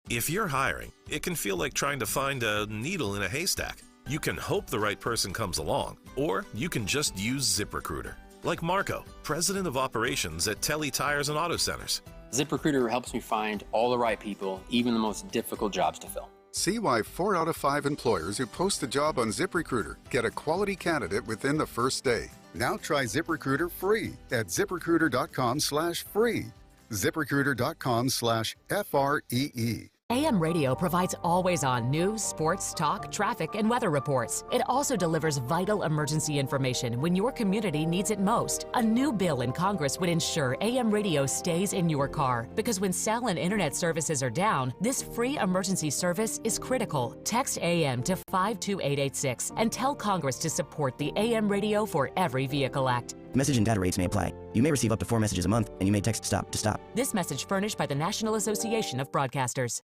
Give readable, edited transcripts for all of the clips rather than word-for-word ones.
If you're hiring, it can feel like trying to find a needle in a haystack. You can hope the right person comes along, or you can just use ZipRecruiter. Like Marco, president of operations at Telly Tires and Auto Centers. ZipRecruiter helps me find all the right people, even the most difficult jobs to fill. See why 4 out of 5 employers who post a job on ZipRecruiter get a quality candidate within the first day. Now try ZipRecruiter free at ZipRecruiter.com/free. ZipRecruiter.com/FREE. AM radio provides always-on news, sports, talk, traffic, and weather reports. It also delivers vital emergency information when your community needs it most. A new bill in Congress would ensure AM radio stays in your car, because when cell and internet services are down, this free emergency service is critical. Text AM to 52886 and tell Congress to support the AM Radio for Every Vehicle Act. Message and data rates may apply. You may receive up to 4 messages a month, and you may text STOP to stop. This message furnished by the National Association of Broadcasters.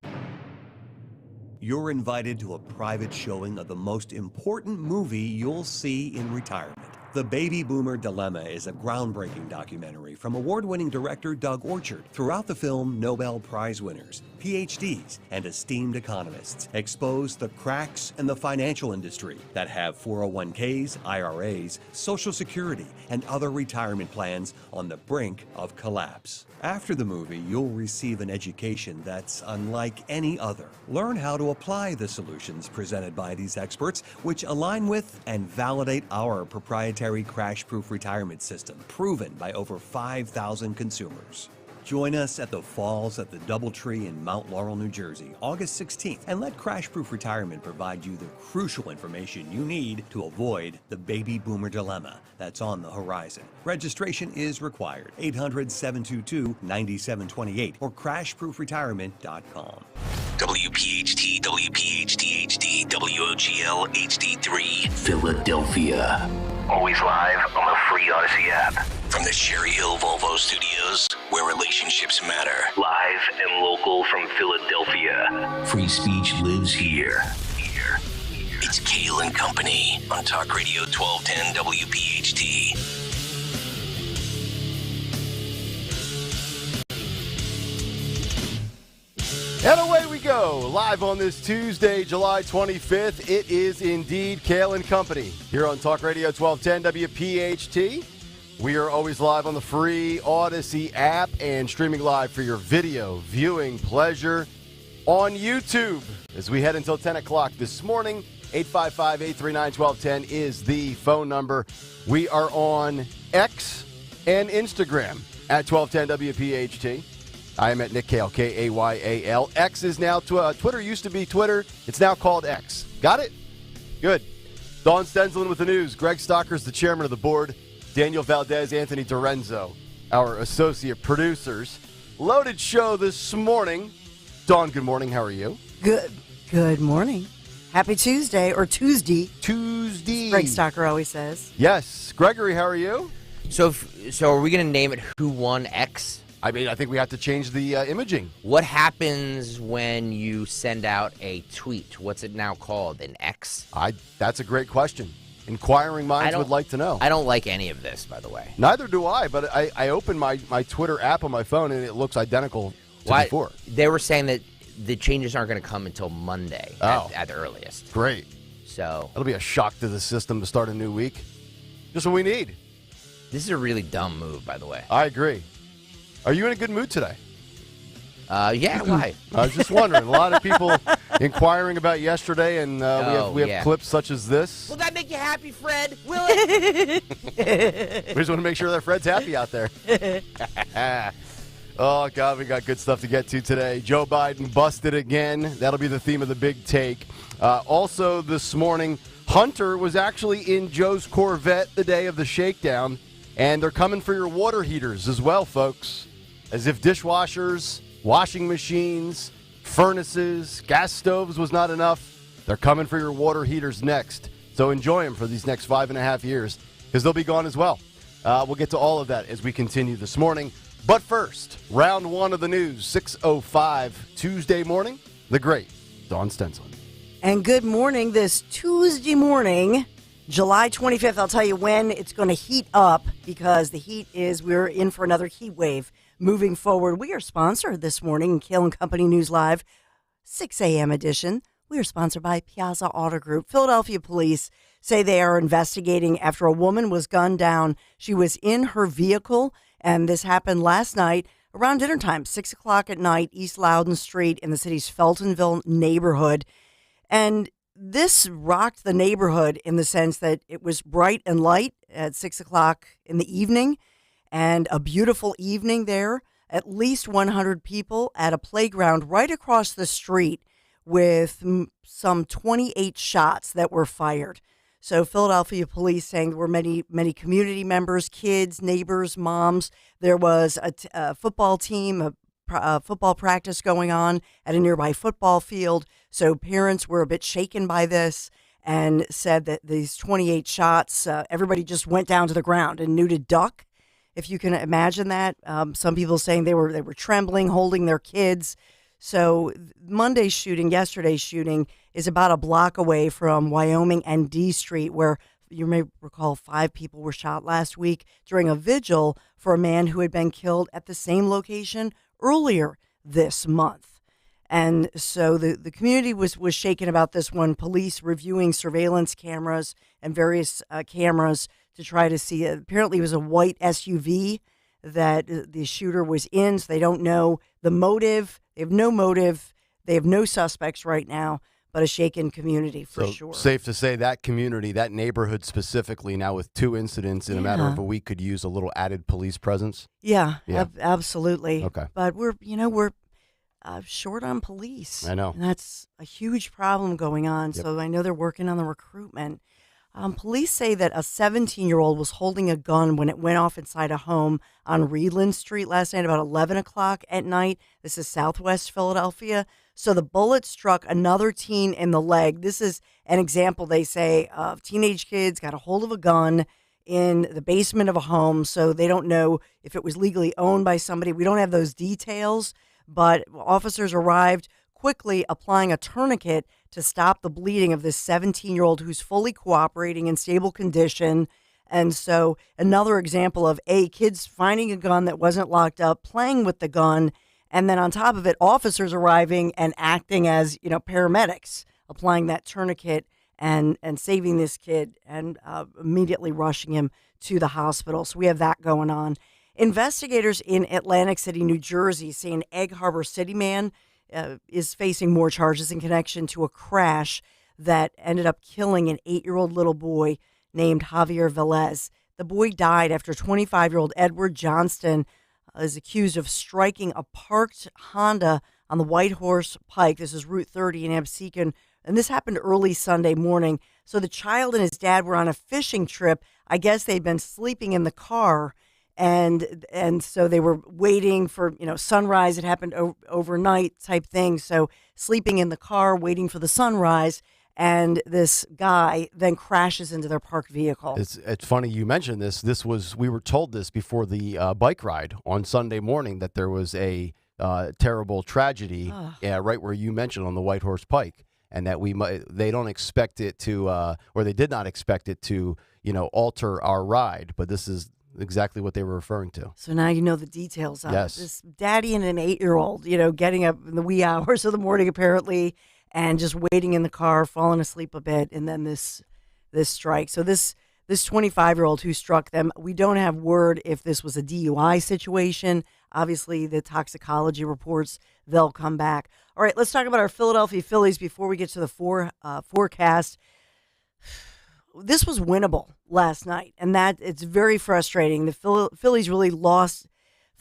You're invited to a private showing of the most important movie you'll see in retirement. The Baby Boomer Dilemma is a groundbreaking documentary from award-winning director Doug Orchard. Throughout the film, Nobel Prize winners, PhDs, and esteemed economists expose the cracks in the financial industry that have 401ks, IRAs, Social Security, and other retirement plans on the brink of collapse. After the movie, you'll receive an education that's unlike any other. Learn how to apply the solutions presented by these experts, which align with and validate our proprietary crash-proof retirement system, proven by over 5,000 consumers. Join us at the Falls at the Doubletree in Mount Laurel, New Jersey, August 16th, and let Crash Proof Retirement provide you the crucial information you need to avoid the baby boomer dilemma that's on the horizon. Registration is required. 800-722-9728 or crashproofretirement.com. WPHT, WPHT HD, WOGL HD3, Philadelphia. Always live on the free Odyssey app. From the Cherry Hill Volvo Studios, where relationships matter. Live and local from Philadelphia. Free speech lives here. It's Kayal and Company on Talk Radio 1210 WPHT. And away we go, live on this Tuesday, July 25th. It is indeed Kayal and Company here on Talk Radio 1210 WPHT. We are always live on the free Odyssey app and streaming live for your video viewing pleasure on YouTube as we head until 10 o'clock this morning. 855-839-1210 is the phone number. We are on X and Instagram at 1210 WPHT. I am at Nick Kayal, K-A-Y-A-L. X is now Twitter. Used to be Twitter. It's now called X. Got it? Good. Dawn Stenslin with the news. Greg Stocker's the chairman of the board. Daniel Valdez, Anthony Dorenzo, our associate producers. Loaded show this morning. Dawn, good morning. How are you? Good morning. Happy Tuesday, or Tuesday. Tuesday. Greg Stocker always says. Yes. Gregory, how are you? So are we going to name it Who Won X? I mean, I think we have to change the imaging. What happens when you send out a tweet? What's it now called? An X? That's a great question. Inquiring minds would like to know. I don't like any of this, by the way. Neither do I, but I opened my Twitter app on my phone, and it looks identical to before. They were saying that the changes aren't going to come until Monday at the earliest. Great. So it'll be a shock to the system to start a new week. Just what we need. This is a really dumb move, by the way. I agree. Are you in a good mood today? Yeah, why? I was just wondering. A lot of people inquiring about yesterday, and we have clips such as this. Will that make you happy, Fred? Will it? We just want to make sure that Fred's happy out there. Oh, God, we got good stuff to get to today. Joe Biden busted again. That'll be the theme of the big take. Also this morning, Hunter was actually in Joe's Corvette the day of the shakedown, and they're coming for your water heaters as well, folks. As if dishwashers, washing machines, furnaces, gas stoves was not enough, they're coming for your water heaters next. So enjoy them for these next 5.5 years, because they'll be gone as well. We'll get to all of that as we continue this morning. But first, round one of the news, 6:05 Tuesday morning, the great Dawn Stenslin. And good morning this Tuesday morning, July 25th. I'll tell you when it's going to heat up, because we're in for another heat wave moving forward. We are sponsored this morning in Kayal and Company News Live 6 a.m. edition. We are sponsored by Piazza Auto Group. Philadelphia police say they are investigating after a woman was gunned down. She was in her vehicle, and this happened last night around dinner time, 6 o'clock at night, East Loudon Street in the city's Feltonville neighborhood. And this rocked the neighborhood in the sense that it was bright and light at 6 o'clock in the evening, and a beautiful evening there. At least 100 people at a playground right across the street with some 28 shots that were fired. So Philadelphia police saying there were many community members, kids, neighbors, moms. There was a football team, a football practice going on at a nearby football field. So parents were a bit shaken by this and said that these 28 shots, everybody just went down to the ground and knew to duck. If you can imagine that. Some people saying they were trembling, holding their kids. So Monday's shooting, yesterday's shooting, is about a block away from Wyoming and D Street, where you may recall 5 people were shot last week during a vigil for a man who had been killed at the same location earlier this month. And so the community was shaken about this one. Police reviewing surveillance cameras and various cameras to try to see. Apparently, it was a white SUV that the shooter was in, so they don't know the motive. They have no motive. They have no suspects right now, but a shaken community for sure. Safe to say that community, that neighborhood specifically, now with 2 incidents in a matter of a week, could use a little added police presence. Yeah. Absolutely. Okay. But we're short on police. I know. And that's a huge problem going on. Yep. So I know they're working on the recruitment. Police say that a 17-year-old was holding a gun when it went off inside a home on Reedland Street last night about 11 o'clock at night. This is southwest Philadelphia. So the bullet struck another teen in the leg. This is an example, they say, of teenage kids got a hold of a gun in the basement of a home. So they don't know if it was legally owned by somebody. We don't have those details, but officers arrived quickly applying a tourniquet to stop the bleeding of this 17-year-old who's fully cooperating in stable condition. And so another example of kids finding a gun that wasn't locked up, playing with the gun, and then on top of it, officers arriving and acting as, paramedics, applying that tourniquet and saving this kid and immediately rushing him to the hospital. So we have that going on. Investigators in Atlantic City, New Jersey, say an Egg Harbor City man is facing more charges in connection to a crash that ended up killing an 8-year-old little boy named Javier Velez. The boy died after 25-year-old Edward Johnston is accused of striking a parked Honda on the White Horse Pike. This is Route 30 in Absecon, and this happened early Sunday morning. So the child and his dad were on a fishing trip. I guess they'd been sleeping in the car, and so they were waiting for sunrise. It happened overnight type thing. So sleeping in the car, waiting for the sunrise, and this guy then crashes into their parked vehicle. It's funny you mentioned this. We were told this before the bike ride on Sunday morning that there was a terrible tragedy right where you mentioned on the White Horse Pike, and that they don't expect it to, or they did not expect it to, alter our ride. But this is exactly what they were referring to. So now you know the details of yes. it. This daddy and an 8-year-old, getting up in the wee hours of the morning apparently, and just waiting in the car, falling asleep a bit, and then this strike. So this 25-year-old who struck them, we don't have word if this was a DUI situation. Obviously, the toxicology reports, they'll come back. All right, let's talk about our Philadelphia Phillies before we get to the forecast. This was winnable last night, and that it's very frustrating. The Phillies really lost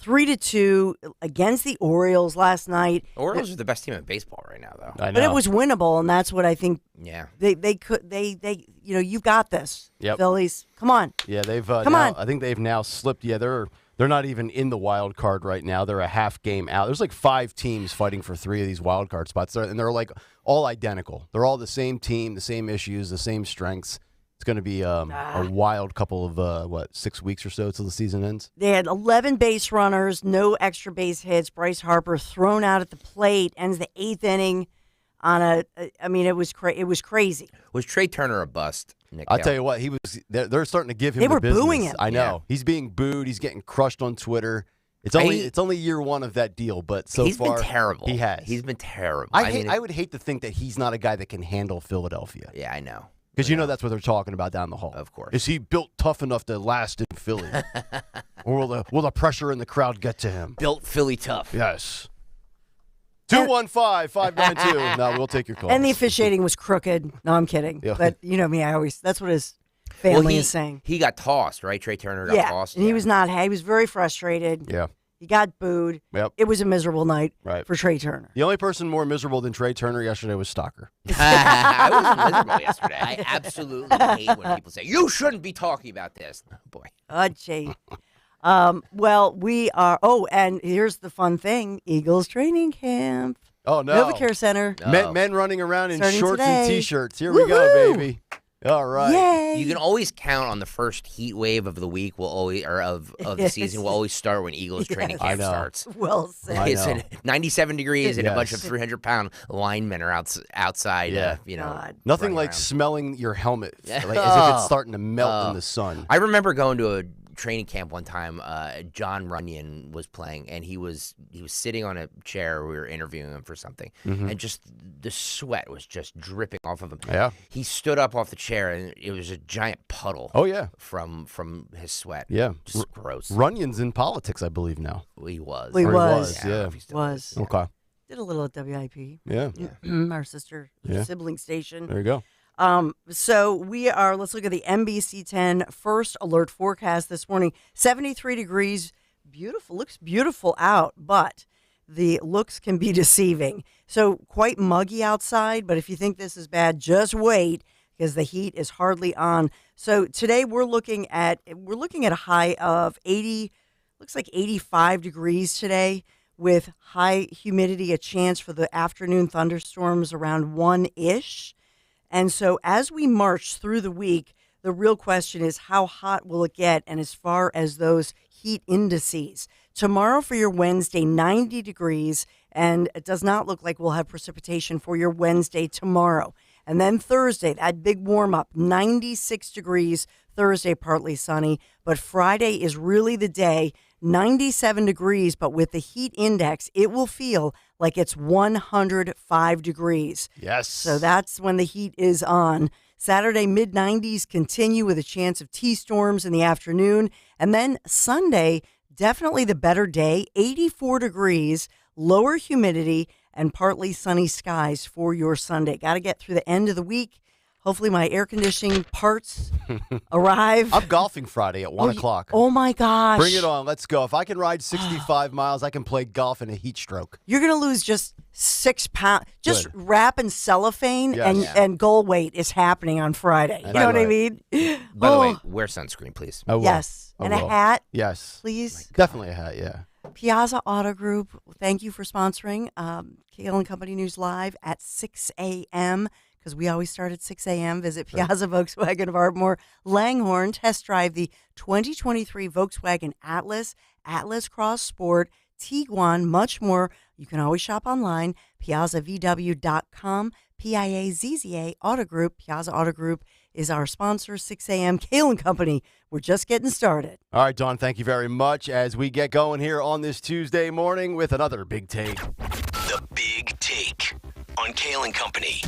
3-2 against the Orioles last night. The Orioles are the best team in baseball right now, though. I know. But it was winnable, and that's what I think. Yeah, they you've got this, Phillies. Come on. Yeah, they've Come on. I think they've now slipped. Yeah, they're not even in the wild card right now. They're a half game out. There's like 5 teams fighting for 3 of these wild card spots, and they're like all identical. They're all the same team, the same issues, the same strengths. It's going to be a wild couple of, 6 weeks or so till the season ends? They had 11 base runners, no extra base hits. Bryce Harper thrown out at the plate, ends the 8th inning on it was crazy. Was Trey Turner a bust, Nick? I'll tell you what, they're starting to give him They the were business. booing him. I know. Yeah. He's being booed. He's getting crushed on Twitter. It's only year one of that deal, but so he's far been terrible. He has. He's been terrible. I would hate to think that he's not a guy that can handle Philadelphia. Yeah, I know. Because you know that's what they're talking about down the hall. Of course. Is he built tough enough to last in Philly? Or will the pressure in the crowd get to him? Built Philly tough. Yes. 215-592. No, we'll take your call. And the officiating was crooked. No, I'm kidding. Yeah. But you know me, that's what his family is saying. He got tossed, right? Trey Turner got tossed. And he was he was very frustrated. Yeah. He got booed. Yep. It was a miserable night Right. for Trey Turner. The only person more miserable than Trey Turner yesterday was Stalker. I was miserable yesterday. I absolutely hate when people say, you shouldn't be talking about this. Oh, boy. Oh, gee. Well, we are. Oh, and here's the fun thing: Eagles training camp. Oh no! NovaCare Center. Men running around in Starting shorts today. and t-shirts. Here we go, baby. All right. Yay! You can always count on the first heat wave of the week of the season will always start when Eagles training camp starts. Well said. It's at 97 degrees and a bunch of Yes. 300-pound linemen are outside. Yeah. God. Nothing like around. smelling your helmet, Yeah. like, as if it's starting to melt in the sun. I remember going to a training camp one time. John Runyon was playing, and he was sitting on a chair. We were interviewing him for something, and just the sweat was just dripping off of him. Yeah. He stood up off the chair, and it was a giant puddle. Oh yeah. From his sweat. Yeah. Just gross. Runyon's in politics, I believe now. He was. He Or was. Yeah. I don't know if he still is. Okay. Did a little at WIP. Yeah. Our sister Yeah. sibling station. There you go. So let's look at the NBC 10 first alert forecast this morning. 73 degrees, beautiful, looks beautiful out, but the looks can be deceiving. So quite muggy outside, but if you think this is bad, just wait because the heat is hardly on. So today we're looking at a high of 80, looks like 85 degrees today with high humidity, a chance for the afternoon thunderstorms around 1-ish. And so as we march through the week, the real question is how hot will it get? And as far as those heat indices, tomorrow for your Wednesday, 90 degrees, and it does not look like we'll have precipitation for your Wednesday tomorrow. And then Thursday, that big warm up, 96 degrees, Thursday partly sunny, but Friday is really the day, 97 degrees, but with the heat index, it will feel like it's 105 degrees. Yes. So that's when the heat is on. Saturday, mid-90s continue with a chance of T-storms in the afternoon. And then Sunday, definitely the better day, 84 degrees, lower humidity, and partly sunny skies for your Sunday. Got to get through the end of the week. Hopefully my air conditioning parts arrive. I'm golfing Friday at 1 o'clock. Oh, my gosh. Bring it on. Let's go. If I can ride 65 miles, I can play golf in a heat stroke. You're going to lose just 6 pounds. Just wrap in cellophane Yes. and goal weight is happening on Friday. You know what I mean? By the way, wear sunscreen, please. I will. Yes. I And a will. hat, Yes. please. Definitely a hat, yeah. Piazza Auto Group, thank you for sponsoring Kayal and Company News Live at 6 a.m. because we always start at 6 a.m. Visit Piazza Volkswagen of Ardmore, Langhorne. Test drive the 2023 Volkswagen Atlas, Atlas Cross Sport, Tiguan, much more. You can always shop online, piazzavw.com, Piazza Auto Group. Piazza Auto Group is our sponsor, 6 a.m. Kayal and Company. We're just getting started. All right, Dawn, thank you very much as we get going here on this Tuesday morning with another Big Take. The Big Take on Kayal and Company.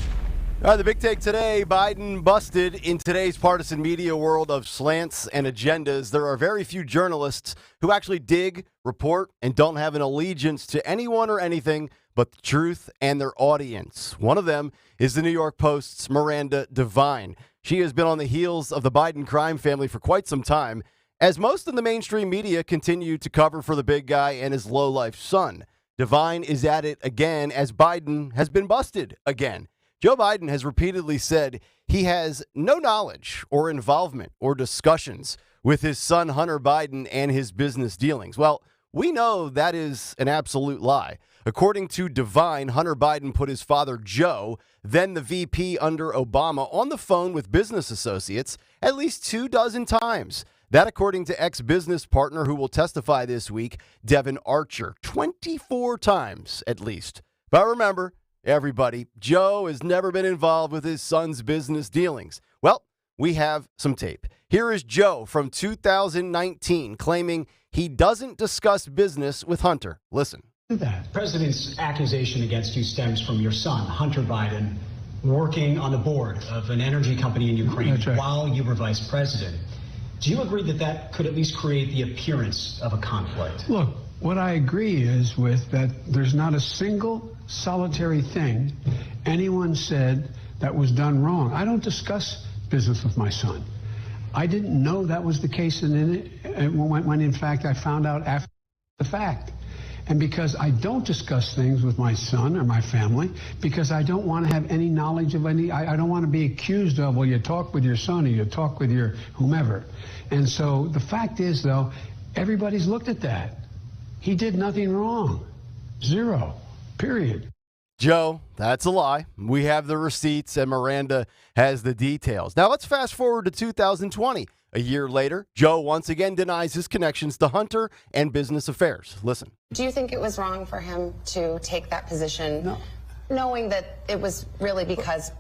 All right, the big take today, Biden busted. In today's partisan media world of slants and agendas, there are very few journalists who actually dig, report, and don't have an allegiance to anyone or anything but the truth and their audience. One of them is the New York Post's Miranda Devine. She has been on the heels of the Biden crime family for quite some time, as most of the mainstream media continue to cover for the big guy and his low-life son. Devine is at it again as Biden has been busted again. Joe Biden has repeatedly said he has no knowledge or involvement or discussions with his son Hunter Biden and his business dealings. Well, we know that is an absolute lie. According to Devine, Hunter Biden put his father Joe, then the VP under Obama, on the phone with business associates at least 24 times. That, according to ex-business partner who will testify this week, Devin Archer, 24 times at least. But remember, everybody, Joe has never been involved with his son's business dealings. Well, we have some tape. Here is Joe from 2019 claiming he doesn't discuss business with Hunter. Listen. The president's accusation against you stems from your son, Hunter Biden, working on the board of an energy company in Ukraine while you were vice president. Do you agree that that could at least create the appearance of a conflict? Look, what I agree is with that there's not a single solitary thing anyone said that was done wrong. I don't discuss business with my son. I didn't know that was the case when in fact I found out after the fact. And because I don't discuss things with my son or my family, because I don't want to have any knowledge of any, I don't want to be accused of, well, you talk with your son or you talk with your whomever. And so the fact is, though, everybody's looked at that. He did nothing wrong. Zero. Period. Joe, that's a lie. We have the receipts and Miranda has the details. Now let's fast forward to 2020. A year later, Joe once again denies his connections to Hunter and business affairs. Listen. Do you think it was wrong for him to take that position, knowing that it was really because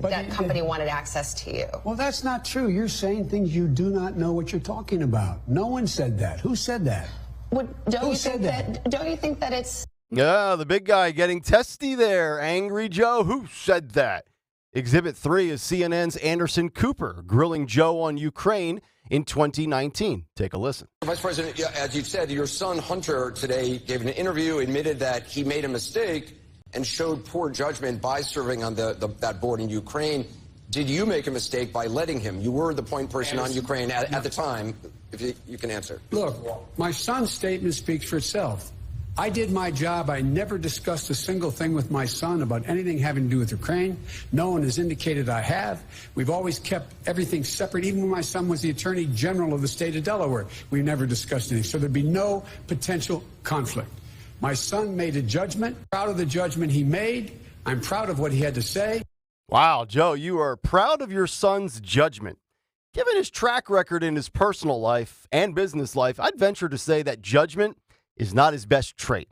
that company wanted access to you? Well, that's not true. You're saying things you do not know what you're talking about. No one said that. Who said that? Don't you think that it's... Yeah, the big guy getting testy there. Angry Joe. Who said that? Exhibit 3 is CNN's Anderson Cooper grilling Joe on Ukraine in 2019. Take a listen. Vice President, as you said, your son Hunter today gave an interview, admitted that he made a mistake and showed poor judgment by serving on that board in Ukraine. Did you make a mistake by letting him? You were the point person on Ukraine at the time, if you can answer. Look, my son's statement speaks for itself. I did my job. I never discussed a single thing with my son about anything having to do with Ukraine. No one has indicated I have. We've always kept everything separate. Even when my son was the Attorney General of the state of Delaware, we never discussed anything. So there'd be no potential conflict. My son made a judgment. Proud of the judgment he made. I'm proud of what he had to say. Wow, Joe, you are proud of your son's judgment. Given his track record in his personal life and business life, I'd venture to say that judgment is not his best trait.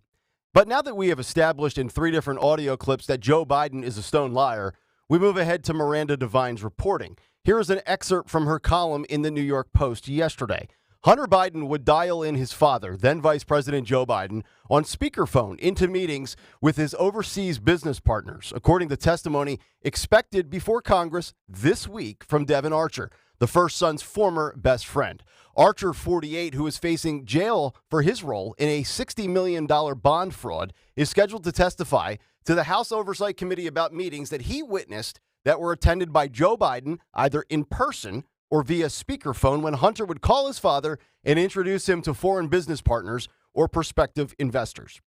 But now that we have established in 3 different audio clips that Joe Biden is a stone liar, we move ahead to Miranda Devine's reporting. Here is an excerpt from her column in the New York Post yesterday. Hunter Biden would dial in his father, then Vice President Joe Biden, on speakerphone into meetings with his overseas business partners, according to testimony expected before Congress this week from Devin Archer, the first son's former best friend. Archer, 48, who is facing jail for his role in a $60 million bond fraud, is scheduled to testify to the House Oversight Committee about meetings that he witnessed that were attended by Joe Biden, either in person or via speakerphone, when Hunter would call his father and introduce him to foreign business partners or prospective investors.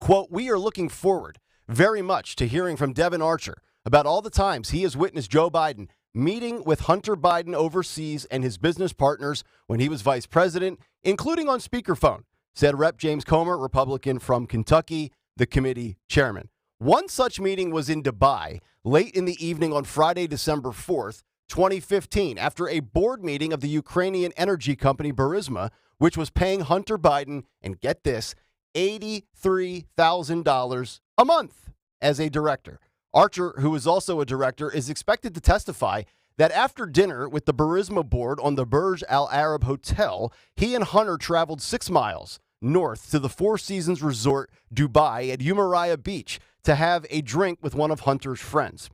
Quote, "We are looking forward very much to hearing from Devin Archer about all the times he has witnessed Joe Biden meeting with Hunter Biden overseas and his business partners when he was vice president, including on speakerphone," said Rep. James Comer, Republican from Kentucky, the committee chairman. One such meeting was in Dubai late in the evening on Friday, December 4th, 2015, after a board meeting of the Ukrainian energy company Burisma, which was paying Hunter Biden, and get this, $83,000 a month as a director. Archer, who is also a director, is expected to testify that after dinner with the Burisma board on the Burj Al Arab Hotel, he and Hunter traveled 6 miles north to the Four Seasons Resort, Dubai, at Umaraya Beach to have a drink with one of Hunter's friends.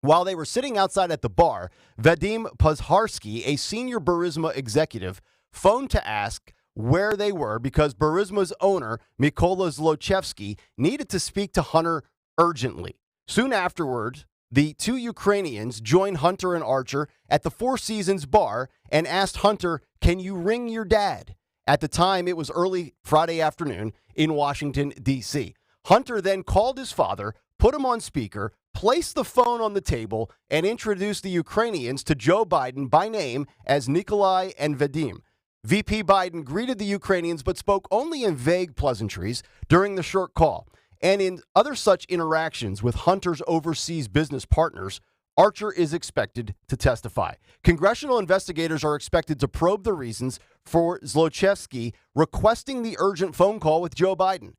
While they were sitting outside at the bar, Vadim Pozharsky, a senior Burisma executive, phoned to ask where they were because Burisma's owner, Mykola Zlochevsky, needed to speak to Hunter urgently. Soon afterward, the 2 Ukrainians joined Hunter and Archer at the Four Seasons bar and asked Hunter, "Can you ring your dad?" At the time, it was early Friday afternoon in Washington, D.C. Hunter then called his father, put him on speaker, placed the phone on the table, and introduced the Ukrainians to Joe Biden by name as Nikolai and Vadim. VP Biden greeted the Ukrainians but spoke only in vague pleasantries during the short call. And in other such interactions with Hunter's overseas business partners, Archer is expected to testify. Congressional investigators are expected to probe the reasons for Zlochevsky requesting the urgent phone call with Joe Biden.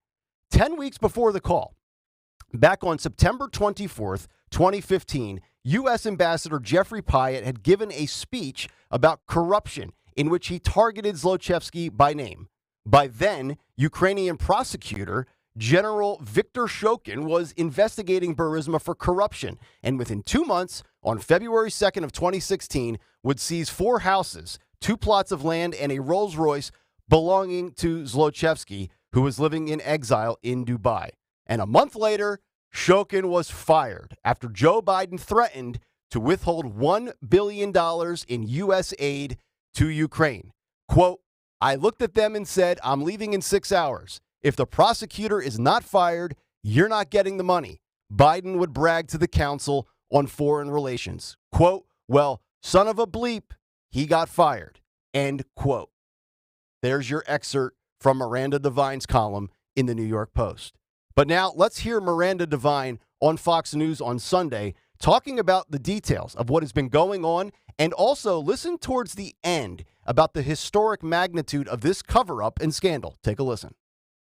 10 weeks before the call, back on September 24th, 2015, U.S. Ambassador Jeffrey Pyatt had given a speech about corruption in which he targeted Zlochevsky by name. By then, Ukrainian prosecutor General Viktor Shokin was investigating Burisma for corruption, and within 2 months, on February 2nd of 2016, would seize 4 houses, 2 plots of land, and a Rolls-Royce belonging to Zlochevsky, who was living in exile in Dubai. And a month later, Shokin was fired after Joe Biden threatened to withhold $1 billion in U.S. aid to Ukraine. Quote, I looked at them and said, I'm leaving in 6 hours. If the prosecutor is not fired, you're not getting the money. Biden would brag to the Council on Foreign Relations. Quote, well, son of a bleep, he got fired. End quote. There's your excerpt from Miranda Devine's column in the New York Post. But now let's hear Miranda Devine on Fox News on Sunday talking about the details of what has been going on, and also listen towards the end about the historic magnitude of this cover-up and scandal. Take a listen.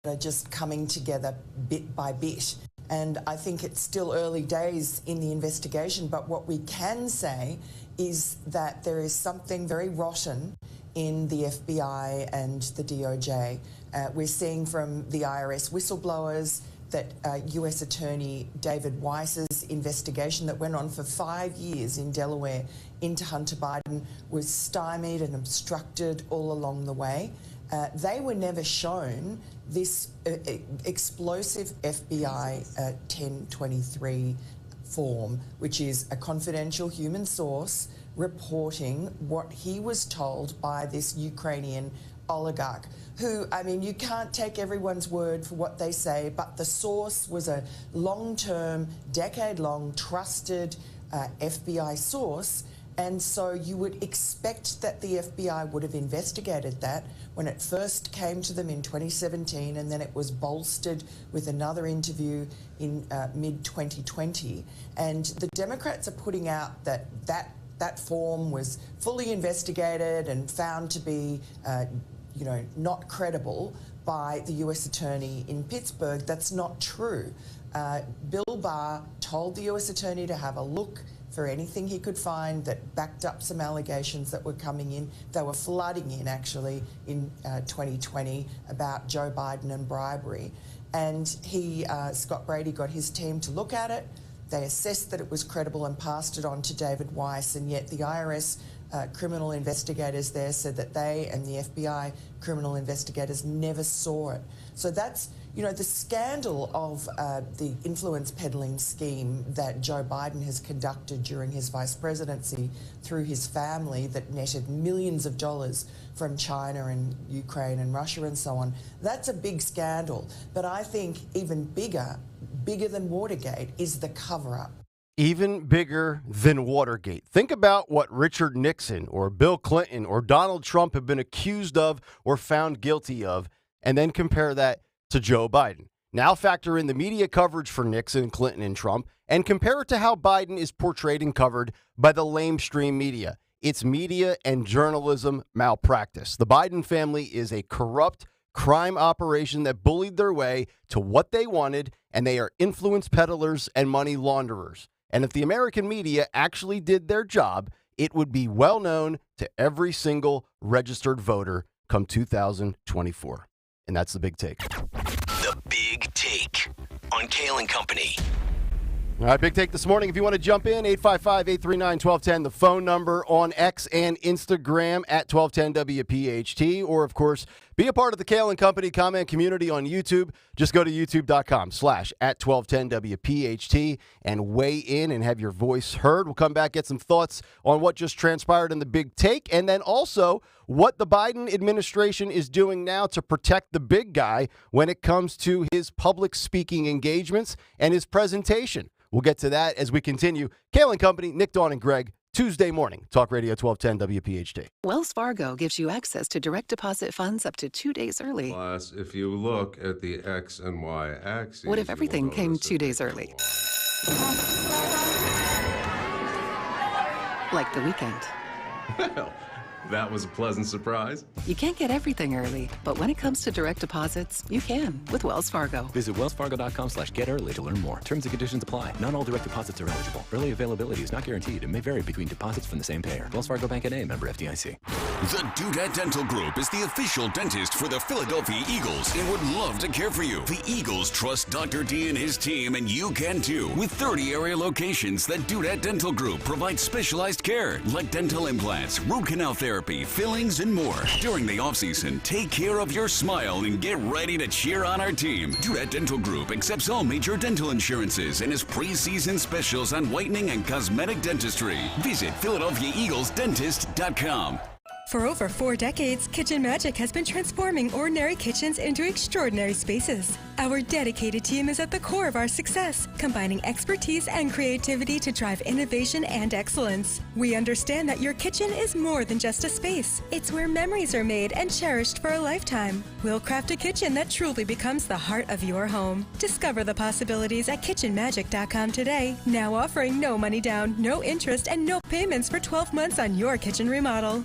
They're just coming together bit by bit. And I think it's still early days in the investigation, but what we can say is that there is something very rotten in the FBI and the DOJ. We're seeing from the IRS whistleblowers that U.S. Attorney David Weiss's investigation that went on for 5 years in Delaware into Hunter Biden was stymied and obstructed all along the way. They were never shown this explosive FBI 1023 form, which is a confidential human source reporting what he was told by this Ukrainian oligarch, who, I mean, you can't take everyone's word for what they say, but the source was a long-term, decade-long, trusted FBI source. And so you would expect that the FBI would have investigated that when it first came to them in 2017, and then it was bolstered with another interview in mid-2020. And the Democrats are putting out that form was fully investigated and found to be, not credible by the U.S. Attorney in Pittsburgh. That's not true. Bill Barr told the U.S. Attorney to have a look for anything he could find that backed up some allegations that were coming in. They were flooding in, actually, in 2020 about Joe Biden and bribery. And Scott Brady got his team to look at it. They assessed that it was credible and passed it on to David Weiss, and yet the IRS criminal investigators there said that they and the FBI criminal investigators never saw it. So that's, the scandal of the influence peddling scheme that Joe Biden has conducted during his vice presidency through his family that netted millions of dollars from China and Ukraine and Russia and so on. That's a big scandal. But I think even bigger than Watergate is the cover-up. Even bigger than Watergate. Think about what Richard Nixon or Bill Clinton or Donald Trump have been accused of or found guilty of, and then compare that to Joe Biden. Now factor in the media coverage for Nixon, Clinton, and Trump, and compare it to how Biden is portrayed and covered by the lamestream media. It's media and journalism malpractice. The Biden family is a corrupt crime operation that bullied their way to what they wanted, and they are influence peddlers and money launderers. And if the American media actually did their job, it would be well known to every single registered voter come 2024. And that's the big take. The Big Take on Kayal and Company. All right, big take this morning. If you want to jump in, 855-839-1210, the phone number on X and Instagram at 1210WPHT, or, of course, be a part of the Kayal and Company comment community on YouTube. Just go to youtube.com/@1210WPHT and weigh in and have your voice heard. We'll come back, get some thoughts on what just transpired in the big take, and then also what the Biden administration is doing now to protect the big guy when it comes to his public speaking engagements and his presentation. We'll get to that as we continue. Kayal and Company, Nick, Dawn, and Greg, Tuesday morning. Talk Radio 1210 WPHT. Wells Fargo gives you access to direct deposit funds up to 2 days early. Plus, if you look at the X and Y axes... What if everything came 2 days early? Like the weekend. Well, that was a pleasant surprise. You can't get everything early, but when it comes to direct deposits, you can with Wells Fargo. Visit wellsfargo.com/get-early to learn more. Terms and conditions apply. Not all direct deposits are eligible. Early availability is not guaranteed and may vary between deposits from the same payer. Wells Fargo Bank N.A., member FDIC. The Dudette Dental Group is the official dentist for the Philadelphia Eagles and would love to care for you. The Eagles trust Dr. D and his team, and you can too. With 30 area locations, the Dudette Dental Group provides specialized care like dental implants, root canal therapy, fillings, and more. During the offseason, take care of your smile and get ready to cheer on our team. Dudette Dental Group accepts all major dental insurances and has preseason specials on whitening and cosmetic dentistry. Visit PhiladelphiaEaglesDentist.com. For over 4 decades, Kitchen Magic has been transforming ordinary kitchens into extraordinary spaces. Our dedicated team is at the core of our success, combining expertise and creativity to drive innovation and excellence. We understand that your kitchen is more than just a space. It's where memories are made and cherished for a lifetime. We'll craft a kitchen that truly becomes the heart of your home. Discover the possibilities at kitchenmagic.com today. Now offering no money down, no interest, and no payments for 12 months on your kitchen remodel.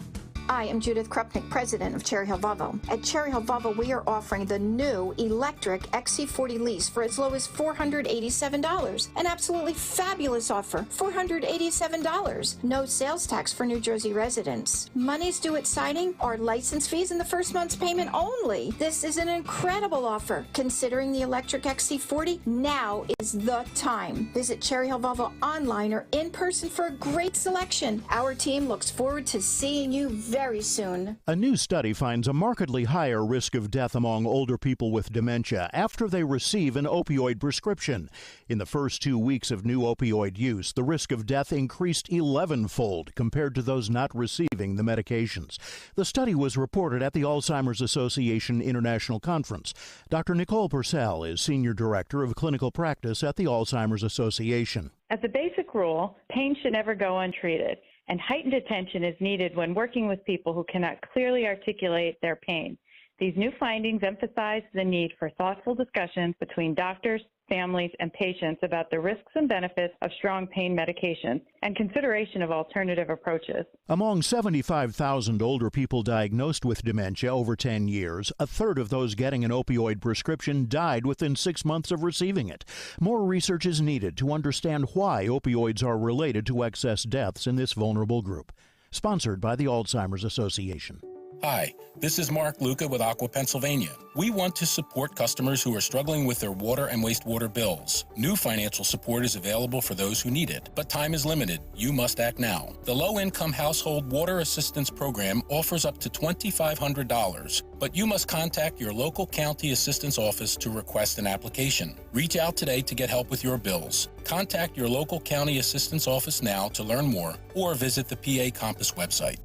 I am Judith Krupnik, president of Cherry Hill Volvo. At Cherry Hill Volvo, we are offering the new electric XC40 lease for as low as $487. An absolutely fabulous offer, $487. No sales tax for New Jersey residents. Money's due at signing, our license fees, and the first month's payment only. This is an incredible offer. Considering the electric XC40, now is the time. Visit Cherry Hill Volvo online or in person for a great selection. Our team looks forward to seeing you very soon. A new study finds a markedly higher risk of death among older people with dementia after they receive an opioid prescription. In the first 2 weeks of new opioid use, the risk of death increased 11-fold compared to those not receiving the medications. The study was reported at the Alzheimer's Association International Conference. Dr. Nicole Purcell is Senior Director of Clinical Practice at the Alzheimer's Association. As a basic rule, pain should never go untreated, and heightened attention is needed when working with people who cannot clearly articulate their pain. These new findings emphasize the need for thoughtful discussions between doctors, families, and patients about the risks and benefits of strong pain medications and consideration of alternative approaches. Among 75,000 older people diagnosed with dementia over 10 years, a third of those getting an opioid prescription died within 6 months of receiving it. More research is needed to understand why opioids are related to excess deaths in this vulnerable group. Sponsored by the Alzheimer's Association. Hi, this is Mark Luca with Aqua Pennsylvania. We want to support customers who are struggling with their water and wastewater bills. New financial support is available for those who need it, but time is limited. You must act now. The Low-Income Household Water Assistance Program offers up to $2,500, but you must contact your local county assistance office to request an application. Reach out today to get help with your bills. Contact your local county assistance office now to learn more, or visit the PA Compass website.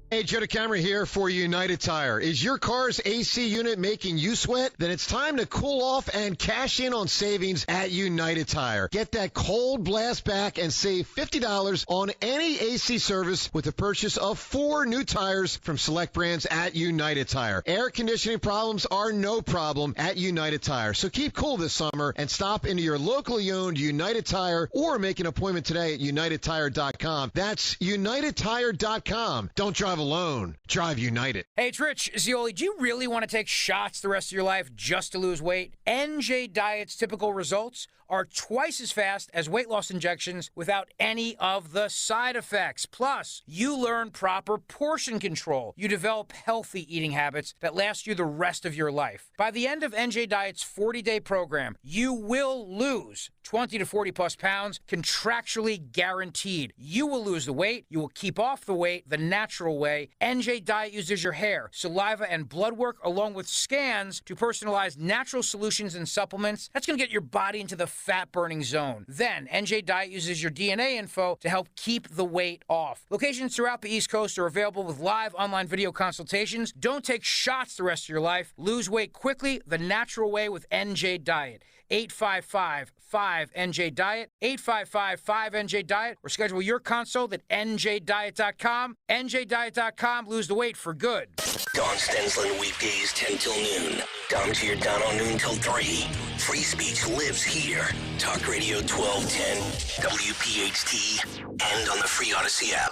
Hey, Joe DeCamera here for United Tire. Is your car's AC unit making you sweat? Then it's time to cool off and cash in on savings at United Tire. Get that cold blast back and save $50 on any AC service with the purchase of 4 new tires from select brands at United Tire. Air conditioning problems are no problem at United Tire. So keep cool this summer and stop into your locally owned United Tire or make an appointment today at UnitedTire.com. That's UnitedTire.com. Don't drive alone. Drive United. Hey, it's Rich Zioli. Do you really want to take shots the rest of your life just to lose weight? NJ Diet's typical results are twice as fast as weight loss injections without any of the side effects. Plus, you learn proper portion control. You develop healthy eating habits that last you the rest of your life. By the end of NJ Diet's 40-day program, you will lose 20 to 40 plus pounds, contractually guaranteed. You will lose the weight. You will keep off the weight the natural way. NJ Diet uses your hair, saliva, and blood work along with scans to personalize natural solutions and supplements. That's going to get your body into the fat-burning zone. Then, NJ Diet uses your DNA info to help keep the weight off. Locations throughout the East Coast are available with live online video consultations. Don't take shots the rest of your life. Lose weight quickly the natural way with NJ Diet. 855-5NJ-DIET, 855-5NJ-DIET, or schedule your consult at njdiet.com. njdiet.com, lose the weight for good. Don Stensland, weekdays 10 till noon. Dom to your Don noon till 3. Free speech lives here. Talk Radio 1210, WPHT, and on the free Odyssey app.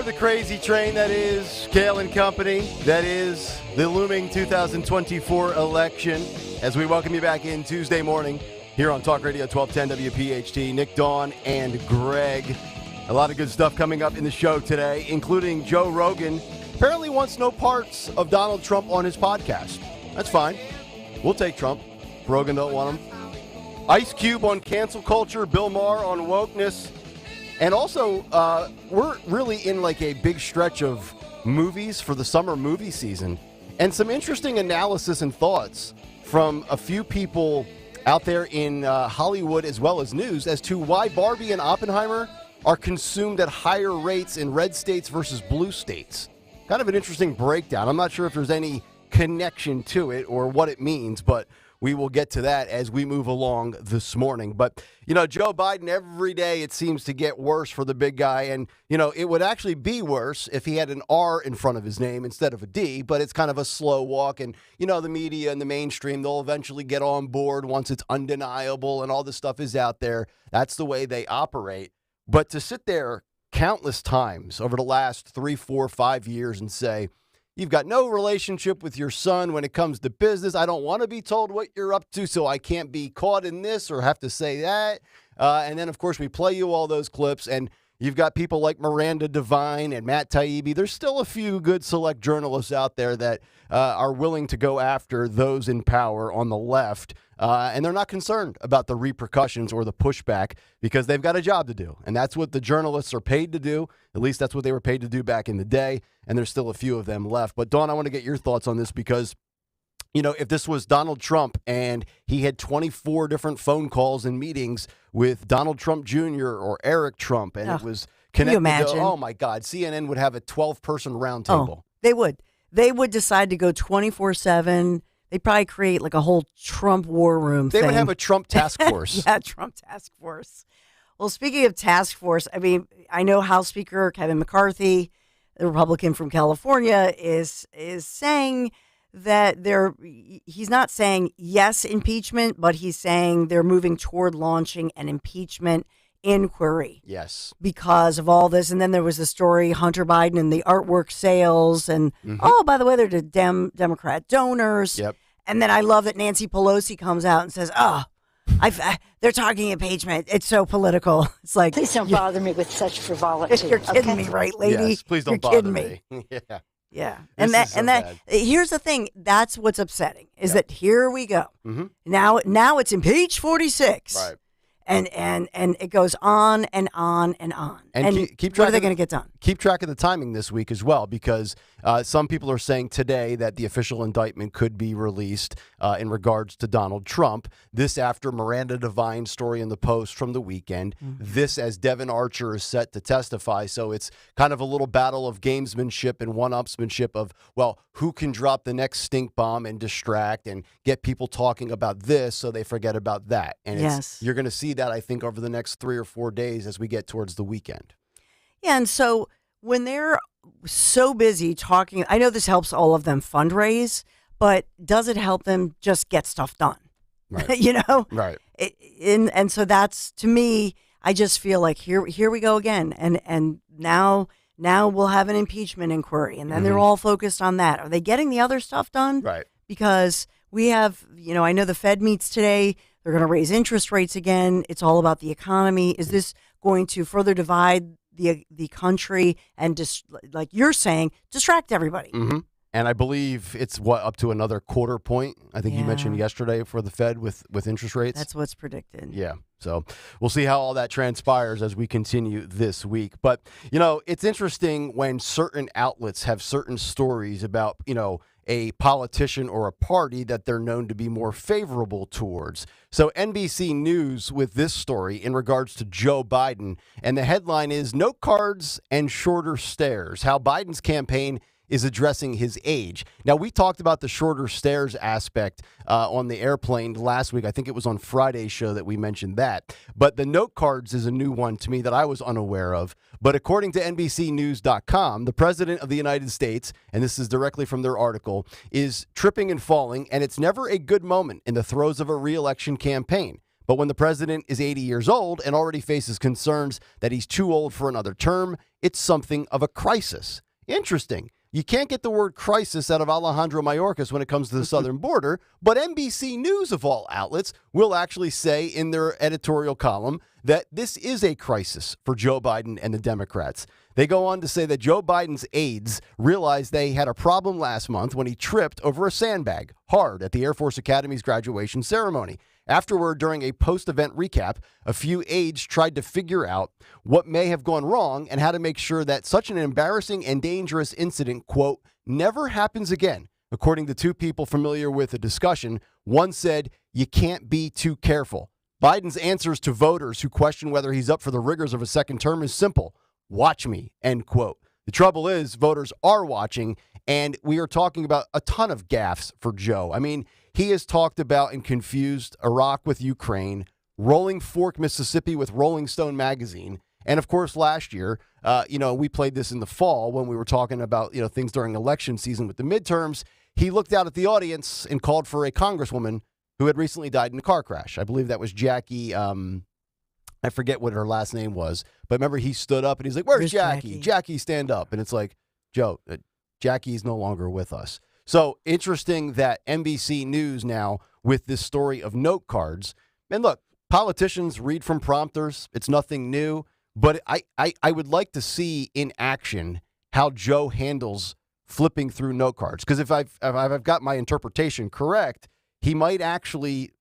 aboard the crazy train that is Kayal and Company, that is the looming 2024 election, as we welcome you back in Tuesday morning here on Talk Radio 1210 WPHT. Nick, Dawn, and Greg. A lot of good stuff coming up in the show today, including Joe Rogan apparently wants no parts of Donald Trump on his podcast. That's fine. We'll take Trump. Rogan don't want him. Ice Cube on cancel culture, Bill Maher on wokeness. And also, we're really in like a big stretch of movies for the summer movie season. And some interesting analysis and thoughts from a few people out there in Hollywood as well as news as to why Barbie and Oppenheimer are consumed at higher rates in red states versus blue states. Kind of an interesting breakdown. I'm not sure if there's any connection to it or what it means, but we will get to that as we move along this morning. But, you know, Joe Biden, every day it seems to get worse for the big guy. And, you know, it would actually be worse if he had an R in front of his name instead of a D. But it's kind of a slow walk. And, you know, the media and the mainstream, they'll eventually get on board once it's undeniable and all this stuff is out there. That's the way they operate. But to sit there countless times over the last 3, 4, 5 years and say, you've got no relationship with your son when it comes to business. I don't want to be told what you're up to, so I can't be caught in this or have to say that. And then, of course, we play you all those clips, and you've got people like Miranda Devine and Matt Taibbi. There's still a few good select journalists out there that are willing to go after those in power on the left, and they're not concerned about the repercussions or the pushback because they've got a job to do, and that's what the journalists are paid to do. At least that's what they were paid to do back in the day, and there's still a few of them left. But, Dawn, I want to get your thoughts on this because, you know, if this was Donald Trump and he had 24 different phone calls and meetings with Donald Trump Jr. or Eric Trump, and it was connected to, oh, my God, CNN would have a 12-person roundtable. Oh, they would. They would decide to go 24/7. They'd probably create like a whole Trump war room They thing. would have a Trump task force. Yeah, Trump task force. Well, speaking of task force, I mean, I know House Speaker Kevin McCarthy, the Republican from California, is saying that he's not saying yes impeachment, but he's saying they're moving toward launching an impeachment inquiry. Yes. Because of all this. And then there was the story, Hunter Biden and the artwork sales. And, oh, by the way, they're the Democrat donors. Yep. And then I love that Nancy Pelosi comes out and says, oh, they're talking impeachment. It's so political. It's like, please don't bother me with such frivolity. You're kidding me, right, lady? Yes, please don't You're bother kidding me. Yeah. Yeah. This And is so that here's the thing. That's what's upsetting is Yep. that here we go. Mm-hmm. Now it's impeach 46. Right. And it goes on and on and on. And keep what track are they of going to get done? Keep track of the timing this week as well, because some people are saying today that the official indictment could be released in regards to Donald Trump. This after Miranda Devine's story in the Post from the weekend. Mm-hmm. This as Devin Archer is set to testify. So it's kind of a little battle of gamesmanship and one-upsmanship of, well, who can drop the next stink bomb and distract and get people talking about this so they forget about that. And you're going to see that, I think, over the next 3 or 4 days as we get towards the weekend. Yeah, and so when they're so busy talking, I know this helps all of them fundraise, but does it help them just get stuff done? Right. You know? Right. And so that's, to me, I just feel like here we go again. And now we'll have an impeachment inquiry, and then they're all focused on that. Are they getting the other stuff done? Right. Because we have, I know the Fed meets today. They're going to raise interest rates again. It's all about the economy. Is this going to further divide the country and just, like you're saying, distract everybody? Mm-hmm. And I believe it's up to another quarter point. I think you mentioned yesterday for the Fed with interest rates. That's what's predicted. Yeah. So we'll see how all that transpires as we continue this week. But, it's interesting when certain outlets have certain stories about, a politician or a party that they're known to be more favorable towards. So NBC News with this story in regards to Joe Biden, and the headline is "Note Cards and Shorter Stairs: How Biden's Campaign is Addressing His Age." Now, we talked about the shorter stairs aspect on the airplane last week. I think it was on Friday's show that we mentioned that. But the note cards is a new one to me that I was unaware of. But according to NBCnews.com, the President of the United States, and this is directly from their article, is tripping and falling, and it's never a good moment in the throes of a re-election campaign. But when the president is 80 years old and already faces concerns that he's too old for another term, it's something of a crisis. Interesting. You can't get the word crisis out of Alejandro Mayorkas when it comes to the southern border, but NBC News, of all outlets, will actually say in their editorial column that this is a crisis for Joe Biden and the Democrats. They go on to say that Joe Biden's aides realized they had a problem last month when he tripped over a sandbag hard at the Air Force Academy's graduation ceremony. Afterward, during a post-event recap, a few aides tried to figure out what may have gone wrong and how to make sure that such an embarrassing and dangerous incident, quote, never happens again. According to two people familiar with the discussion, one said, "You can't be too careful." Biden's answers to voters who question whether he's up for the rigors of a second term is simple. Watch me, end quote. The trouble is, voters are watching, and we are talking about a ton of gaffes for Joe. I mean, he has talked about and confused Iraq with Ukraine, Rolling Fork, Mississippi with Rolling Stone magazine. And of course, last year, we played this in the fall when we were talking about, things during election season with the midterms. He looked out at the audience and called for a congresswoman who had recently died in a car crash. I believe that was Jackie. I forget what her last name was, but remember he stood up and he's like, "Where's Jackie? Jackie, stand up." And it's like, Joe, Jackie's no longer with us. So interesting that NBC News now with this story of note cards. And look, politicians read from prompters. It's nothing new. But I would like to see in action how Joe handles flipping through note cards. Because if I've got my interpretation correct, he might actually,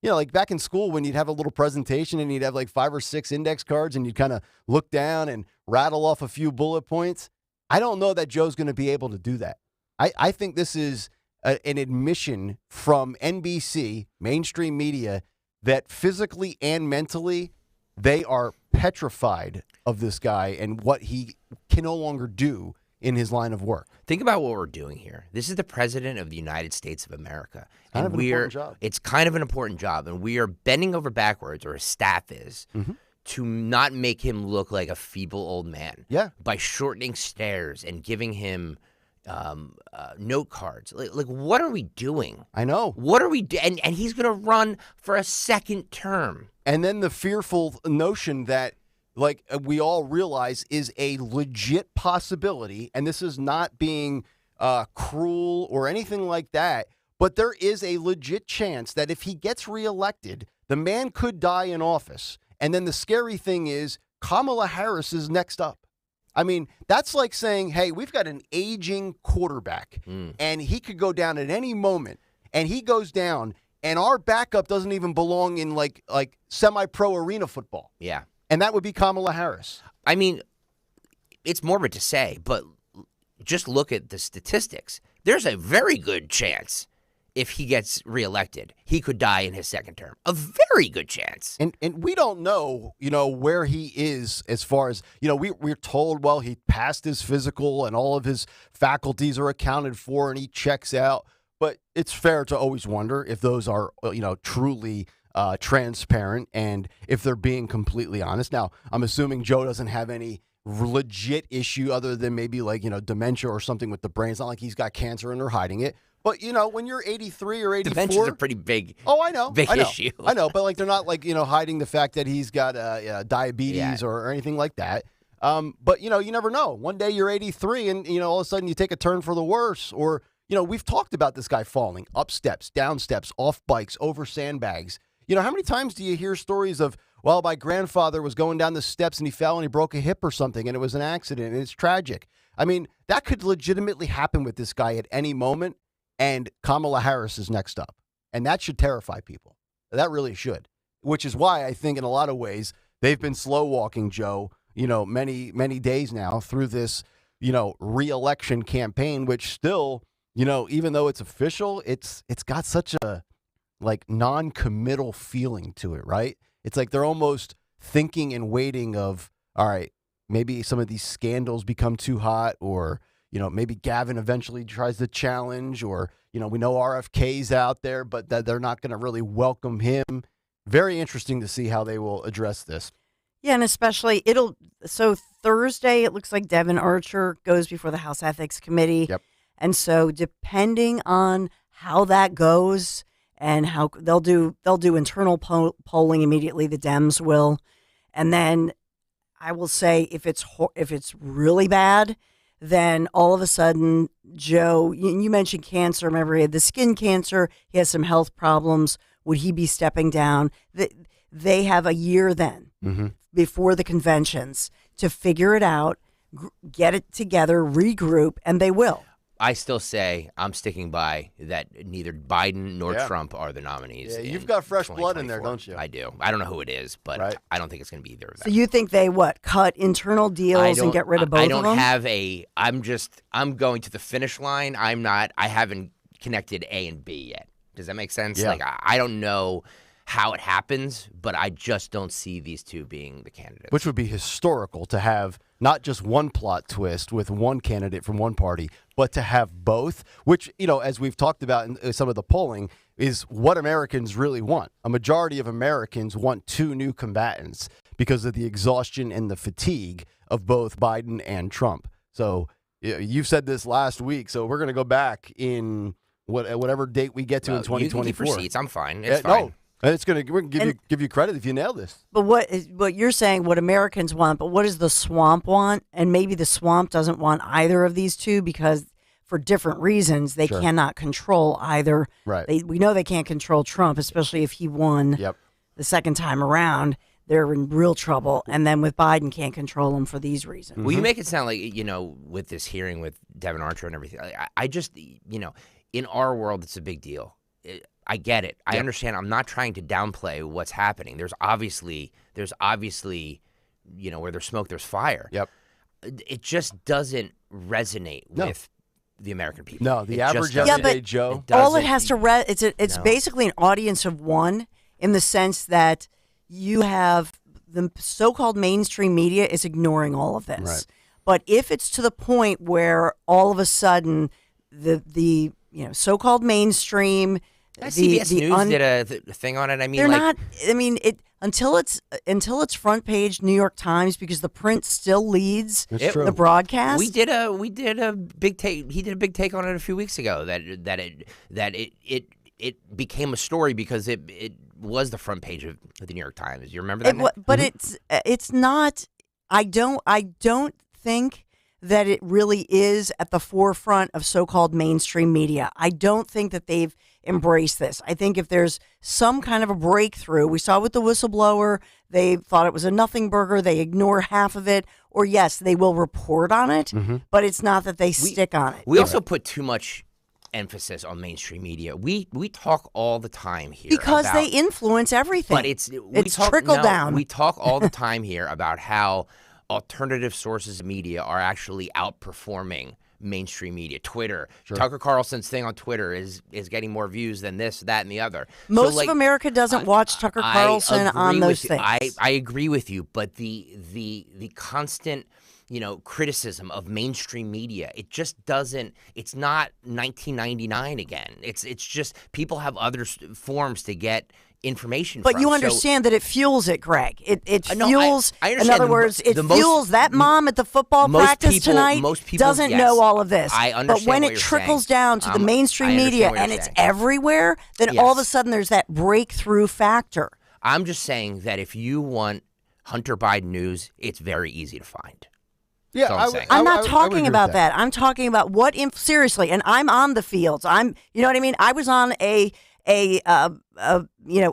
like back in school when you'd have a little presentation and you'd have like 5 or 6 index cards and you'd kind of look down and rattle off a few bullet points. I don't know that Joe's going to be able to do that. I think this is an admission from NBC, mainstream media, that physically and mentally they are petrified of this guy and what he can no longer do in his line of work. Think about what we're doing here. This is the president of the United States of America. Kind of an important job. It's kind of an important job, and we are bending over backwards, or his staff is, to not make him look like a feeble old man. Yeah. By shortening stairs and giving him note cards. Like, what are we doing? I know. What are we doing? And he's going to run for a second term. And then the fearful notion that, like, we all realize is a legit possibility, and this is not being cruel or anything like that, but there is a legit chance that if he gets reelected, the man could die in office. And then the scary thing is Kamala Harris is next up. I mean, that's like saying, hey, we've got an aging quarterback, and he could go down at any moment, and he goes down, and our backup doesn't even belong in, like semi-pro arena football. Yeah. And that would be Kamala Harris. I mean, it's morbid to say, but just look at the statistics. There's a very good chance if he gets reelected, he could die in his second term. A very good chance. And we don't know, where he is as far as, we're told, well, he passed his physical and all of his faculties are accounted for and he checks out. But it's fair to always wonder if those are, truly transparent and if they're being completely honest. Now, I'm assuming Joe doesn't have any legit issue other than maybe dementia or something with the brain. It's not like he's got cancer and they're hiding it. But, when you're 83 or 84. Dementia's a pretty big issue. I know. But they're not hiding the fact that he's got diabetes or anything like that. But, you never know. One day you're 83 and, all of a sudden you take a turn for the worse. Or, we've talked about this guy falling up steps, down steps, off bikes, over sandbags. How many times do you hear stories of, well, my grandfather was going down the steps and he fell and he broke a hip or something and it was an accident and it's tragic. I mean, that could legitimately happen with this guy at any moment, and Kamala Harris is next up. And that should terrify people. That really should, which is why I think in a lot of ways they've been slow walking Joe, many, many days now through this, re-election campaign, which still, even though it's official, it's got such a non-committal feeling to it, right? It's like they're almost thinking and waiting of, all right, maybe some of these scandals become too hot, or, maybe Gavin eventually tries to challenge, or, we know RFK's out there, but that they're not going to really welcome him. Very interesting to see how they will address this. Yeah, and especially so Thursday, it looks like Devin Archer goes before the House Ethics Committee. Yep. And so depending on how that goes, and how they'll do internal polling immediately. The Dems will, and then I will say if it's really bad, then all of a sudden Joe, you mentioned cancer. Remember, he had the skin cancer. He has some health problems. Would he be stepping down? They have a year then before the conventions to figure it out, get it together, regroup, and they will. I still say I'm sticking by that neither Biden nor Trump are the nominees. Yeah, you've got fresh blood in there, don't you? I do. I don't know who it is, but I don't think it's going to be either of them. So you think they cut internal deals and get rid of both of them? I'm going to the finish line. I haven't connected A and B yet. Does that make sense? Yeah. Like, I don't know how it happens, but I just don't see these two being the candidates. Which would be historical to have not just one plot twist with one candidate from one party, but to have both, which, as we've talked about in some of the polling, is what Americans really want. A majority of Americans want two new combatants because of the exhaustion and the fatigue of both Biden and Trump. So you've said this last week, so we're going to go back in whatever date we get to in 2024. You can keep receipts. I'm fine. It's fine. No. And we're going to give you credit if you nail this. But what you're saying, what Americans want, but what does the swamp want? And maybe the swamp doesn't want either of these two because for different reasons they cannot control either. Right. We know they can't control Trump, especially if he won the second time around. They're in real trouble. And then with Biden, can't control him for these reasons. Well, you make it sound like, with this hearing with Devin Archer and everything, I just, in our world, it's a big deal. I get it. I understand. I'm not trying to downplay what's happening. There's obviously, where there's smoke, there's fire. Yep. It just doesn't resonate with the American people. No, the average everyday Joe. All it has to it's basically an audience of one in the sense that you have the so-called mainstream media is ignoring all of this. Right. But if it's to the point where all of a sudden the so-called mainstream, CBS News did a thing on it. I mean, they're not. I mean, until it's front page New York Times because the print still leads the broadcast. We did a big take. He did a big take on it a few weeks ago. That it became a story because it was the front page of the New York Times. You remember that? But it's not. I don't think that it really is at the forefront of so-called mainstream media. I don't think that they've embraced this. I think if there's some kind of a breakthrough, we saw with the whistleblower, they thought it was a nothing burger, they ignore half of it, or yes, they will report on it, but it's not that they stick on it. We also put too much emphasis on mainstream media. We talk all the time here because they influence everything. But it's trickle down. We talk all the time here about how alternative sources of media are actually outperforming mainstream media. Twitter, Tucker Carlson's thing on Twitter is getting more views than this, that, and the other. Most of America doesn't watch Tucker Carlson on those things. I agree with you, but the constant criticism of mainstream media, it just doesn't. It's not 1999 again. It's just people have other forms to get information but from. You understand that it fuels it, Greg. It fuels. I understand. In other words, it fuels that mom at the football practice tonight. Most people doesn't know all of this. I understand. But when what it you're trickles saying. down to the mainstream media and it's everywhere, then all of a sudden there's that breakthrough factor. I'm just saying that if you want Hunter Biden news, it's very easy to find. Yeah, I'm not talking about that. I'm talking about seriously, and I'm on the fields. You know what I mean? I was on a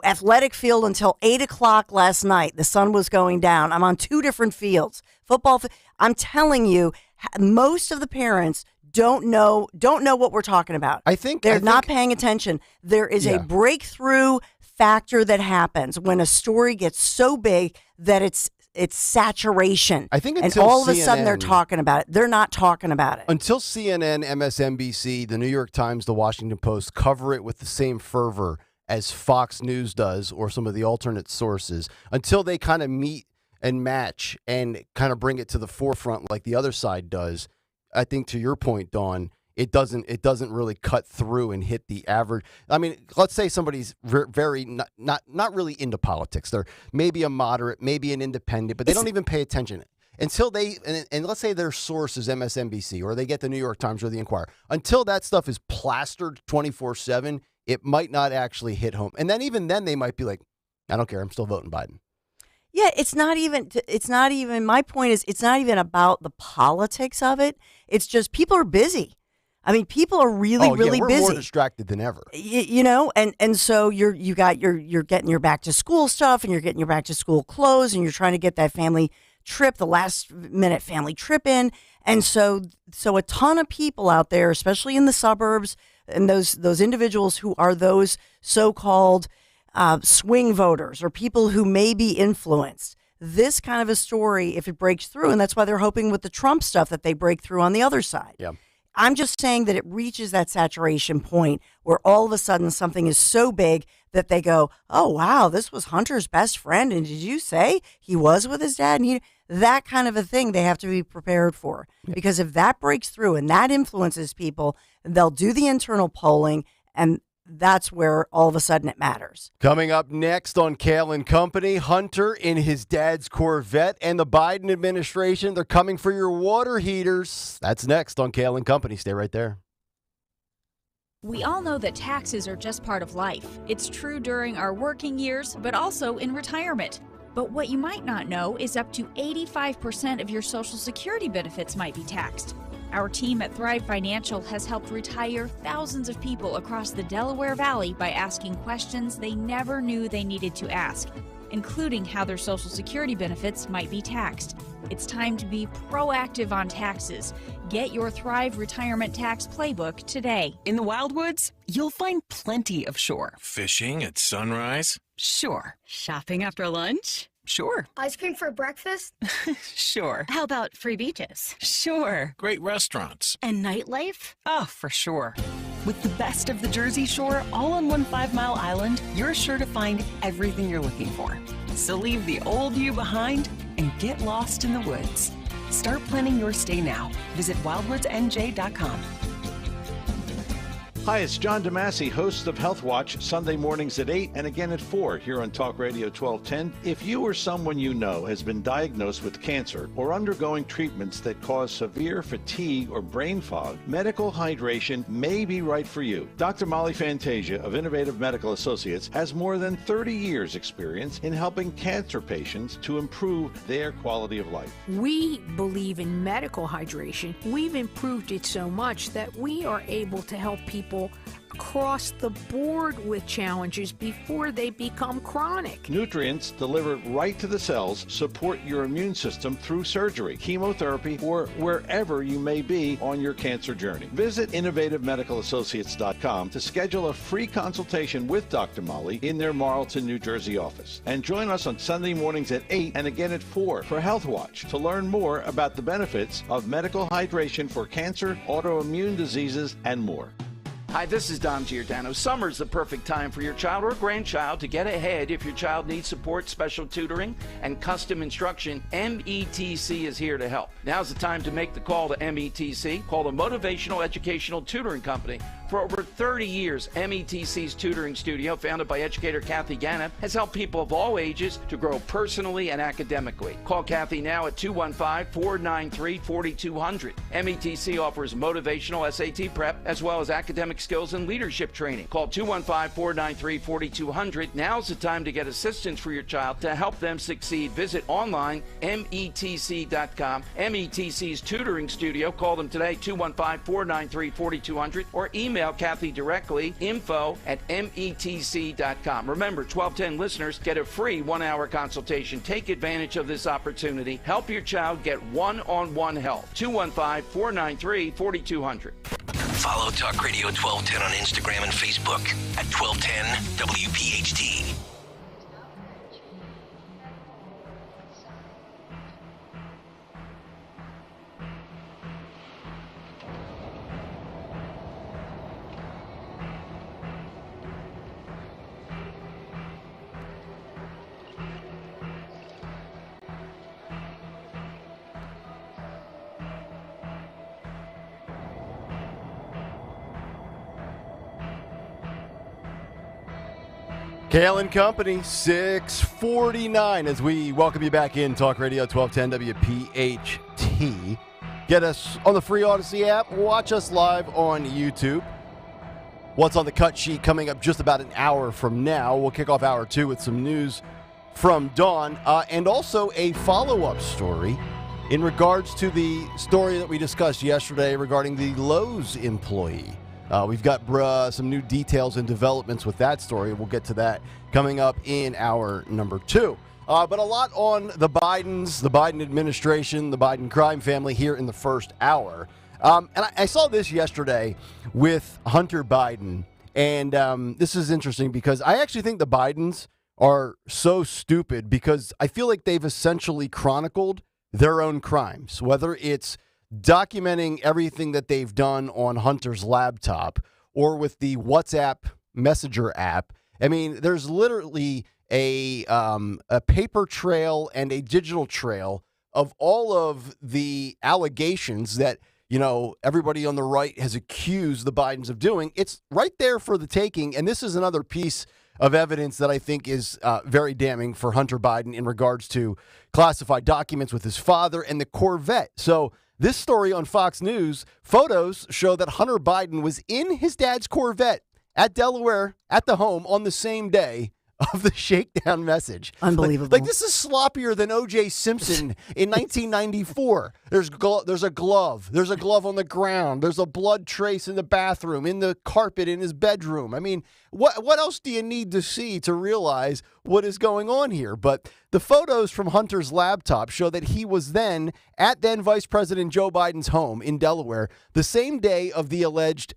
athletic field until 8:00 last night. The sun was going down. I'm on two different fields. Football. I'm telling you, most of the parents don't know what we're talking about. I think they're not paying attention. There is a breakthrough factor that happens when a story gets so big that it's saturation. I think and all of a sudden they're talking about it. They're not talking about it. Until CNN, MSNBC, the New York Times, the Washington Post cover it with the same fervor as Fox News does or some of the alternate sources, until they kind of meet and match and kind of bring it to the forefront like the other side does, I think to your point, Dawn, it doesn't really cut through and hit the average. I mean, let's say somebody's very not really into politics. They're maybe a moderate, maybe an independent, but they don't even pay attention until and let's say their source is MSNBC or they get the New York Times or the Inquirer. Until that stuff is plastered 24/7 it might not actually hit home. And then even then they might be like, I don't care, I'm still voting Biden. Yeah, my point is, it's not even about the politics of it. It's just people are busy. I mean, people are really we're busy. More distracted than ever. And so you're getting your back to school stuff, and you're getting your back to school clothes, and you're trying to get that family trip, the last minute family trip in. And so a ton of people out there, especially in the suburbs, and those individuals who are those so-called swing voters or people who may be influenced. This kind of a story, if it breaks through, and that's why they're hoping with the Trump stuff that they break through on the other side. Yeah. I'm just saying that it reaches that saturation point where all of a sudden something is so big that they go, oh, wow, this was Hunter's best friend. And did you say he was with his dad? And that kind of a thing they have to be prepared for. Yeah. Because if that breaks through and that influences people, they'll do the internal polling, and that's where all of a sudden it matters. Coming up next on Kayal and Company, Hunter in his dad's Corvette and the Biden administration, they're coming for your water heaters. That's next on Kayal and Company. Stay right there. We all know that taxes are just part of life. It's true during our working years, but also in retirement. But what you might not know is up to 85% of your Social Security benefits might be taxed. Our team at Thrive Financial has helped retire thousands of people across the Delaware Valley by asking questions they never knew they needed to ask, including how their Social Security benefits might be taxed. It's time to be proactive on taxes. Get your Thrive Retirement Tax Playbook today. In the Wildwoods, you'll find plenty of shore. Fishing at sunrise? Sure. Shopping after lunch? Sure. Ice cream for breakfast? Sure. How about free beaches? Sure. Great restaurants. And nightlife? Oh, for sure. With the best of the Jersey Shore all on one 5-mile island, you're sure to find everything you're looking for. So leave the old you behind and get lost in the woods. Start planning your stay now. Visit wildwoodsnj.com. Hi, it's John DeMasi, host of Health Watch, Sunday mornings at 8 and again at 4 here on Talk Radio 1210. If you or someone you know has been diagnosed with cancer or undergoing treatments that cause severe fatigue or brain fog, medical hydration may be right for you. Dr. Molly Fantasia of Innovative Medical Associates has more than 30 years experience in helping cancer patients to improve their quality of life. We believe in medical hydration. We've improved it so much that we are able to help people across the board with challenges before they become chronic. Nutrients delivered right to the cells support your immune system through surgery, chemotherapy, or wherever you may be on your cancer journey. Visit innovativemedicalassociates.com to schedule a free consultation with Dr. Molly in their Marlton, New Jersey office. And join us on Sunday mornings at 8 and again at 4 for Health Watch to learn more about the benefits of medical hydration for cancer, autoimmune diseases, and more. Hi, this is Dom Giordano. Summer's the perfect time for your child or grandchild to get ahead if your child needs support, special tutoring, and custom instruction. METC is here to help. Now's the time to make the call to METC. Call the Motivational Educational Tutoring Company. For over 30 years, METC's tutoring studio, founded by educator Kathy Gannett, has helped people of all ages to grow personally and academically. Call Kathy now at 215-493-4200. METC offers motivational SAT prep as well as academic skills and leadership training. Call 215-493-4200. Now's the time to get assistance for your child to help them succeed. Visit online, METC.com. METC's tutoring studio. Call them today, 215-493-4200, or email Kathy directly, info@metc.com. Remember, 1210 listeners get a free 1-hour consultation. Take advantage of this opportunity. Help your child get one-on-one help. 215-493-4200. Follow Talk Radio 1210 on Instagram and Facebook at 1210 WPHT. Kayal and Company, 6:49 as we welcome you back in Talk Radio 1210 WPHT. Get us on the free Odyssey app. Watch us live on YouTube. what's on the cut sheet coming up just about an hour from now. We'll kick off hour 2 with some news from Dawn and also a follow-up story in regards to the story that we discussed yesterday regarding the Lowe's employee. We've got some new details and developments with that story. We'll get to that coming up in hour number 2. But a lot on the Biden administration, the Biden crime family here in the first hour. And I saw this yesterday with Hunter Biden. And this is interesting because I actually think the Bidens are so stupid because I feel like they've essentially chronicled their own crimes, whether it's documenting everything that they've done on Hunter's laptop or with the WhatsApp Messenger app. I mean, there's literally a paper trail and a digital trail of all of the allegations that, you know, everybody on the right has accused the Bidens of doing. It's right there for the taking. And this is another piece of evidence that I think is very damning for Hunter Biden in regards to classified documents with his father and the Corvette. So this story on Fox News, photos show that Hunter Biden was in his dad's Corvette at Delaware at the home on the same day of the shakedown message. Unbelievable. Like this is sloppier than O.J. Simpson in 1994. There's a glove. There's a glove on the ground. There's a blood trace in the bathroom, in the carpet in his bedroom. I mean, what else do you need to see to realize what is going on here? But the photos from Hunter's laptop show that he was then at then Vice President Joe Biden's home in Delaware the same day of the alleged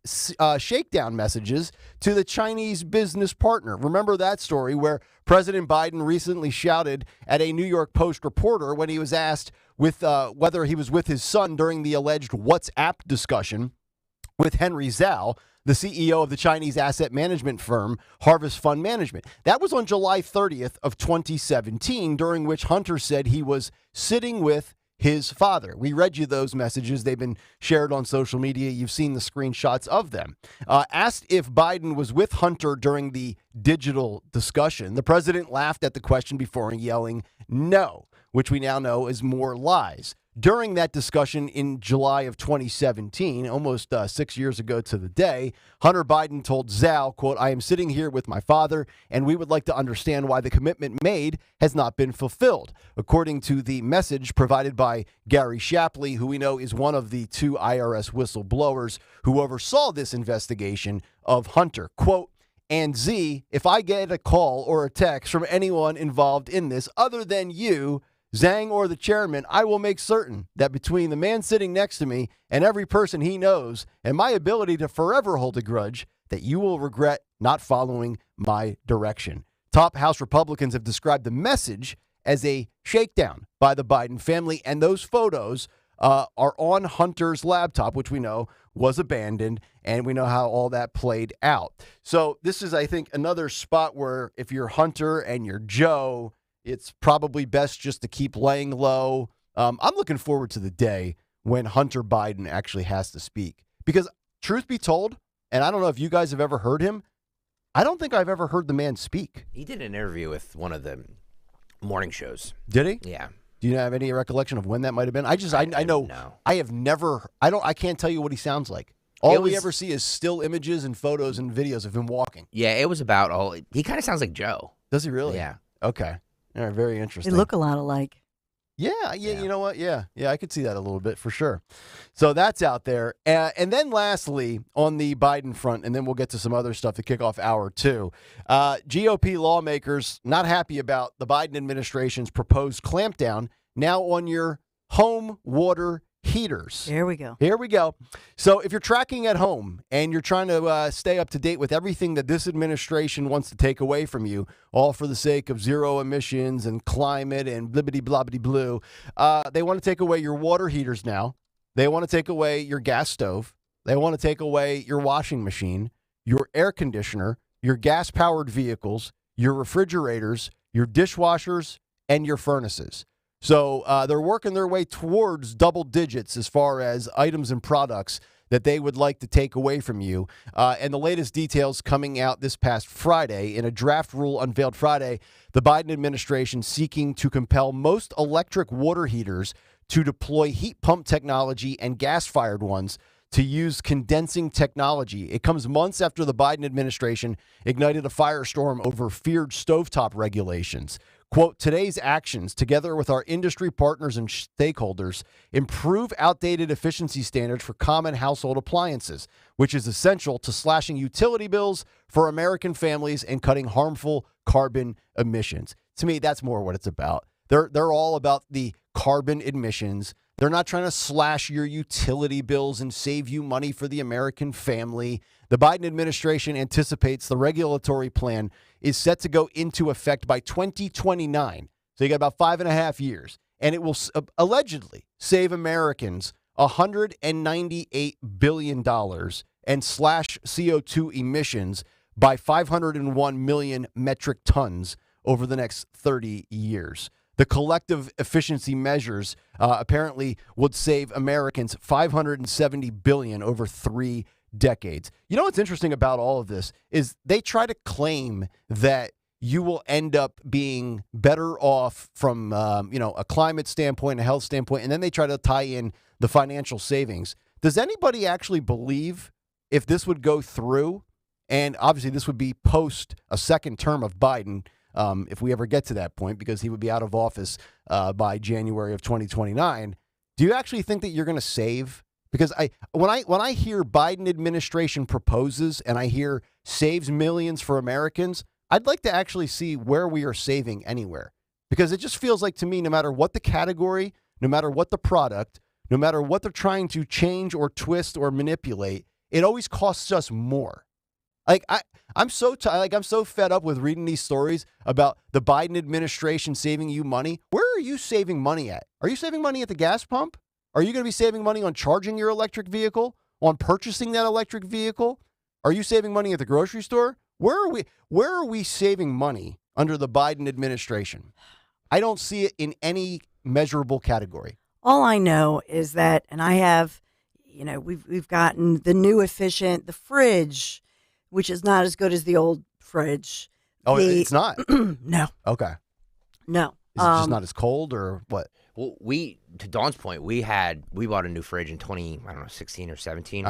shakedown messages to the Chinese business partner. Remember that story where President Biden recently shouted at a New York Post reporter when he was asked whether he was with his son during the alleged WhatsApp discussion with Henry Zhao, the CEO of the Chinese asset management firm Harvest Fund Management. That was on July 30th of 2017, during which Hunter said he was sitting with his father. We read you those messages. They've been shared on social media. You've seen the screenshots of them. Asked if Biden was with Hunter during the digital discussion, the president laughed at the question before yelling, "No," which we now know is more lies. During that discussion in July of 2017, almost 6 years ago to the day, Hunter Biden told Zhao, quote, "I am sitting here with my father, and we would like to understand why the commitment made has not been fulfilled." According to the message provided by Gary Shapley, who we know is one of the 2 IRS whistleblowers who oversaw this investigation of Hunter, quote, "And Z, if I get a call or a text from anyone involved in this other than you, Zhang, or the chairman, I will make certain that between the man sitting next to me and every person he knows and my ability to forever hold a grudge, that you will regret not following my direction." Top House Republicans have described the message as a shakedown by the Biden family, and those photos are on Hunter's laptop, which we know was abandoned, and we know how all that played out. So this is, I think, another spot where if you're Hunter and you're Joe, it's probably best just to keep laying low. I'm looking forward to the day when Hunter Biden actually has to speak. Because truth be told, and I don't know if you guys have ever heard him, I don't think I've ever heard the man speak. He did an interview with one of the morning shows. Did he? Yeah. Do you have any recollection of when that might have been? I know. I have never, I can't tell you what he sounds like. All we ever see is still images and photos and videos of him walking. Yeah, it was about he kind of sounds like Joe. Does he really? Yeah. Okay. All right, very interesting. They look a lot alike. Yeah, you know what? Yeah, I could see that a little bit for sure. So that's out there. And then lastly, on the Biden front, and then we'll get to some other stuff to kick off hour 2, GOP lawmakers not happy about the Biden administration's proposed clampdown now on your home water heaters. Here we go. Here we go. So if you're tracking at home and you're trying to stay up to date with everything that this administration wants to take away from you, all for the sake of zero emissions and climate and blibbity blobbity blue, they want to take away your water heaters now. They want to take away your gas stove. They want to take away your washing machine, your air conditioner, your gas-powered vehicles, your refrigerators, your dishwashers, and your furnaces. So they're working their way towards double digits as far as items and products that they would like to take away from you. And the latest details coming out this past Friday. In a draft rule unveiled Friday, the Biden administration seeking to compel most electric water heaters to deploy heat pump technology and gas-fired ones to use condensing technology. It comes months after the Biden administration ignited a firestorm over feared stovetop regulations. Quote, today's actions, together with our industry partners and stakeholders, improve outdated efficiency standards for common household appliances, which is essential to slashing utility bills for American families and cutting harmful carbon emissions. To me, that's more what it's about. They're all about the carbon emissions. They're not trying to slash your utility bills and save you money for the American family. The Biden administration anticipates the regulatory plan is set to go into effect by 2029. So you got about 5.5 years. And it will allegedly save Americans $198 billion and slash CO2 emissions by 501 million metric tons over the next 30 years. The collective efficiency measures apparently would save Americans $570 billion over 3 decades. You know what's interesting about all of this is they try to claim that you will end up being better off from a climate standpoint, a health standpoint, and then they try to tie in the financial savings. Does anybody actually believe if this would go through, and obviously this would be post a second term of Biden, if we ever get to that point, because he would be out of office by January of 2029. Do you actually think that you're going to save? Because when I hear Biden administration proposes and I hear saves millions for Americans, I'd like to actually see where we are saving anywhere. Because it just feels like to me, no matter what the category, no matter what the product, no matter what they're trying to change or twist or manipulate, it always costs us more. Like I'm so fed up with reading these stories about the Biden administration saving you money. Where are you saving money at? Are you saving money at the gas pump? Are you going to be saving money on charging your electric vehicle, on purchasing that electric vehicle? Are you saving money at the grocery store? Where are we saving money under the Biden administration? I don't see it in any measurable category. All I know is that, and I have, we've gotten the new efficient, the fridge, which is not as good as the old fridge. Oh, it's not? No. Okay. No. Is it just not as cold or what? Well, to Dawn's point, we bought a new fridge in 16 or 17.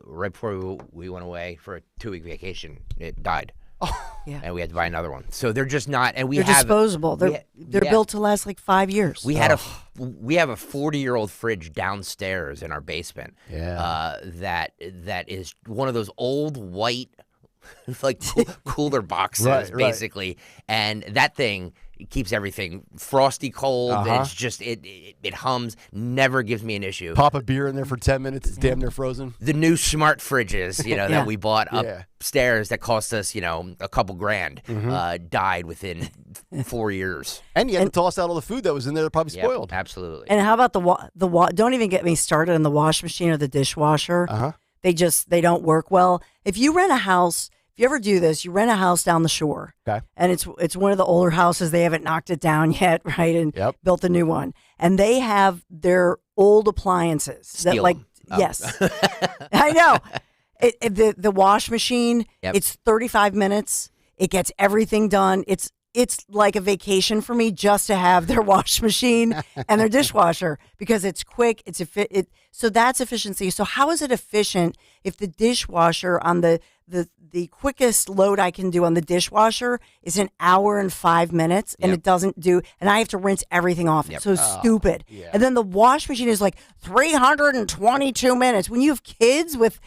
Right before we went away for a 2-week vacation, it died. Oh, yeah. And we had to buy another one. So they're just not, and they're disposable. They're built to last like 5 years. We have a 40-year-old fridge downstairs in our basement. Yeah. That is one of those old white, like cooler boxes, basically, and that thing keeps everything frosty cold. It's just it hums, never gives me an issue. Pop a beer in there for 10 minutes, it's damn near frozen. The new smart fridges, that we bought upstairs that cost us, a couple grand, died within 4 years. And you had to toss out all the food that was in there that probably spoiled. Yep, absolutely. And how about the don't even get me started on the wash machine or the dishwasher. They don't work well. If you rent a house, if you ever do this, you rent a house down the shore. Okay. And it's one of the older houses. They haven't knocked it down yet, right? And built a new one. And they have their old appliances. Yes. I know. The wash machine, it's 35 minutes. It gets everything done. It's like a vacation for me just to have their wash machine and their dishwasher because it's quick. So that's efficiency. So how is it efficient if the dishwasher on the quickest load I can do on the dishwasher is an hour and 5 minutes and it doesn't do, and I have to rinse everything off. It's so stupid. Yeah. And then the wash machine is like 322 minutes. When you have kids with,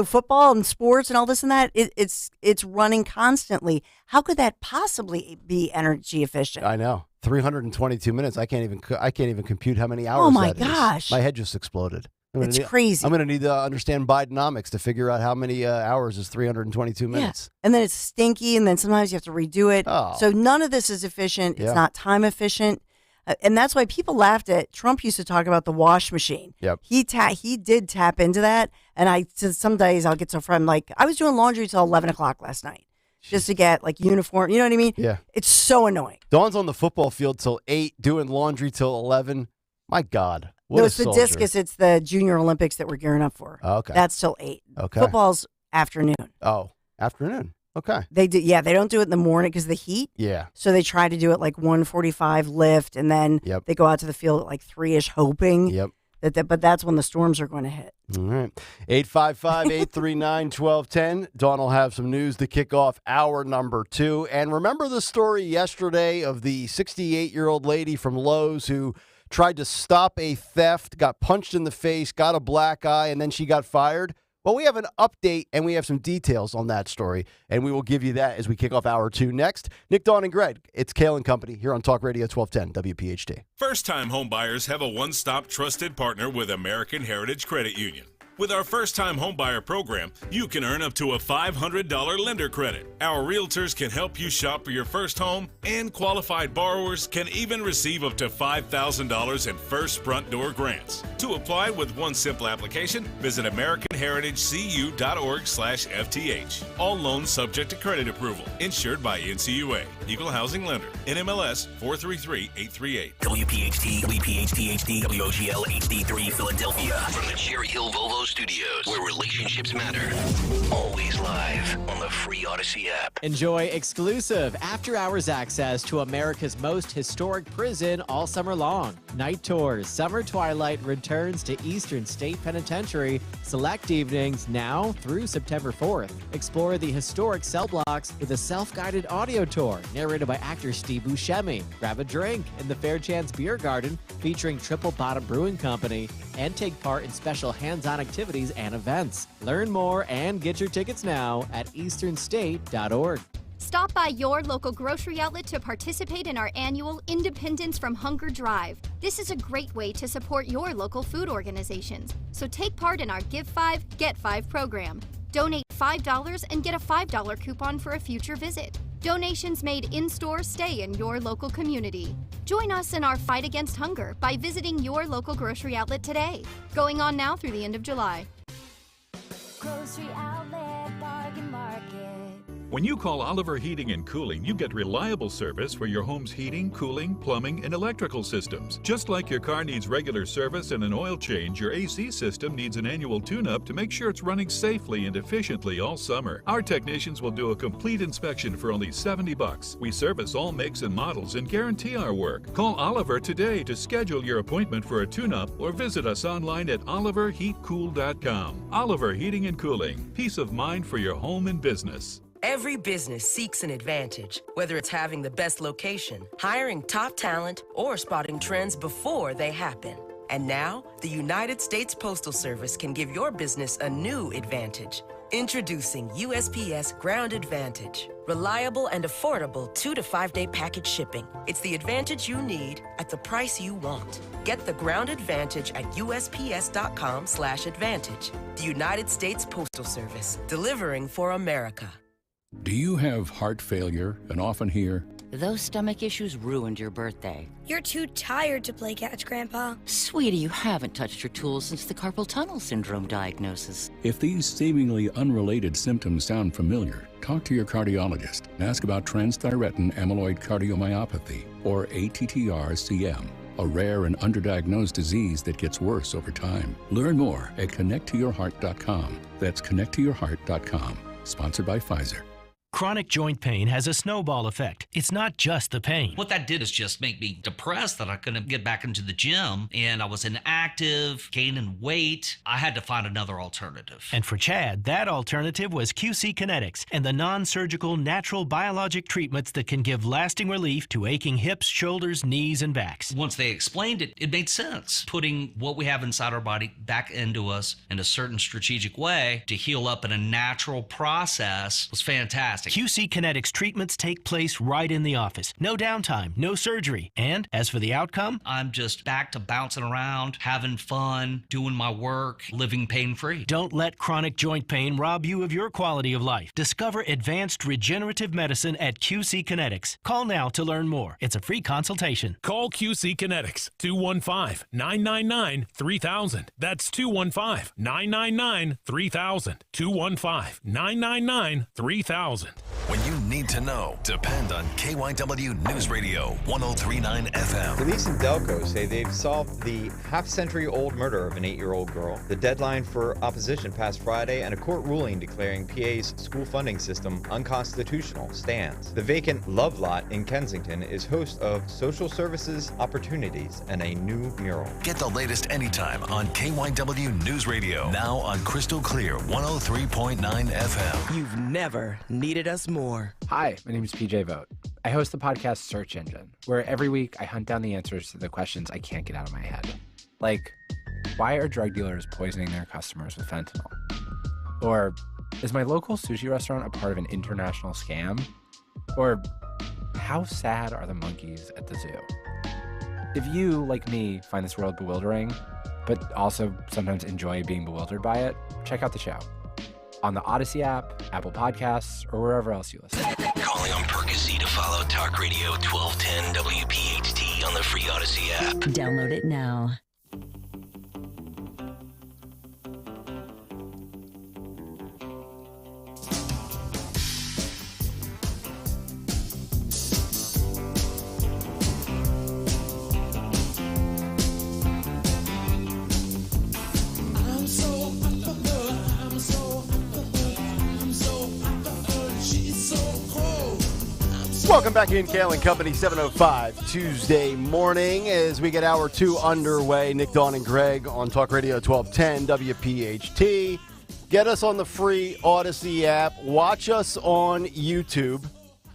football and sports and all this and that, it's running constantly. How could that possibly be energy efficient? I know. 322 minutes. I can't even compute how many hours. Oh my that gosh. Is. My head just exploded. It's crazy. I'm going to need to understand Bidenomics to figure out how many hours is 322 minutes. And then it's stinky, and then sometimes you have to redo it. Oh. So none of this is efficient. It's not time efficient. And that's why people laughed at, Trump used to talk about the wash machine. Yep. He did tap into that. And some days I'll get so from I was doing laundry till 11 o'clock last night. Just to get uniform, you know what I mean? Yeah. It's so annoying. Dawn's on the football field till 8, doing laundry till 11. My God. What no, it's the discus. It's the Junior Olympics that we're gearing up for. Oh, okay. That's till 8. Okay. Football's afternoon. Oh, afternoon. Okay. They do. Yeah, they don't do it in the morning because of the heat. Yeah. So they try to do it 1:45 lift, and then they go out to the field at 3-ish, hoping But that's when the storms are going to hit. All right. 855-839-1210. Dawn will have some news to kick off hour number 2. And remember the story yesterday of the 68-year-old lady from Lowe's who tried to stop a theft, got punched in the face, got a black eye, and then she got fired? Well, we have an update, and we have some details on that story, and we will give you that as we kick off hour 2 next. Nick, Dawn, and Greg, it's Kayal and Company here on Talk Radio 1210 WPHT. First-time homebuyers have a one-stop trusted partner with American Heritage Credit Union. With our first-time homebuyer program, you can earn up to a $500 lender credit. Our realtors can help you shop for your first home, and qualified borrowers can even receive up to $5,000 in first front door grants. To apply with one simple application, visit AmericanHeritageCU.org/FTH. All loans subject to credit approval. Insured by NCUA. Equal Housing Lender. NMLS 433838. WPHT, WPHT-HD, WOGL HD3 Philadelphia. From the Cherry Hill Volvo Studios, where relationships matter. Always live on the free Odyssey app. Enjoy exclusive after-hours access to America's most historic prison all summer long. Night tours, Summer Twilight returns to Eastern State Penitentiary. Select evenings now through September 4th. Explore the historic cell blocks with a self-guided audio tour narrated by actor Steve Buscemi. Grab a drink in the Fairchance Beer Garden featuring Triple Bottom Brewing Company and take part in special hands-on activities and events. Learn more and get your tickets now at easternstate.org. Stop by your local grocery outlet to participate in our annual Independence from Hunger Drive. This is a great way to support your local food organizations. So take part in our Give 5, Get 5 program. Donate $5 and get a $5 coupon for a future visit. Donations made in-store stay in your local community. Join us in our fight against hunger by visiting your local grocery outlet today. Going on now through the end of July. Grocery Outlet Bargain Market. When you call Oliver Heating and Cooling, you get reliable service for your home's heating, cooling, plumbing, and electrical systems. Just like your car needs regular service and an oil change, your AC system needs an annual tune-up to make sure it's running safely and efficiently all summer. Our technicians will do a complete inspection for only $70. We service all makes and models and guarantee our work. Call Oliver today to schedule your appointment for a tune-up or visit us online at oliverheatcool.com. Oliver Heating and Cooling. Peace of mind for your home and business. Every business seeks an advantage, whether it's having the best location, hiring top talent, or spotting trends before they happen. And now, the United States Postal Service can give your business a new advantage. Introducing USPS Ground Advantage. Reliable and affordable 2 to 5 day package shipping. It's the advantage you need at the price you want. Get the Ground Advantage at USPS.com/advantage. The United States Postal Service, delivering for America. Do you have heart failure and often hear, "Those stomach issues ruined your birthday"? "You're too tired to play catch, Grandpa." Sweetie, you haven't touched your tools since the carpal tunnel syndrome diagnosis. If these seemingly unrelated symptoms sound familiar, talk to your cardiologist and ask about transthyretin amyloid cardiomyopathy, or ATTR-CM, a rare and underdiagnosed disease that gets worse over time. Learn more at connecttoyourheart.com. That's connecttoyourheart.com. Sponsored by Pfizer. Chronic joint pain has a snowball effect. It's not just the pain. What that did is just make me depressed that I couldn't get back into the gym, and I was inactive, gaining weight. I had to find another alternative. And for Chad, that alternative was QC Kinetics and the non-surgical natural biologic treatments that can give lasting relief to aching hips, shoulders, knees, and backs. Once they explained it, it made sense. Putting what we have inside our body back into us in a certain strategic way to heal up in a natural process was fantastic. QC Kinetics treatments take place right in the office. No downtime, no surgery. And as for the outcome? I'm just back to bouncing around, having fun, doing my work, living pain-free. Don't let chronic joint pain rob you of your quality of life. Discover advanced regenerative medicine at QC Kinetics. Call now to learn more. It's a free consultation. Call QC Kinetics, 215-999-3000. That's 215-999-3000. 215-999-3000. When you need to know, depend on KYW News Radio 103.9 FM. Police in Delco say they've solved the half-century-old murder of an 8-year-old girl. The deadline for opposition passed Friday, and a court ruling declaring PA's school funding system unconstitutional stands. The vacant Love Lot in Kensington is host of Social Services Opportunities and a new mural. Get the latest anytime on KYW News Radio. Now on Crystal Clear 103.9 FM. You've never needed us more. Hi, my name is PJ Vogt. I host the podcast Search Engine, where every week I hunt down the answers to the questions I can't get out of my head. Like, why are drug dealers poisoning their customers with fentanyl? Or, is my local sushi restaurant a part of an international scam? Or, how sad are the monkeys at the zoo? If you, like me, find this world bewildering, but also sometimes enjoy being bewildered by it, check out the show on the Odyssey app, Apple Podcasts, or wherever else you listen. Calling on Percy to follow Talk Radio 1210 WPHT on the free Odyssey app. Download it now. Welcome back in, Kayal and Company, 7:05 Tuesday morning as we get hour 2 underway. Nick, Dawn, and Greg on Talk Radio 1210 WPHT. Get us on the free Odyssey app. Watch us on YouTube.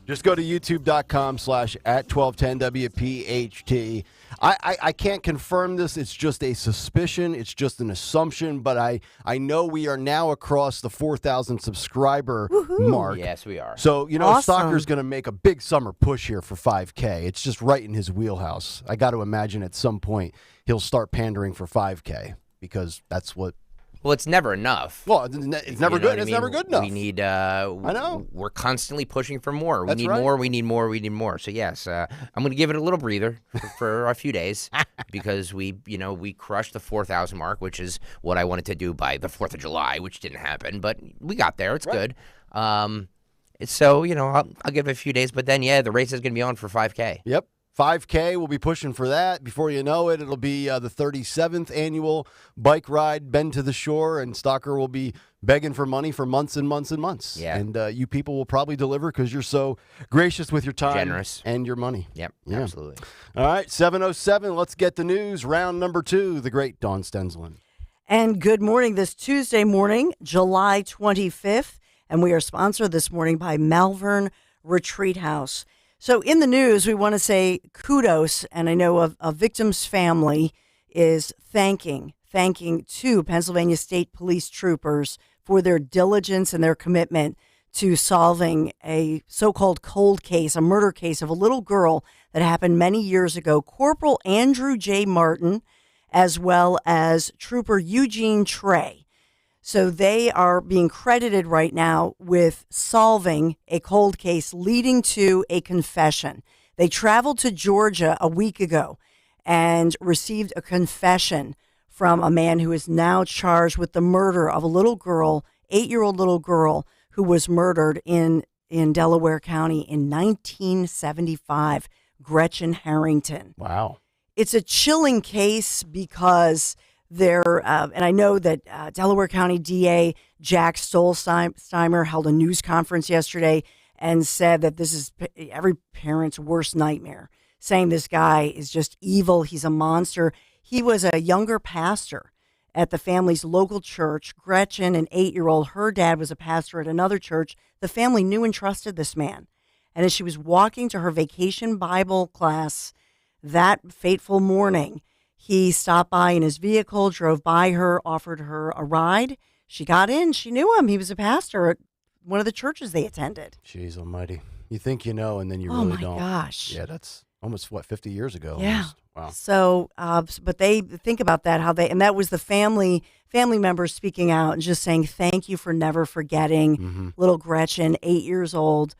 Just go to youtube.com/@1210WPHT. I can't confirm this. It's just a suspicion. It's just an assumption. But I know we are now across the 4,000 subscriber mark. Yes, we are. So, Awesome. Stalker's going to make a big summer push here for 5K. It's just right in his wheelhouse. I got to imagine at some point he'll start pandering for 5K because that's what. Well, it's never enough. Well, it's never good. It's never good enough. We need. I know. We're constantly pushing for more. We That's need right. more. We need more. We need more. So yes, I'm going to give it a little breather for a few days because we crushed the 4,000 mark, which is what I wanted to do by the 4th of July, which didn't happen, but we got there. It's good. So I'll give it a few days, but then the race is going to be on for 5K. Yep. 5K, we'll be pushing for that. Before you know it, it'll be the 37th annual bike ride, Bend to the Shore, and Stalker will be begging for money for months and months and months. Yeah. And you people will probably deliver because you're so gracious with your time. Generous. And your money. Yep, Yeah. absolutely. All right, 7:07, let's get the news. Round number 2, the great Dawn Stensland. And good morning this Tuesday morning, July 25th. And we are sponsored this morning by Malvern Retreat House. So in the news, we want to say kudos, and I know a victim's family is thanking two Pennsylvania State Police troopers for their diligence and their commitment to solving a so-called cold case, a murder case of a little girl that happened many years ago. Corporal Andrew J. Martin, as well as Trooper Eugene Trey. So they are being credited right now with solving a cold case leading to a confession. They traveled to Georgia a week ago and received a confession from a man who is now charged with the murder of a little girl, 8-year-old little girl, who was murdered in Delaware County in 1975, Gretchen Harrington. Wow. It's a chilling case because and I know that Delaware County DA Jack Stolzheimer held a news conference yesterday and said that this is every parent's worst nightmare, saying this guy is just evil. He's a monster. He was a younger pastor at the family's local church. Gretchen, an 8-year-old, her dad was a pastor at another church. The family knew and trusted this man. And as she was walking to her vacation Bible class that fateful morning, he stopped by in his vehicle, drove by her, offered her a ride. She got in. She knew him. He was a pastor at one of the churches they attended. Jeez almighty. You think you know, and then you really don't. Oh, my gosh. Yeah, that's almost, 50 years ago? Yeah. Almost. So, Wow. but they think about that, and that was the family members speaking out and just saying, thank you for never forgetting little Gretchen, 8 years old.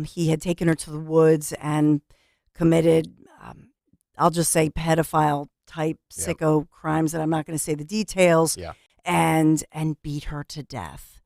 He had taken her to the woods and committed, I'll just say, pedophile type sicko crimes that I'm not going to say the details, and beat her to death.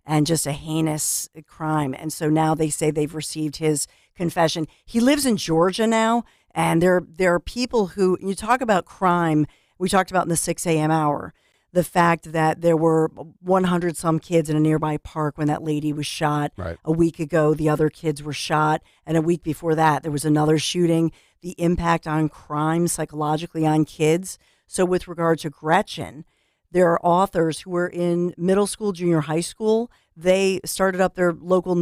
and just a heinous crime. And so now they say they've received his confession. He lives in Georgia now, and there are people who, you talk about crime, we talked about in the 6 a.m. hour, the fact that there were 100 some kids in a nearby park when that lady was shot. Right. A week ago, the other kids were shot. And a week before that, there was another shooting. The impact on crime psychologically on kids. So with regard to Gretchen, there are authors who were in middle school, junior high school. They started up their local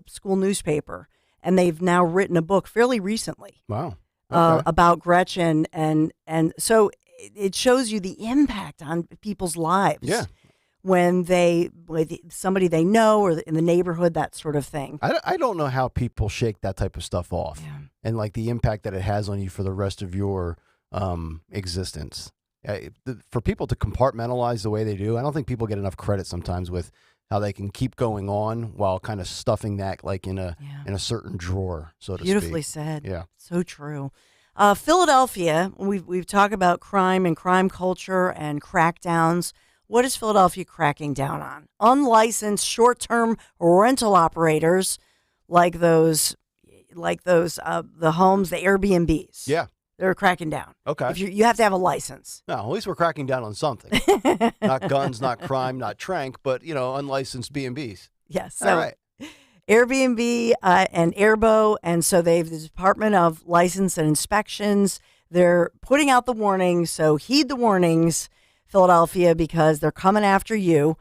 school newspaper, and they've now written a book fairly recently. Wow. Okay. About Gretchen. And so it shows you the impact on people's lives. Yeah. When with somebody they know or in the neighborhood, that sort of thing. I don't know how people shake that type of stuff off, and like the impact that it has on you for the rest of your existence. For people to compartmentalize the way they do, I don't think people get enough credit sometimes with how they can keep going on while kind of stuffing that like in a certain drawer, so to speak. Beautifully said. Yeah. So true. Philadelphia, we've talked about crime and crime culture and crackdowns. What is Philadelphia cracking down on? Unlicensed short-term rental operators like those the homes, the Airbnbs. Yeah. They're cracking down. Okay. If you have to have a license. No, at least we're cracking down on something. Not guns, not crime, not trank, but, unlicensed B&Bs. Yes. So All right. Airbnb and Airbo, and so the Department of License and Inspections, they're putting out the warnings, so heed the warnings, Philadelphia, because they're coming after you.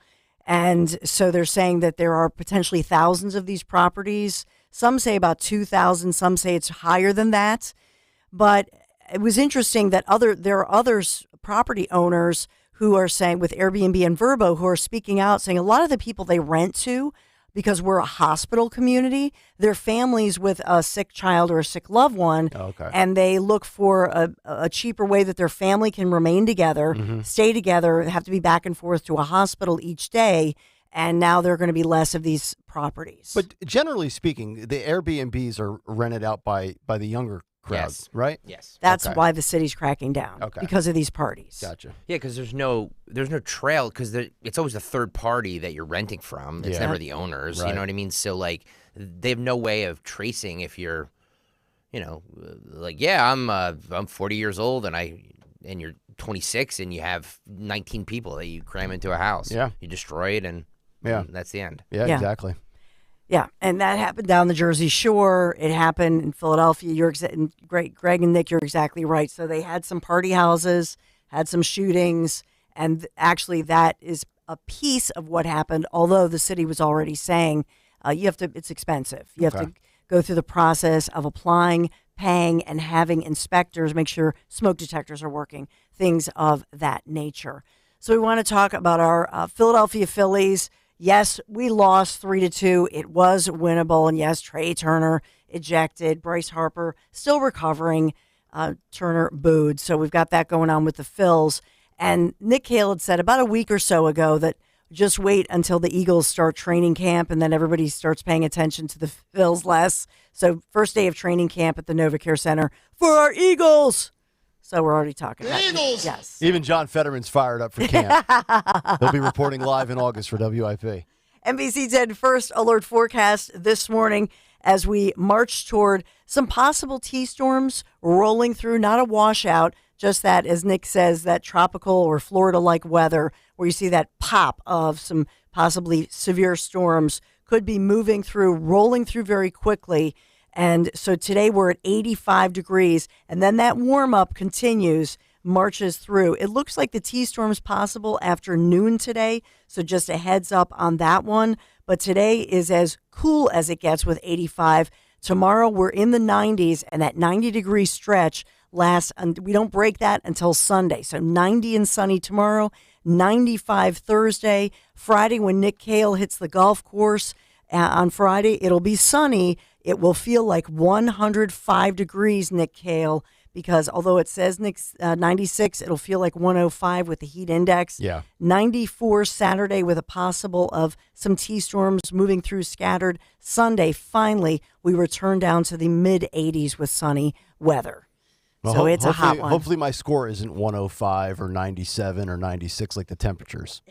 And so they're saying that there are potentially thousands of these properties. Some say about 2,000, some say it's higher than that. But it was interesting that there are other property owners who are saying, with Airbnb and Verbo, who are speaking out, saying a lot of the people they rent to, because we're a hospital community, they're families with a sick child or a sick loved one, and they look for a cheaper way that their family can remain together, stay together, have to be back and forth to a hospital each day, and now there are going to be less of these properties. But generally speaking, the Airbnbs are rented out by the younger crowd, right? Yes. That's why the city's cracking down, because of these parties. Gotcha. Yeah, because there's no trail, because it's always a third party that you're renting from. It's never the owners. Right. You know what I mean? So like, they have no way of tracing if you're, I'm 40 years old and you're 26 and you have 19 people that you cram into a house. Yeah. You destroy it and that's the end. Yeah, exactly. Yeah, and that happened down the Jersey Shore. It happened in Philadelphia. Greg and Nick, you're exactly right. So they had some party houses, had some shootings, and actually that is a piece of what happened, although the city was already saying it's expensive. You have to go through the process of applying, paying, and having inspectors make sure smoke detectors are working, things of that nature. So we want to talk about our Philadelphia Phillies. Yes, we lost 3-2. It was winnable. And yes, Trey Turner ejected. Bryce Harper still recovering. Turner booed. So we've got that going on with the Phils. And Nick Kayal had said about a week or so ago that just wait until the Eagles start training camp and then everybody starts paying attention to the Phils less. So first day of training camp at the NovaCare Center for our Eagles. So we're already talking about Eagles. Yes. Even John Fetterman's fired up for camp. He'll be reporting live in August for WIP. NBC 10 first alert forecast this morning as we march toward some possible T-storms rolling through, not a washout, just that, as Nick says, that tropical or Florida-like weather where you see that pop of some possibly severe storms could be moving through, rolling through very quickly. And so today we're at 85 degrees, and then that warm-up continues, marches through. It looks like the T-storm's possible after noon today, so just a heads up on that one. But today is as cool as it gets with 85. Tomorrow we're in the 90s, and that 90-degree stretch lasts, and we don't break that until Sunday. So 90 and sunny tomorrow, 95 Thursday. Friday, when Nick Kayal hits the golf course on Friday, it'll be sunny. It will feel like 105 degrees, Nick Kayal, because although it says 96, it'll feel like 105 with the heat index. Yeah. 94 Saturday with a possible of some T-storms moving through scattered. Sunday, finally, we return down to the mid-80s with sunny weather. Well, So it's a hot one. Hopefully my score isn't 105 or 97 or 96 like the temperatures.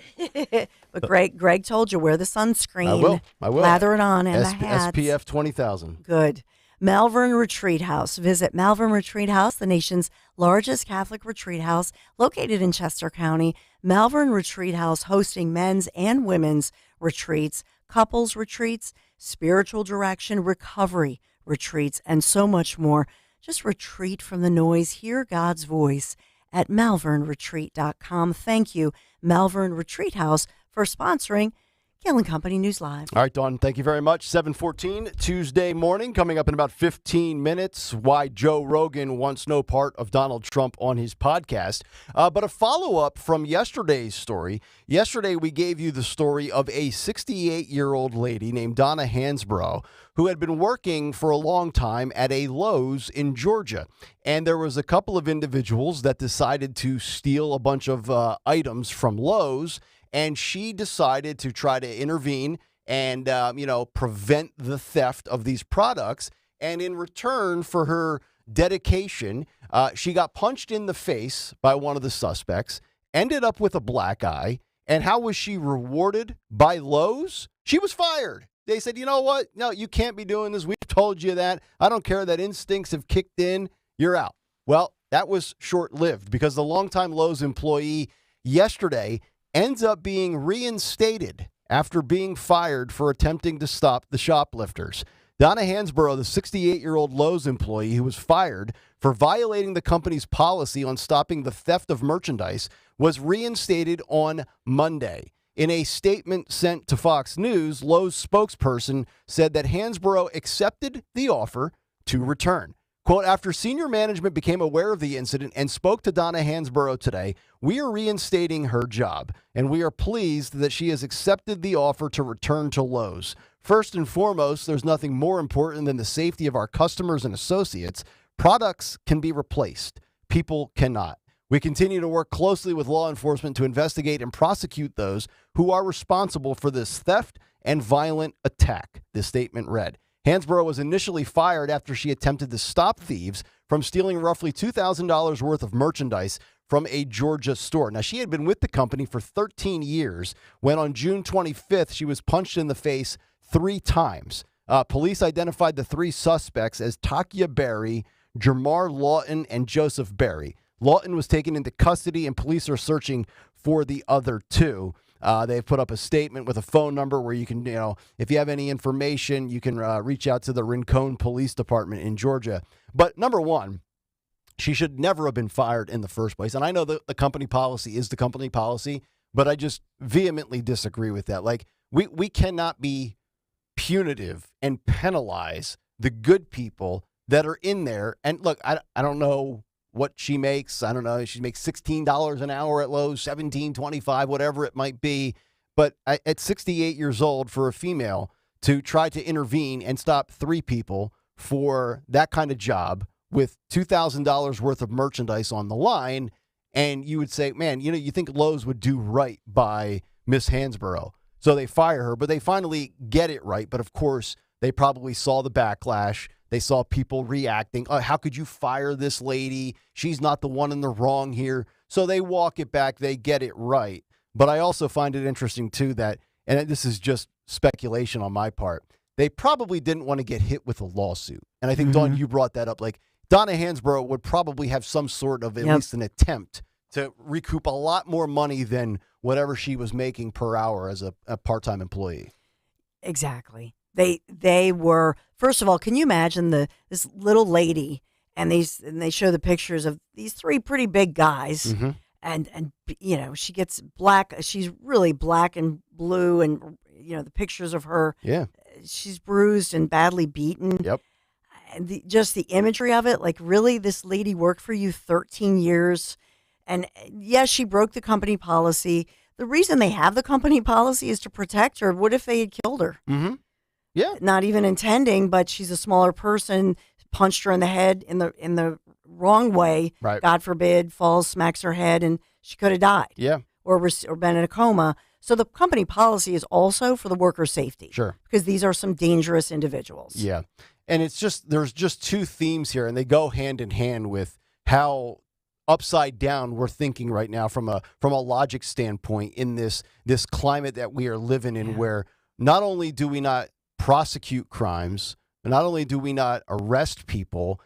But Greg told you, wear the sunscreen. I will. Lather it on and the hats. SPF 20,000. Good. Malvern Retreat House. Visit Malvern Retreat House, the nation's largest Catholic retreat house located in Chester County. Malvern Retreat House hosting men's and women's retreats, couples retreats, spiritual direction, recovery retreats, and so much more. Just retreat from the noise. Hear God's voice at malvernretreat.com. Thank you, Malvern Retreat House, for sponsoring Kayal and Company News Live. All right, Dawn, thank you very much. 7:14 Tuesday morning, coming up in about 15 minutes, why Joe Rogan wants no part of Donald Trump on his podcast. But a follow-up from yesterday's story. Yesterday, we gave you the story of a 68-year-old lady named Donna Hansborough who had been working for a long time at a Lowe's in Georgia. And there was a couple of individuals that decided to steal a bunch of items from Lowe's. And she decided to try to intervene and, prevent the theft of these products. And in return for her dedication, she got punched in the face by one of the suspects, ended up with a black eye. And how was she rewarded by Lowe's? She was fired. They said, you know what? No, you can't be doing this. We've told you that. I don't care that instincts have kicked in. You're out. Well, that was short-lived because the longtime Lowe's employee yesterday ends up being reinstated after being fired for attempting to stop the shoplifters. Donna Hansborough, the 68-year-old Lowe's employee who was fired for violating the company's policy on stopping the theft of merchandise, was reinstated on Monday. In a statement sent to Fox News, Lowe's spokesperson said that Hansborough accepted the offer to return. Quote, after senior management became aware of the incident and spoke to Donna Hansborough today, we are reinstating her job, and we are pleased that she has accepted the offer to return to Lowe's. First and foremost, there's nothing more important than the safety of our customers and associates. Products can be replaced. People cannot. We continue to work closely with law enforcement to investigate and prosecute those who are responsible for this theft and violent attack, this statement read. Hansborough was initially fired after she attempted to stop thieves from stealing roughly $2,000 worth of merchandise from a Georgia store. Now, she had been with the company for 13 years when on June 25th, she was punched in the face 3 times. Police identified the 3 suspects as Takia Berry, Jamar Lawton, and Joseph Berry. Lawton was taken into custody, and police are searching for the other 2. They've put up a statement with a phone number where you can, if you have any information, you can reach out to the Rincon Police Department in Georgia. But number one, she should never have been fired in the first place. And I know that the company policy is the company policy, but I just vehemently disagree with that. Like, we cannot be punitive and penalize the good people that are in there. And look, I don't know what she makes. I don't know. She makes $16 an hour at Lowe's, $17.25, whatever it might be. But at 68 years old, for a female to try to intervene and stop 3 people for that kind of job with $2,000 worth of merchandise on the line, and you would say, man, you think Lowe's would do right by Miss Hansborough. So they fire her, but they finally get it right. But of course, they probably saw the backlash. They saw people reacting. Oh, how could you fire this lady? She's not the one in the wrong here. So they walk it back. They get it right. But I also find it interesting, too, that, and this is just speculation on my part, they probably didn't want to get hit with a lawsuit. And I think, Dawn, you brought that up. Like, Donna Hansborough would probably have some sort of at least an attempt to recoup a lot more money than whatever she was making per hour as a part-time employee. Exactly. They were, first of all, can you imagine this little lady and they show the pictures of these 3 pretty big guys and she gets black, she's really black and blue, and the pictures of her, she's bruised and badly beaten. Yep. And just the imagery of it, like, really, this lady worked for you 13 years. And yes, she broke the company policy. The reason they have the company policy is to protect her. What if they had killed her? Mm-hmm. Yeah. Not even intending, but she's a smaller person, punched her in the head in the wrong way. Right. God forbid, falls, smacks her head, and she could have died. Yeah. Or been in a coma. So the company policy is also for the worker safety. Sure. Because these are some dangerous individuals. Yeah. And there's just 2 themes here, and they go hand in hand with how upside down we're thinking right now from a logic standpoint in this climate that we are living in, where not only do we not prosecute crimes, not only do we not arrest people,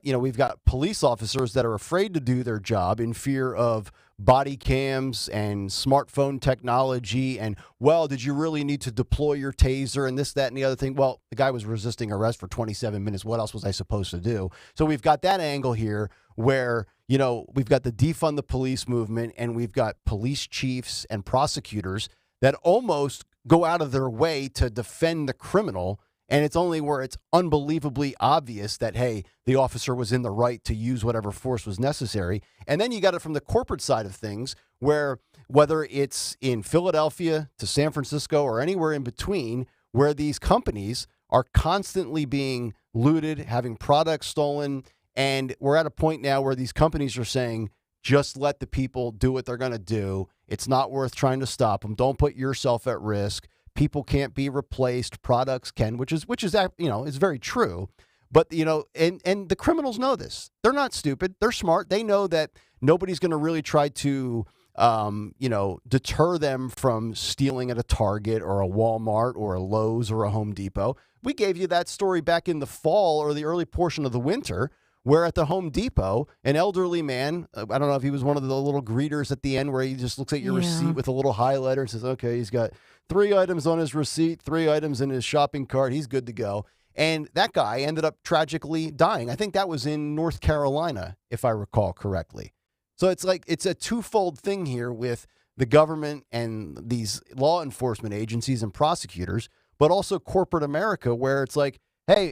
we've got police officers that are afraid to do their job in fear of body cams and smartphone technology. And, well, did you really need to deploy your taser and this, that, and the other thing? Well, the guy was resisting arrest for 27 minutes. What else was I supposed to do? So we've got that angle here where, we've got the defund the police movement, and we've got police chiefs and prosecutors that almost go out of their way to defend the criminal. And it's only where it's unbelievably obvious that, hey, the officer was in the right to use whatever force was necessary. And then you got it from the corporate side of things, where whether it's in Philadelphia to San Francisco or anywhere in between, where these companies are constantly being looted, having products stolen. And we're at a point now where these companies are saying, just let the people do what they're going to do. It's not worth trying to stop them. Don't put yourself at risk. People can't be replaced. Products can, which is is very true. But, and the criminals know this. They're not stupid. They're smart. They know that nobody's going to really try to, deter them from stealing at a Target or a Walmart or a Lowe's or a Home Depot. We gave you that story back in the fall or the early portion of the winter, where at the Home Depot, an elderly man, I don't know if he was one of the little greeters at the end where he just looks at your receipt with a little highlighter and says, okay, he's got 3 items on his receipt, 3 items in his shopping cart. He's good to go. And that guy ended up tragically dying. I think that was in North Carolina, if I recall correctly. So it's like it's a twofold thing here with the government and these law enforcement agencies and prosecutors, but also corporate America, where it's like, hey,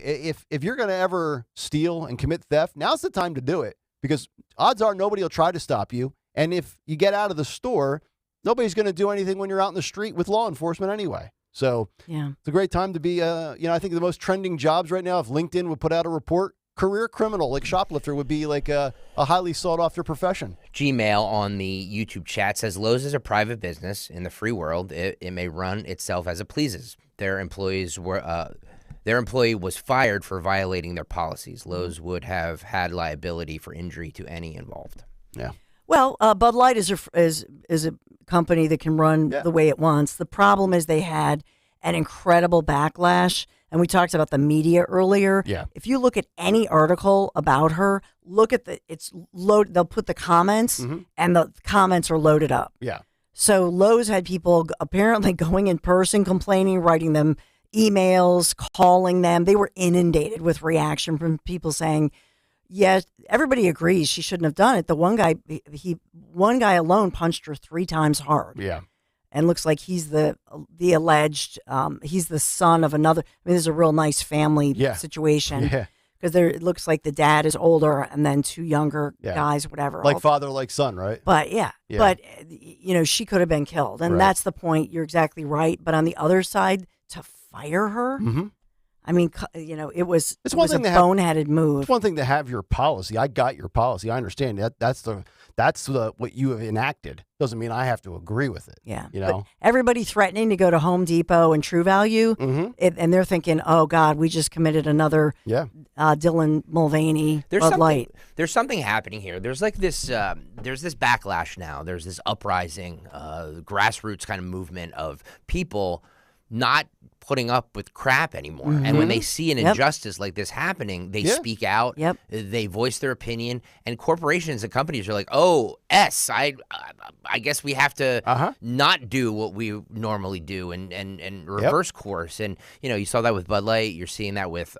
if you're going to ever steal and commit theft, now's the time to do it, because odds are nobody will try to stop you. And if you get out of the store, nobody's going to do anything when you're out in the street with law enforcement anyway. So it's a great time to be, I think the most trending jobs right now, if LinkedIn would put out a report, career criminal, like shoplifter, would be like a highly sought after profession. Gmail on the YouTube chat says, Lowe's is a private business in the free world. It may run itself as it pleases. Their employee was fired for violating their policies. Lowe's would have had liability for injury to any involved. Yeah. Well, Bud Light is a company that can run the way it wants. The problem is they had an incredible backlash, and we talked about the media earlier. Yeah. If you look at any article about her, look at they'll put the comments, and the comments are loaded up. Yeah. So Lowe's had people apparently going in person, complaining, writing them emails, calling them. They were inundated with reaction from people saying, yes, everybody agrees she shouldn't have done it. The one guy alone punched her 3 times hard. Yeah. And looks like he's the alleged, he's the son of another. I mean, this is a real nice family situation. Yeah. Because it looks like the dad is older and then 2 younger guys, whatever. Like father, like son, right? But but she could have been killed. And that's the point. You're exactly right. But on the other side, to fire her, I mean, it was a boneheaded move. It's one thing to have your policy. I got your policy. I understand that. That's what you have enacted. Doesn't mean I have to agree with it. Yeah. But everybody threatening to go to Home Depot and True Value, and they're thinking, oh God, we just committed another Dylan Mulvaney Bud Light. There's something happening here. There's like this. There's this backlash now. There's this uprising, grassroots kind of movement of people not putting up with crap anymore. And when they see an injustice like this happening, they speak out, they voice their opinion, and corporations and companies are like, oh, I guess we have to not do what we normally do and reverse course. And, you saw that with Bud Light. You're seeing that with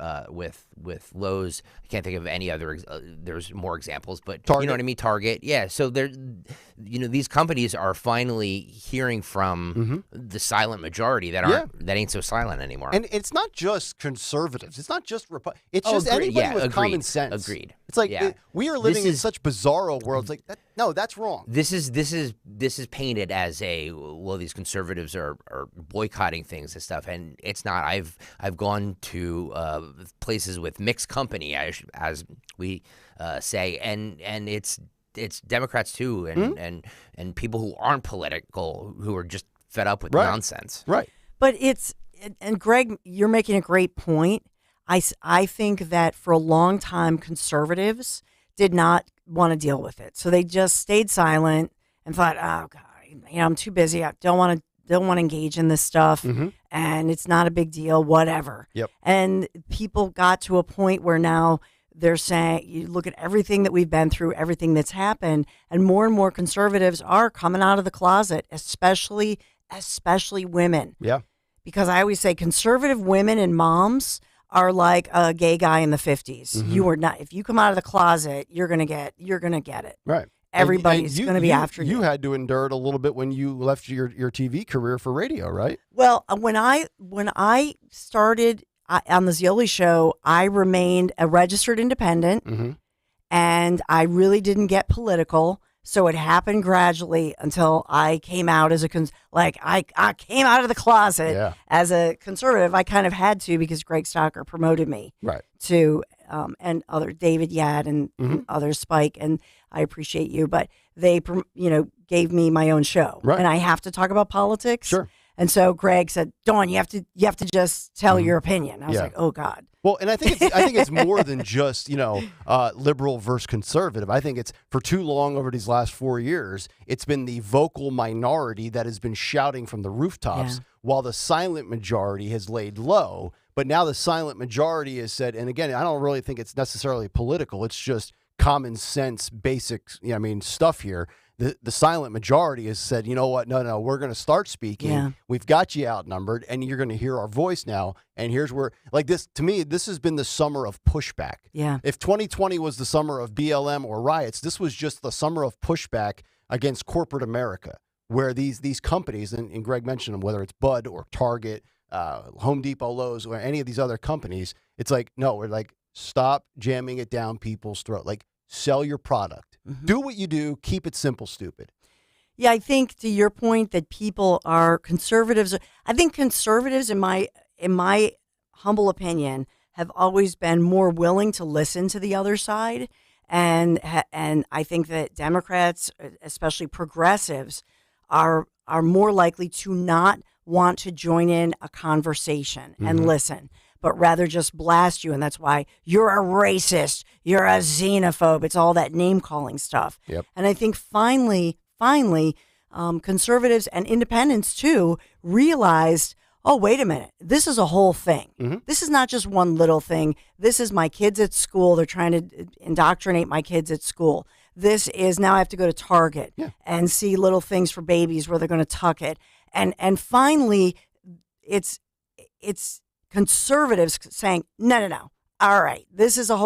Lowe's. I can't think of any other, there's more examples, but Target. You know what I mean? Target. Yeah. So these companies are finally hearing from the silent majority that ain't so silent anymore. And it's not just conservatives. It's not just it's just anybody with common sense. Agreed. It's like we are living in such bizarro worlds. Like no, that's wrong. This is painted as these conservatives are boycotting things and stuff, and it's not. I've gone to places with mixed company, as we say, and it's Democrats too, and people who aren't political, who are just fed up with nonsense. Right. But and Greg, you're making a great point. I think that for a long time, conservatives did not want to deal with it. So they just stayed silent and thought, oh God, I'm too busy. I don't want to engage in this stuff, and it's not a big deal, whatever. Yep. And people got to a point where now they're saying, you look at everything that we've been through, everything that's happened, and more conservatives are coming out of the closet, especially women. Yeah. Because I always say conservative women and moms are like a gay guy in the 50s. You are not. If you come out of the closet, you're gonna get it. Right. Everybody's And going to be after you. You had to endure it a little bit when you left your TV career for radio, right? Well, when I started on the Zioli show, I remained a registered independent, and I really didn't get political. So it happened gradually until I came out as I came out of the closet as a conservative. I kind of had to because Greg Stocker promoted me to and other David Yad and others, Spike, and I appreciate you, but they gave me my own show, and I have to talk about politics. Sure. And so Greg said, "Dawn, you have to just tell your opinion." I was like, "Oh God." Well, and I think it's more than just liberal versus conservative. I think it's for too long over these last 4 years, it's been the vocal minority that has been shouting from the rooftops, while the silent majority has laid low. But now the silent majority has said, and again, I don't really think it's necessarily political. It's just common sense, basic, stuff here. The silent majority has said, you know what? No, we're going to start speaking. Yeah. We've got you outnumbered, and you're going to hear our voice now. And here's where, to me, this has been the summer of pushback. Yeah. If 2020 was the summer of BLM or riots, this was just the summer of pushback against corporate America, where these companies, and Greg mentioned them, whether it's Bud or Target, Home Depot, Lowe's, or any of these other companies, it's like, no, we're like, stop jamming it down people's throat. Like, sell your product. Do what you do. Keep it simple, stupid. Yeah, I think to your point that people are conservatives. I think conservatives, in my humble opinion, have always been more willing to listen to the other side, and I think that Democrats, especially progressives, are more likely to not want to join in a conversation and listen, but rather just blast you. And that's why you're a racist, you're a xenophobe. It's all that name-calling stuff. Yep. And I think finally, conservatives and independents, too, realized, oh, wait a minute, this is a whole thing. This is not just one little thing. This is my kids at school. They're trying to indoctrinate my kids at school. This is now I have to go to Target and see little things for babies where they're going to tuck it. And finally, it's conservatives saying, no. All right, this is a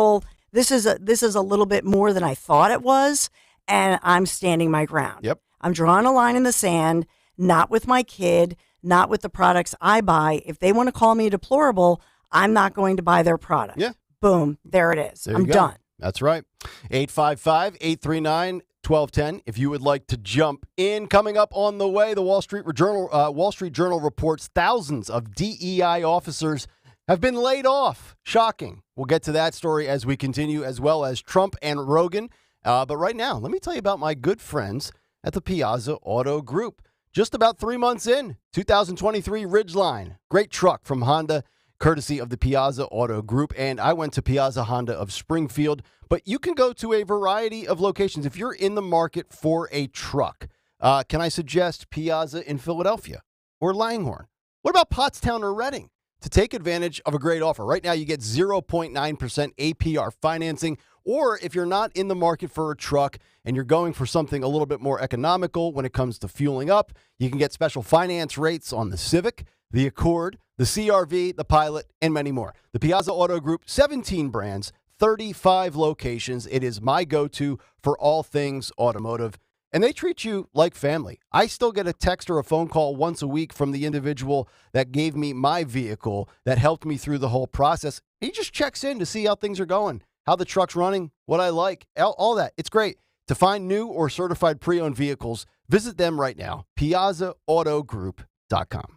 little bit more than I thought it was, and I'm standing my ground. Yep. I'm drawing a line in the sand, not with my kid, not with the products I buy. If they want to call me deplorable, I'm not going to buy their product. Yeah. Boom, there it is. I'm done. That's right. 855-839-1210. If you would like to jump in, coming up on the way, the Wall Street Journal reports thousands of DEI officers have been laid off. Shocking. We'll get to that story as we continue, as well as Trump and Rogan. But right now, let me tell you about my good friends at the Piazza Auto Group. Just about 3 months in, 2023 Ridgeline. Great truck from Honda, courtesy of the Piazza Auto Group. And I went to Piazza Honda of Springfield, but you can go to a variety of locations. If you're in the market for a truck, can I suggest Piazza in Philadelphia or Langhorne? What about Pottstown or Reading? To take advantage of a great offer. Right now, you get 0.9% APR financing, or if you're not in the market for a truck and you're going for something a little bit more economical when it comes to fueling up, you can get special finance rates on the Civic, the Accord, the CRV, the Pilot, and many more. The Piazza Auto Group, 17 brands, 35 locations. It is my go-to for all things automotive. And they treat you like family. I still get a text or a phone call once a week from the individual that gave me my vehicle, that helped me through the whole process. He just checks in to see how things are going, how the truck's running, what I like, all that. It's great. To find new or certified pre-owned vehicles, visit them right now, piazzaautogroup.com.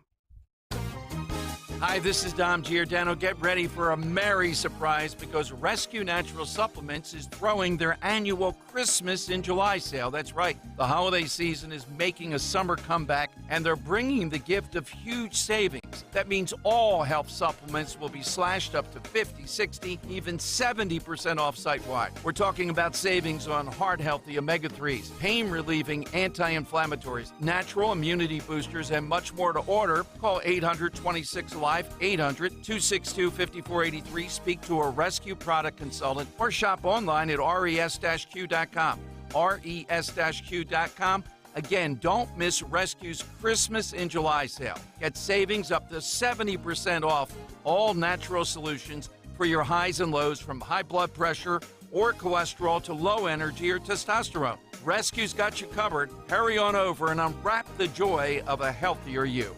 Hi, this is Dom Giordano. Get ready for a merry surprise because Rescue Natural Supplements is throwing their annual Christmas in July sale. That's right. The holiday season is making a summer comeback, and they're bringing the gift of huge savings. savings. That means all health supplements will be slashed up to 50, 60, even 70% off site-wide. We're talking about savings on heart-healthy omega-3s, pain-relieving anti-inflammatories, natural immunity boosters, and much more. To order, call 800-26-ALIVE, 800-262-5483, speak to a Rescue product consultant, or shop online at res-q.com. res-q.com. Again, don't miss Rescue's Christmas in July sale. Get savings up to 70% off all natural solutions for your highs and lows, from high blood pressure or cholesterol to low energy or testosterone. Rescue's got you covered. Hurry on over and unwrap the joy of a healthier you.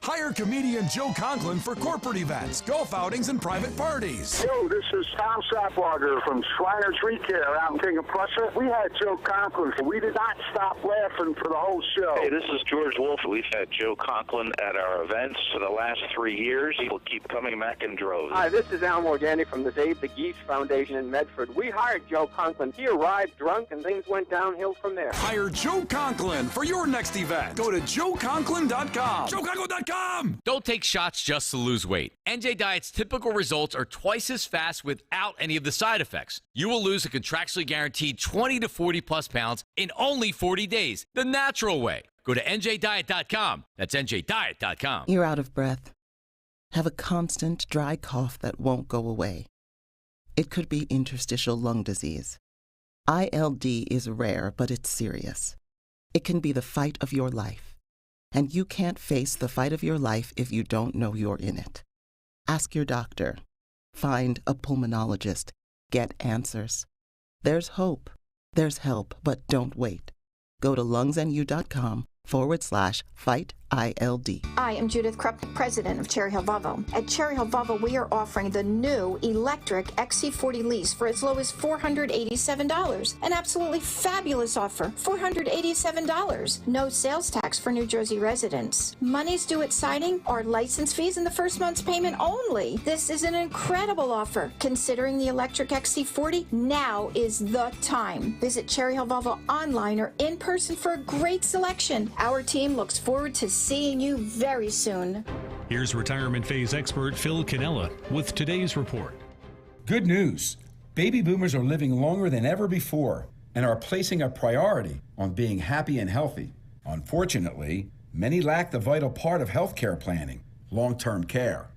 Hire comedian Joe Conklin for corporate events, golf outings, and private parties. Yo, this is Tom Sapwager from Schreiner Tree Care out in King of Prussia. We had Joe Conklin. We did not stop laughing for the whole show. Hey, this is George Wolf. We've had Joe Conklin at our events for the last 3 years. People keep coming back in droves. Hi, this is Al Morgani from the Save the Geese Foundation in Medford. We hired Joe Conklin. He arrived drunk, and things went downhill from there. Hire Joe Conklin for your next event. Go to joeconklin.com. joeconklin.com. Don't take shots just to lose weight. NJ Diet's typical results are twice as fast without any of the side effects. You will lose a contractually guaranteed 20 to 40 plus pounds in only 40 days, the natural way. Go to njdiet.com. That's njdiet.com. You're out of breath. Have a constant dry cough that won't go away. It could be interstitial lung disease. ILD is rare, but it's serious. It can be the fight of your life. And you can't face the fight of your life if you don't know you're in it. Ask your doctor. Find a pulmonologist. Get answers. There's hope. There's help, but don't wait. Go to lungsnu.com/fight ILD. I am Judith Krupp, president of Cherry Hill Volvo. At Cherry Hill Volvo, we are offering the new electric XC40 lease for as low as $487. An absolutely fabulous offer, $487. No sales tax for New Jersey residents. Money's due at signing or license fees in the first month's payment only. This is an incredible offer. Considering the electric XC40, now is the time. Visit Cherry Hill Volvo online or in person for a great selection. Our team looks forward to seeing you very soon. Here's retirement phase expert Phil Cannella with today's report. Good news. Baby boomers are living longer than ever before and are placing a priority on being happy and healthy. Unfortunately, many lack the vital part of healthcare planning, long-term care.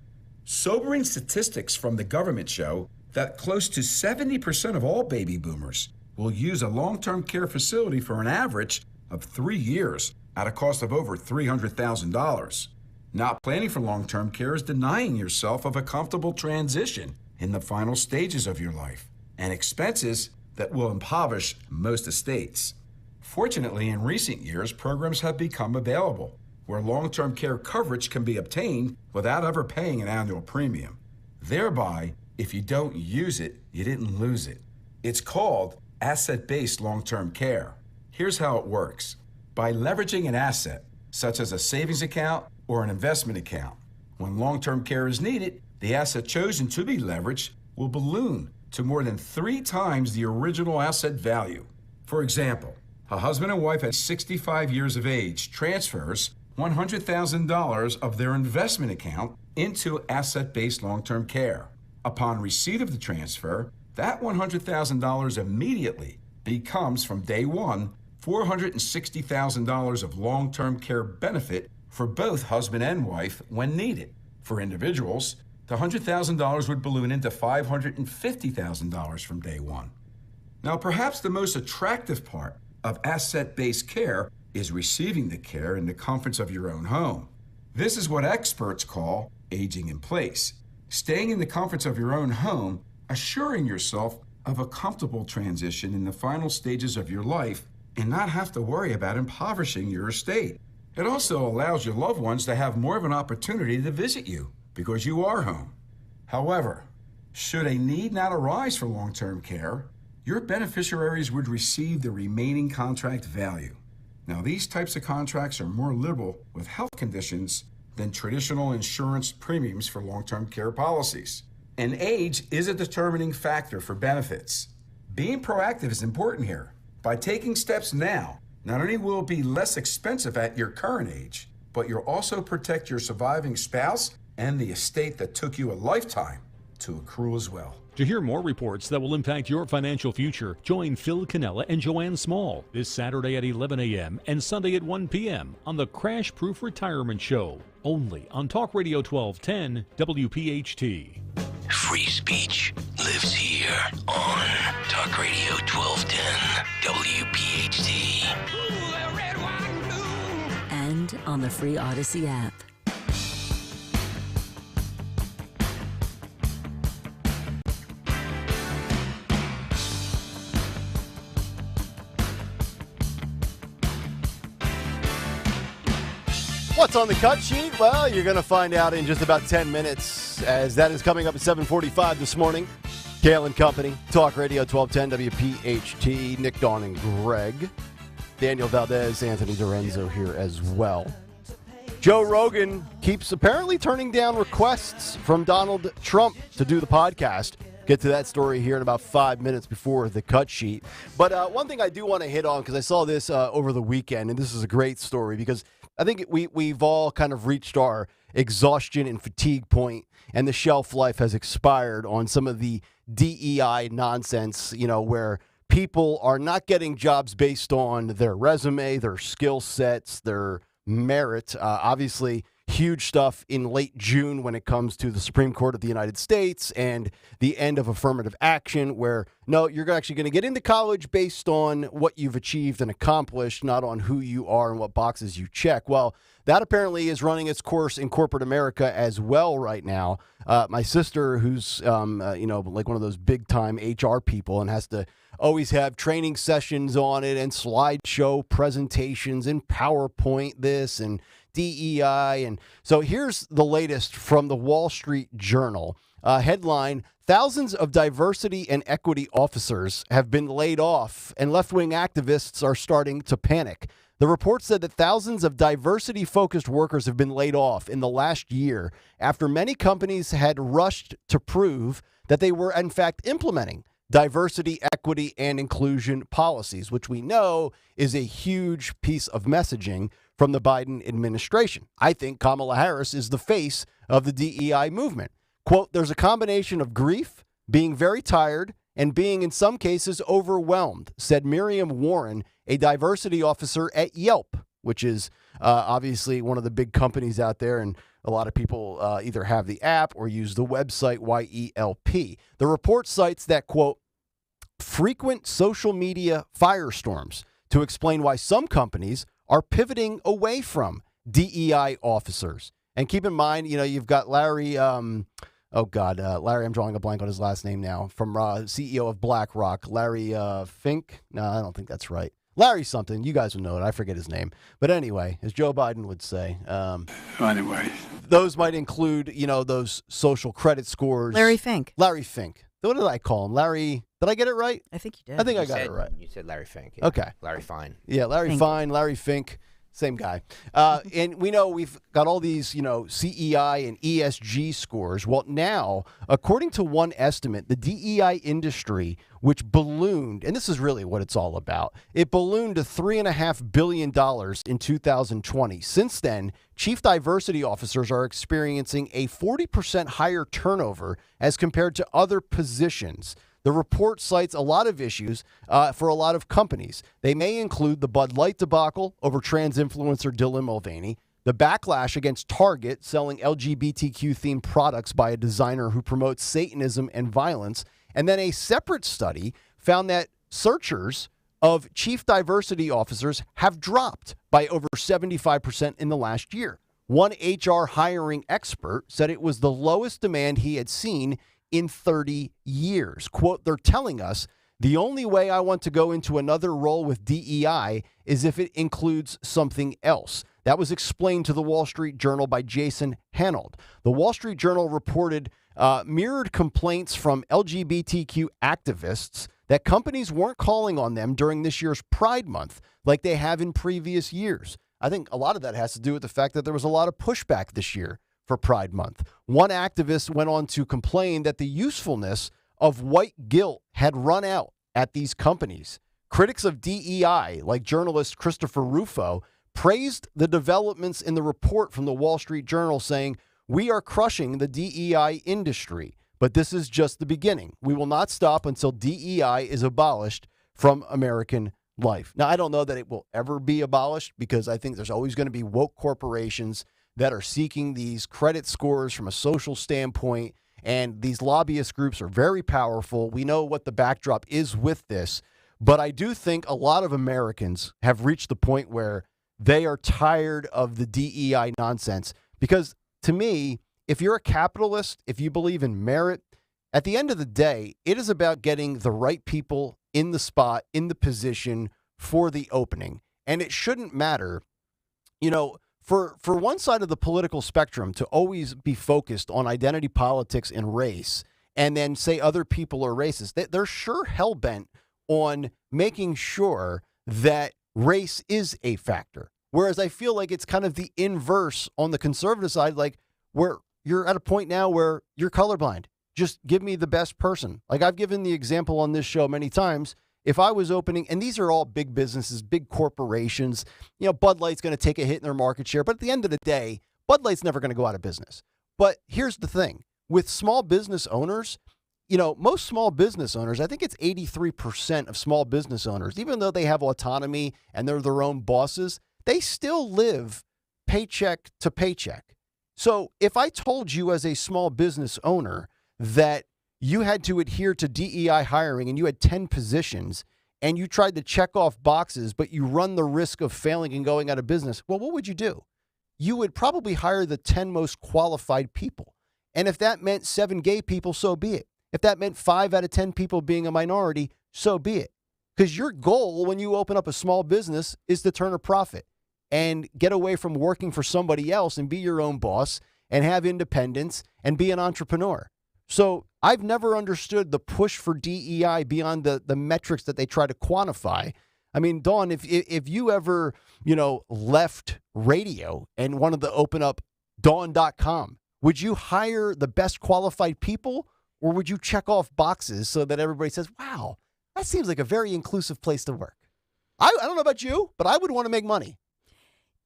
Sobering statistics from the government show that close to 70% of all baby boomers will use a long-term care facility for an average of 3 years at a cost of over $300,000. Not planning for long-term care is denying yourself of a comfortable transition in the final stages of your life and expenses that will impoverish most estates. Fortunately, in recent years, programs have become available where long-term care coverage can be obtained without ever paying an annual premium. Thereby, if you don't use it, you didn't lose it. It's called asset-based long-term care. Here's how it works. By leveraging an asset, such as a savings account or an investment account, when long-term care is needed, the asset chosen to be leveraged will balloon to more than 3 times the original asset value. For example, a husband and wife at 65 years of age transfers $100,000 of their investment account into asset-based long-term care. Upon receipt of the transfer, that $100,000 immediately becomes, from day one, $460,000 of long-term care benefit for both husband and wife when needed. For individuals, the $100,000 would balloon into $550,000 from day one. Now, perhaps the most attractive part of asset-based care is receiving the care in the comforts of your own home. This is what experts call aging in place. Staying in the comforts of your own home, assuring yourself of a comfortable transition in the final stages of your life and not have to worry about impoverishing your estate. It also allows your loved ones to have more of an opportunity to visit you because you are home. However, should a need not arise for long-term care, your beneficiaries would receive the remaining contract value. Now, these types of contracts are more liberal with health conditions than traditional insurance premiums for long-term care policies. And age is a determining factor for benefits. Being proactive is important here. By taking steps now, not only will it be less expensive at your current age, but you'll also protect your surviving spouse and the estate that took you a lifetime to accrue as well. To hear more reports that will impact your financial future, join Phil Cannella and Joanne Small this Saturday at 11 a.m. and Sunday at 1 p.m. on the Crash Proof Retirement Show, only on Talk Radio 1210 WPHT. Free speech lives here on Talk Radio 1210 WPHT. And on the free Odyssey app. What's on the cut sheet? Well, you're going to find out in just about 10 minutes, as that is coming up at 7:45 this morning. Kayal and Company, Talk Radio 1210 WPHT, Nick, Dawn, and Greg. Daniel Valdez, Anthony Dorenzo here as well. Joe Rogan keeps apparently turning down requests from Donald Trump to do the podcast. Get to that story here in about 5 minutes before the cut sheet. But one thing I do want to hit on, because I saw this over the weekend, and this is a great story, because I think we've all kind of reached our exhaustion and fatigue point, and the shelf life has expired on some of the DEI nonsense, where people are not getting jobs based on their resume, their skill sets, their merit. Obviously, huge stuff in late June when it comes to the Supreme Court of the United States and the end of affirmative action, where, no, you're actually going to get into college based on what you've achieved and accomplished, not on who you are and what boxes you check. Well, that apparently is running its course in corporate America as well right now. My sister, who's, like one of those big-time HR people and has to always have training sessions on it and slideshow presentations and PowerPoint this and DEI. And so here's the latest from the Wall Street Journal. Headline, thousands of diversity and equity officers have been laid off and left-wing activists are starting to panic. The report said that thousands of diversity-focused workers have been laid off in the last year after many companies had rushed to prove that they were, in fact, implementing diversity, equity, and inclusion policies, which we know is a huge piece of messaging from the Biden administration. I think Kamala Harris is the face of the DEI movement. Quote, there's a combination of grief, being very tired, and being in some cases overwhelmed, said Miriam Warren, a diversity officer at Yelp, which is obviously one of the big companies out there, and a lot of people either have the app or use the website YELP. The report cites that, quote, frequent social media firestorms to explain why some companies are pivoting away from DEI officers. And keep in mind, you've got Larry, Larry, I'm drawing a blank on his last name now, from CEO of BlackRock, Larry Fink. No, I don't think that's right. Larry something. You guys will know it. I forget his name. But anyway, as Joe Biden would say. Anyway. Those might include, those social credit scores. Larry Fink. Larry Fink. What did I call him? Larry. Did I get it right? I think you did. I think I got it right. You said Larry Fink. Yeah. Okay. Larry Fine. Yeah, Larry Fine, Larry Fink. Same guy. And we know we've got all these, CEI and ESG scores. Well, now, according to one estimate, the DEI industry, which ballooned, and this is really what it's all about, it ballooned to $3.5 billion in 2020. Since then, chief diversity officers are experiencing a 40% higher turnover as compared to other positions. The report cites a lot of issues for a lot of companies. They may include the Bud Light debacle over trans influencer Dylan Mulvaney, the backlash against Target selling LGBTQ-themed products by a designer who promotes Satanism and violence, and then a separate study found that searchers of chief diversity officers have dropped by over 75% in the last year. One HR hiring expert said it was the lowest demand he had seen in 30 years. Quote, they're telling us the only way I want to go into another role with DEI is if it includes something else. That was explained to the Wall Street Journal by Jason Hanold. The Wall Street Journal reported mirrored complaints from LGBTQ activists that companies weren't calling on them during this year's Pride Month like they have in previous years. I think a lot of that has to do with the fact that there was a lot of pushback this year for Pride Month. One activist went on to complain that the usefulness of white guilt had run out at these companies. Critics of DEI, like journalist Christopher Rufo, praised the developments in the report from the Wall Street Journal, saying, "We are crushing the DEI industry, but this is just the beginning. We will not stop until DEI is abolished from American life." Now, I don't know that it will ever be abolished, because I think there's always going to be woke corporations that are seeking these credit scores from a social standpoint, and these lobbyist groups are very powerful. We know what the backdrop is with this, but I do think a lot of Americans have reached the point where they are tired of the DEI nonsense, because to me, if you're a capitalist, if you believe in merit, at the end of the day, it is about getting the right people in the spot, in the position for the opening. And it shouldn't matter, for one side of the political spectrum to always be focused on identity politics and race, and then say other people are racist. They're sure hell-bent on making sure that race is a factor. Whereas I feel like it's kind of the inverse on the conservative side, like where you're at a point now where you're colorblind. Just give me the best person. Like I've given the example on this show many times. If I was opening, and these are all big businesses, big corporations, Bud Light's going to take a hit in their market share. But at the end of the day, Bud Light's never going to go out of business. But here's the thing. With small business owners, most small business owners, I think it's 83% of small business owners, even though they have autonomy and they're their own bosses, they still live paycheck to paycheck. So if I told you as a small business owner that you had to adhere to DEI hiring and you had 10 positions and you tried to check off boxes, but you run the risk of failing and going out of business, well, what would you do? You would probably hire the 10 most qualified people. And if that meant 7 gay people, so be it. If that meant 5 out of 10 people being a minority, so be it. Because your goal when you open up a small business is to turn a profit and get away from working for somebody else and be your own boss and have independence and be an entrepreneur. So I've never understood the push for DEI beyond the metrics that they try to quantify. I mean, Dawn, if you ever, left radio and wanted to open up Dawn.com, would you hire the best qualified people, or would you check off boxes so that everybody says, wow, that seems like a very inclusive place to work? I don't know about you, but I would want to make money.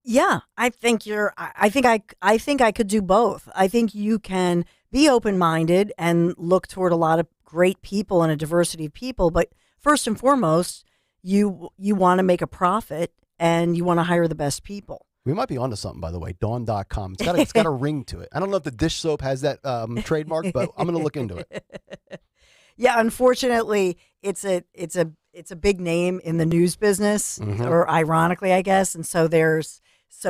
Yeah, I think I could do both. I think you can be open-minded and look toward a lot of great people and a diversity of people, but first and foremost, you want to make a profit and you want to hire the best people. We might be onto something, by the way. Dawn.com. It's got a ring to it. I don't know if the dish soap has that trademark, but I'm going to look into it. Yeah, unfortunately, it's a big name in the news business, or ironically, I guess, and so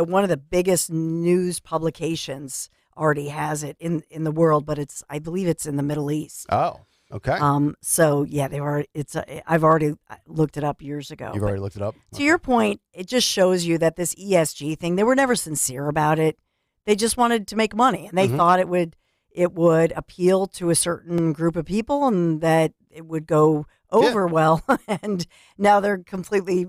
one of the biggest news publications already has it in the world, but I believe it's in the Middle East. Oh, okay. So yeah, I've already looked it up years ago. You've already looked it up? To your point, it just shows you that this ESG thing, they were never sincere about it. They just wanted to make money, and they thought it would appeal to a certain group of people and that it would go over well. And now they're completely,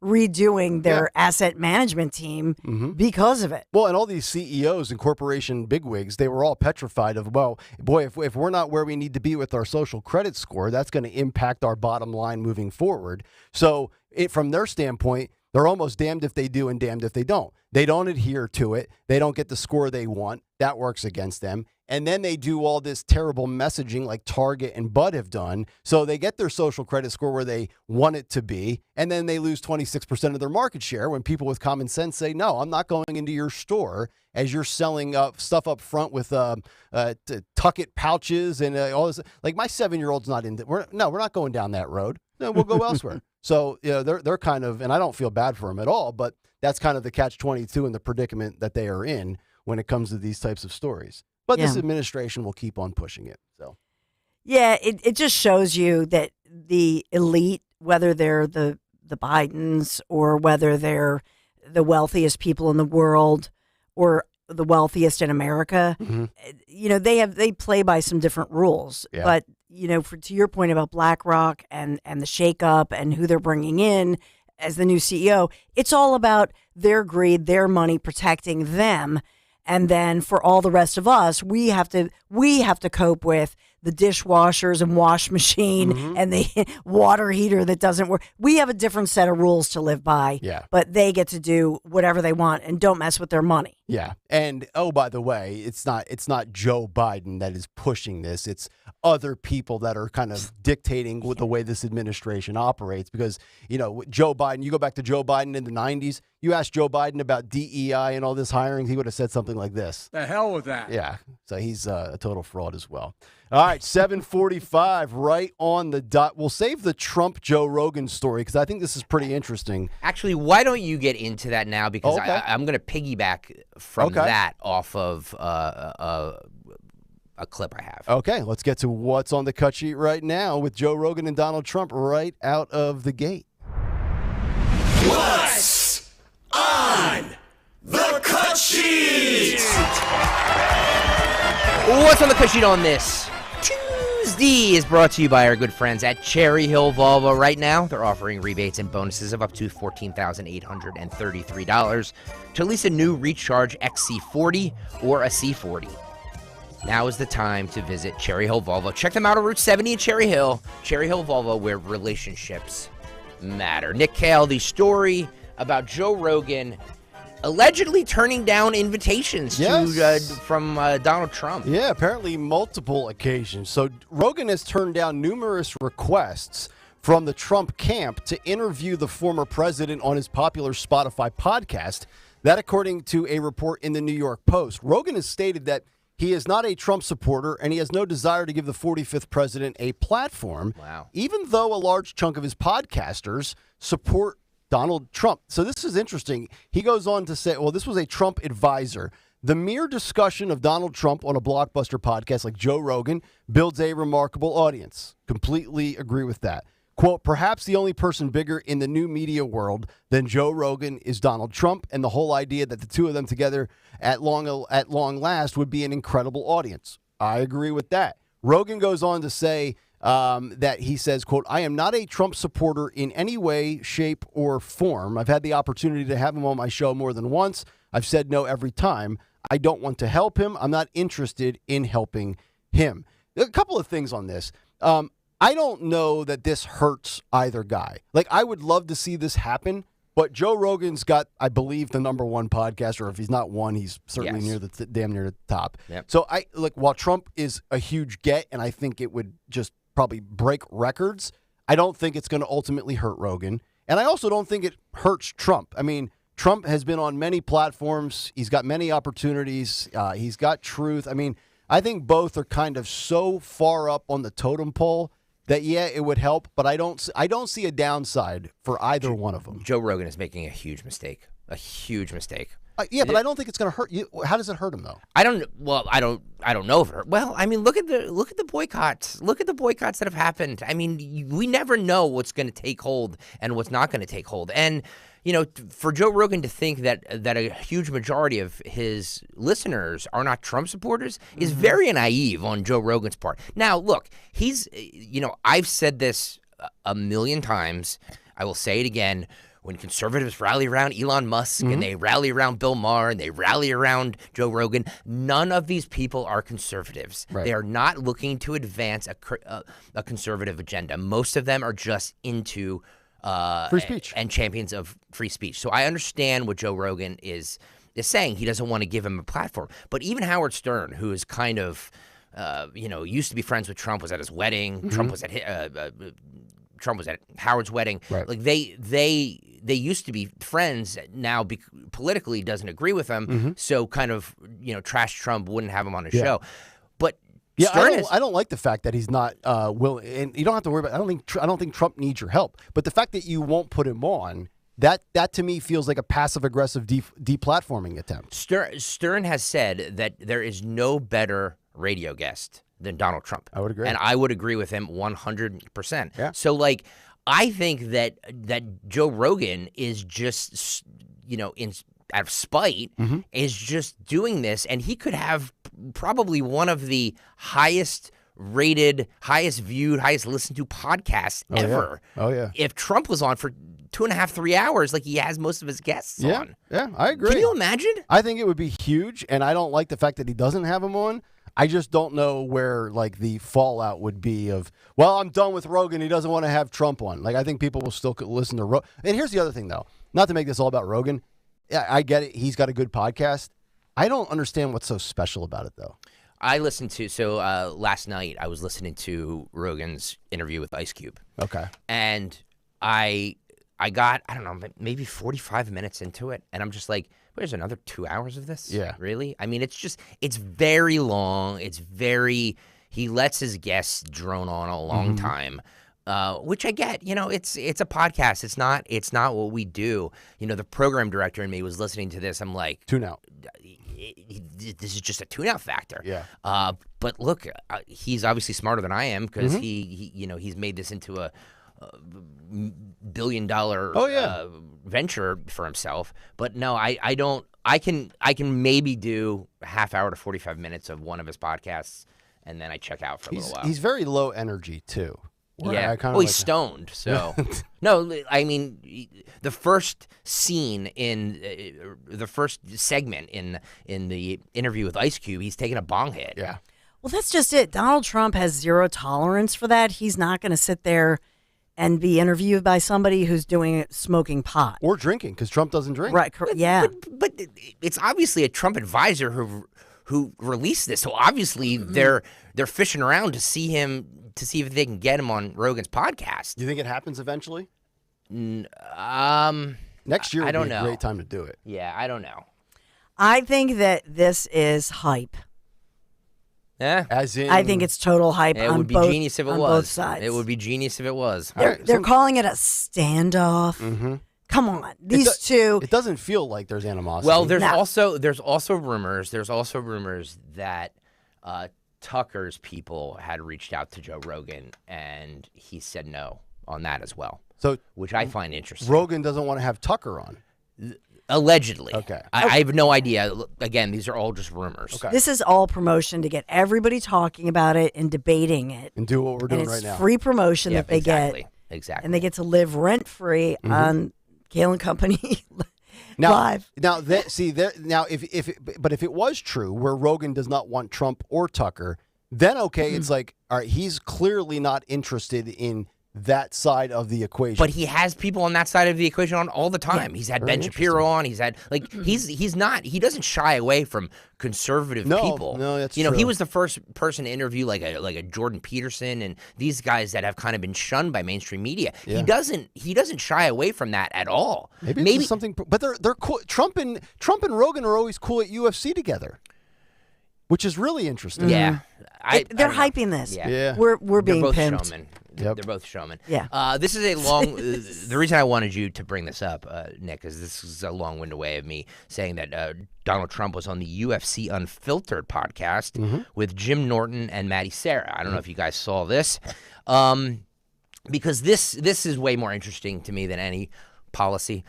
redoing their asset management team because of it. Well, and all these CEOs and corporation bigwigs, they were all petrified of, well, boy, if we're not where we need to be with our social credit score, that's going to impact our bottom line moving forward. So from their standpoint, they're almost damned if they do and damned if they don't. They don't adhere to it. They don't get the score they want. That works against them. And then they do all this terrible messaging like Target and Bud have done. So they get their social credit score where they want it to be. And then they lose 26% of their market share when people with common sense say, no, I'm not going into your store as you're selling stuff up front with Tuck-It pouches and all this. Like my 7-year-old's not into we're not going down that road. No, we'll go elsewhere. So they're kind of, and I don't feel bad for them at all, but that's kind of the catch-22 and the predicament that they are in when it comes to these types of stories. But this administration will keep on pushing it. So, yeah, it just shows you that the elite, whether they're the Bidens or whether they're the wealthiest people in the world or the wealthiest in America, they play by some different rules. Yeah. But to your point about BlackRock and the shakeup and who they're bringing in as the new CEO, it's all about their greed, their money, protecting them. And then for all the rest of us, we have to cope with the dishwashers and wash machine and the water heater that doesn't work. We have a different set of rules to live by. Yeah. But they get to do whatever they want and don't mess with their money. Yeah. And oh, by the way, it's not Joe Biden that is pushing this. It's other people that are kind of dictating with the way this administration operates. Because, Joe Biden, you go back to Joe Biden in the 90s, you ask Joe Biden about DEI and all this hiring, he would have said something like this. The hell with that. Yeah. So he's a total fraud as well. All right, 7:45, right on the dot. We'll save the Trump Joe Rogan story because I think this is pretty interesting. Actually, why don't you get into that now? Because I'm going to piggyback from that off of a clip I have. Okay, let's get to what's on the cut sheet right now with Joe Rogan and Donald Trump right out of the gate. What's on the cut sheet? What's on the cut sheet on this Tuesday is brought to you by our good friends at Cherry Hill Volvo. Right now, they're offering rebates and bonuses of up to $14,833 to lease a new Recharge XC40 or a C40. Now is the time to visit Cherry Hill Volvo. Check them out on Route 70 in Cherry Hill. Cherry Hill Volvo, where relationships matter. Nick Kayal, the story about Joe Rogan allegedly turning down invitations from Donald Trump. Yeah, apparently multiple occasions. So Rogan has turned down numerous requests from the Trump camp to interview the former president on his popular Spotify podcast. That, according to a report in the New York Post. Rogan has stated that he is not a Trump supporter and he has no desire to give the 45th president a platform. Wow. Even though a large chunk of his podcasters support Donald Trump. So this is interesting. He goes on to say, well, this was a Trump advisor. The mere discussion of Donald Trump on a blockbuster podcast like Joe Rogan builds a remarkable audience. Completely agree with that. Quote, perhaps the only person bigger in the new media world than Joe Rogan is Donald Trump, and the whole idea that the two of them together at long last would be an incredible audience. I agree with that. Rogan goes on to say that he says, quote, I am not a Trump supporter in any way, shape, or form. I've had the opportunity to have him on my show more than once. I've said no every time. I don't want to help him. I'm not interested in helping him. A couple of things on this. I don't know that this hurts either guy. Like, I would love to see this happen, but Joe Rogan's got, I believe, the number one podcast, or if he's not one, he's certainly near the damn near the top. Yep. So while Trump is a huge get, and I think it would just probably break records, I don't think it's going to ultimately hurt Rogan. And I also don't think it hurts Trump. I mean, Trump has been on many platforms. He's got many opportunities. He's got truth. I mean, I think both are kind of so far up on the totem pole that, yeah, it would help, but I don't see a downside for either one of them. Joe Rogan is making a huge mistake. A huge mistake. Yeah, but I don't think it's going to hurt you. How does it hurt him though? I don't know if it hurt. Well, I mean, look at the boycotts. Look at the boycotts that have happened. I mean, we never know what's going to take hold and what's not going to take hold. And for Joe Rogan to think that a huge majority of his listeners are not Trump supporters is very naive on Joe Rogan's part. Now, look, he's I've said this a million times. I will say it again. When conservatives rally around Elon Musk and they rally around Bill Maher and they rally around Joe Rogan, none of these people are conservatives. Right. They are not looking to advance a conservative agenda. Most of them are just into free speech and champions of free speech. So I understand what Joe Rogan is saying. He doesn't want to give him a platform. But even Howard Stern, who is kind of, used to be friends with Trump, was at his wedding. Mm-hmm. Trump was at Howard's wedding. Right. Like they used to be friends. Now politically doesn't agree with him. Mm-hmm. So kind of trash Trump, wouldn't have him on his show. But yeah, I don't like the fact that he's not willing, and you don't have to worry about. I don't think Trump needs your help. But the fact that you won't put him on, that to me feels like a passive aggressive deplatforming attempt. Stern has said that there is no better radio guest than Donald Trump. I would agree. And I would agree with him 100%. Yeah. So, I think that Joe Rogan is just, out of spite, is just doing this, and he could have probably one of the highest rated, highest viewed, highest listened to podcasts ever. Yeah. Oh, yeah. If Trump was on for 2.5, 3 hours, like he has most of his guests on. Yeah, I agree. Can you imagine? I think it would be huge, and I don't like the fact that he doesn't have him on. I just don't know where like the fallout would be of, well, I'm done with Rogan. He doesn't want to have Trump on. Like, I think people will still listen to Rogan. And here's the other thing, though. Not to make this all about Rogan. I get it. He's got a good podcast. I don't understand what's so special about it, though. I listened to, last night I was listening to Rogan's interview with Ice Cube. Okay. And I got, I don't know, maybe 45 minutes into it. And I'm just like, there's another 2 hours of this? Yeah. Really? I mean, it's very long. He lets his guests drone on a long time. Which I get, it's a podcast. It's not what we do. The program director in me was listening to this. I'm like, tune out. This is just a tune-out factor. Yeah. But look, he's obviously smarter than I am because he's made this into a billion-dollar venture for himself. But no, I don't. I can maybe do a half hour to 45 minutes of one of his podcasts, and then I check out for a little while. He's very low energy too. Yeah. He's stoned. So no, I mean the first scene in the first segment in the interview with Ice Cube, he's taking a bong hit. Yeah. Well, that's just it. Donald Trump has zero tolerance for that. He's not going to sit there and be interviewed by somebody who's smoking pot or drinking, because Trump doesn't drink. Right? Yeah. But it's obviously a Trump advisor who released this. So obviously they're fishing around to see if they can get him on Rogan's podcast. Do you think it happens eventually? Next year would I don't be a know. great time to do it. Yeah, I don't know. I think that this is hype. Yeah, as in, I think it's total hype. It on would be both, genius if it on was. both sides. It would be genius if it was. They're calling it a standoff. Mm-hmm. Come on, these two. It doesn't feel like there's animosity. Well, there's also rumors. There's also rumors that Tucker's people had reached out to Joe Rogan, and he said no on that as well. So, which I find interesting. Rogan doesn't want to have Tucker on. Allegedly. Okay. I have no idea. Again, these are all just rumors. Okay. This is all promotion to get everybody talking about it and debating it. And do what we're doing right now. It's free promotion that they get. Exactly. And they get to live rent-free on Kayal and Company live. Now, if it was true where Rogan does not want Trump or Tucker, then it's like, all right, he's clearly not interested in that side of the equation. But he has people on that side of the equation on all the time. Yeah, he's had very Ben Shapiro on. He's had he doesn't shy away from conservative people. No, that's true. true. He was the first person to interview like a Jordan Peterson and these guys that have kind of been shunned by mainstream media. Yeah. He doesn't shy away from that at all. Maybe it's something, but they're cool. Trump and Rogan are always cool at UFC together, which is really interesting. Yeah, they're hyping this. Yeah. We're being both pimped. showmen. Yep. They're both showmen. Yeah. This is a long. The reason I wanted you to bring this up, Nick, is this is a long-winded way of me saying that Donald Trump was on the UFC Unfiltered podcast with Jim Norton and Maddie Serra. I don't know if you guys saw this, because this is way more interesting to me than any policy.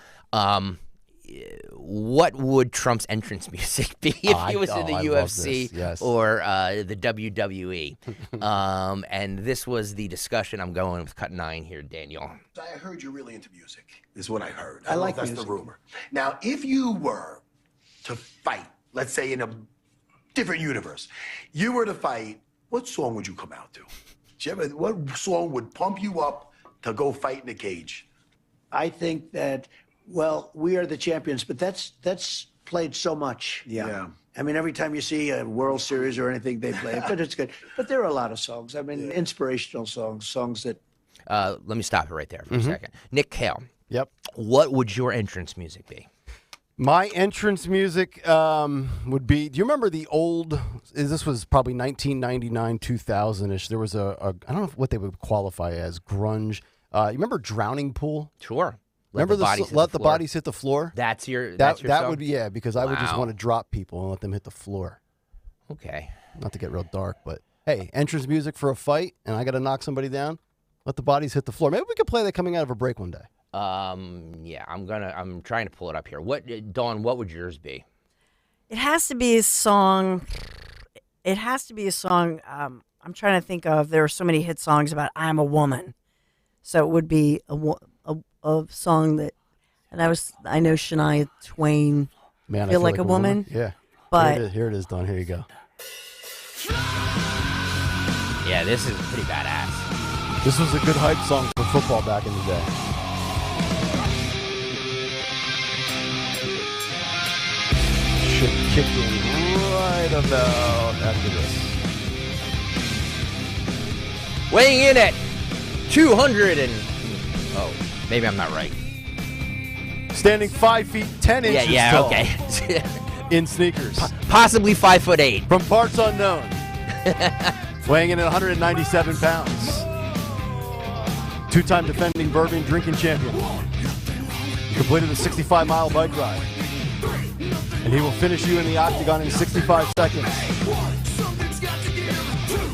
What would Trump's entrance music be if he was in the UFC or the WWE? And this was the discussion. I'm going with cut 9 here, Daniel. I heard you're really into music, is what I heard. I like that's music. the rumor. Now, if you were to fight, let's say in a different universe, you were to fight, what song would you come out to? What song would pump you up to go fight in the cage? I think that, well, We Are the Champions, but that's played so much. Yeah. I mean, every time you see a World Series or anything, they play it, but it's good. But there are a lot of songs. I mean, inspirational songs that... Let me stop it right there for a second. Nick Kayal. Yep. What would your entrance music be? My entrance music would be, do you remember the old, this was probably 1999, 2000-ish. There was I don't know what they would qualify as, grunge. You remember Drowning Pool? Sure. Remember Let the Bodies Hit the Floor? That's your that song? would be, because I would just want to drop people and let them hit the floor. Okay. Not to get real dark, but hey, entrance music for a fight and I got to knock somebody down, let the bodies hit the floor. Maybe we could play that coming out of a break one day. Yeah, I'm trying to pull it up here. Dawn, what would yours be? It has to be a song. I'm trying to think of, there are so many hit songs about I'm a woman. So it would be a song that, and I know Shania Twain, Man, Feel Like a Woman. Yeah. But here it is, Dawn. Here you go. Yeah, this is pretty badass. This was a good hype song for football back in the day. Should kick in right about after this. Weighing in at 200 and... Oh, maybe I'm not right. Standing 5 feet 10 inches tall. Okay. In sneakers. Possibly 5'8". From parts unknown. Weighing in at 197 pounds. Two-time defending bourbon drinking champion. He completed a 65-mile bike ride. And he will finish you in the octagon in 65 seconds.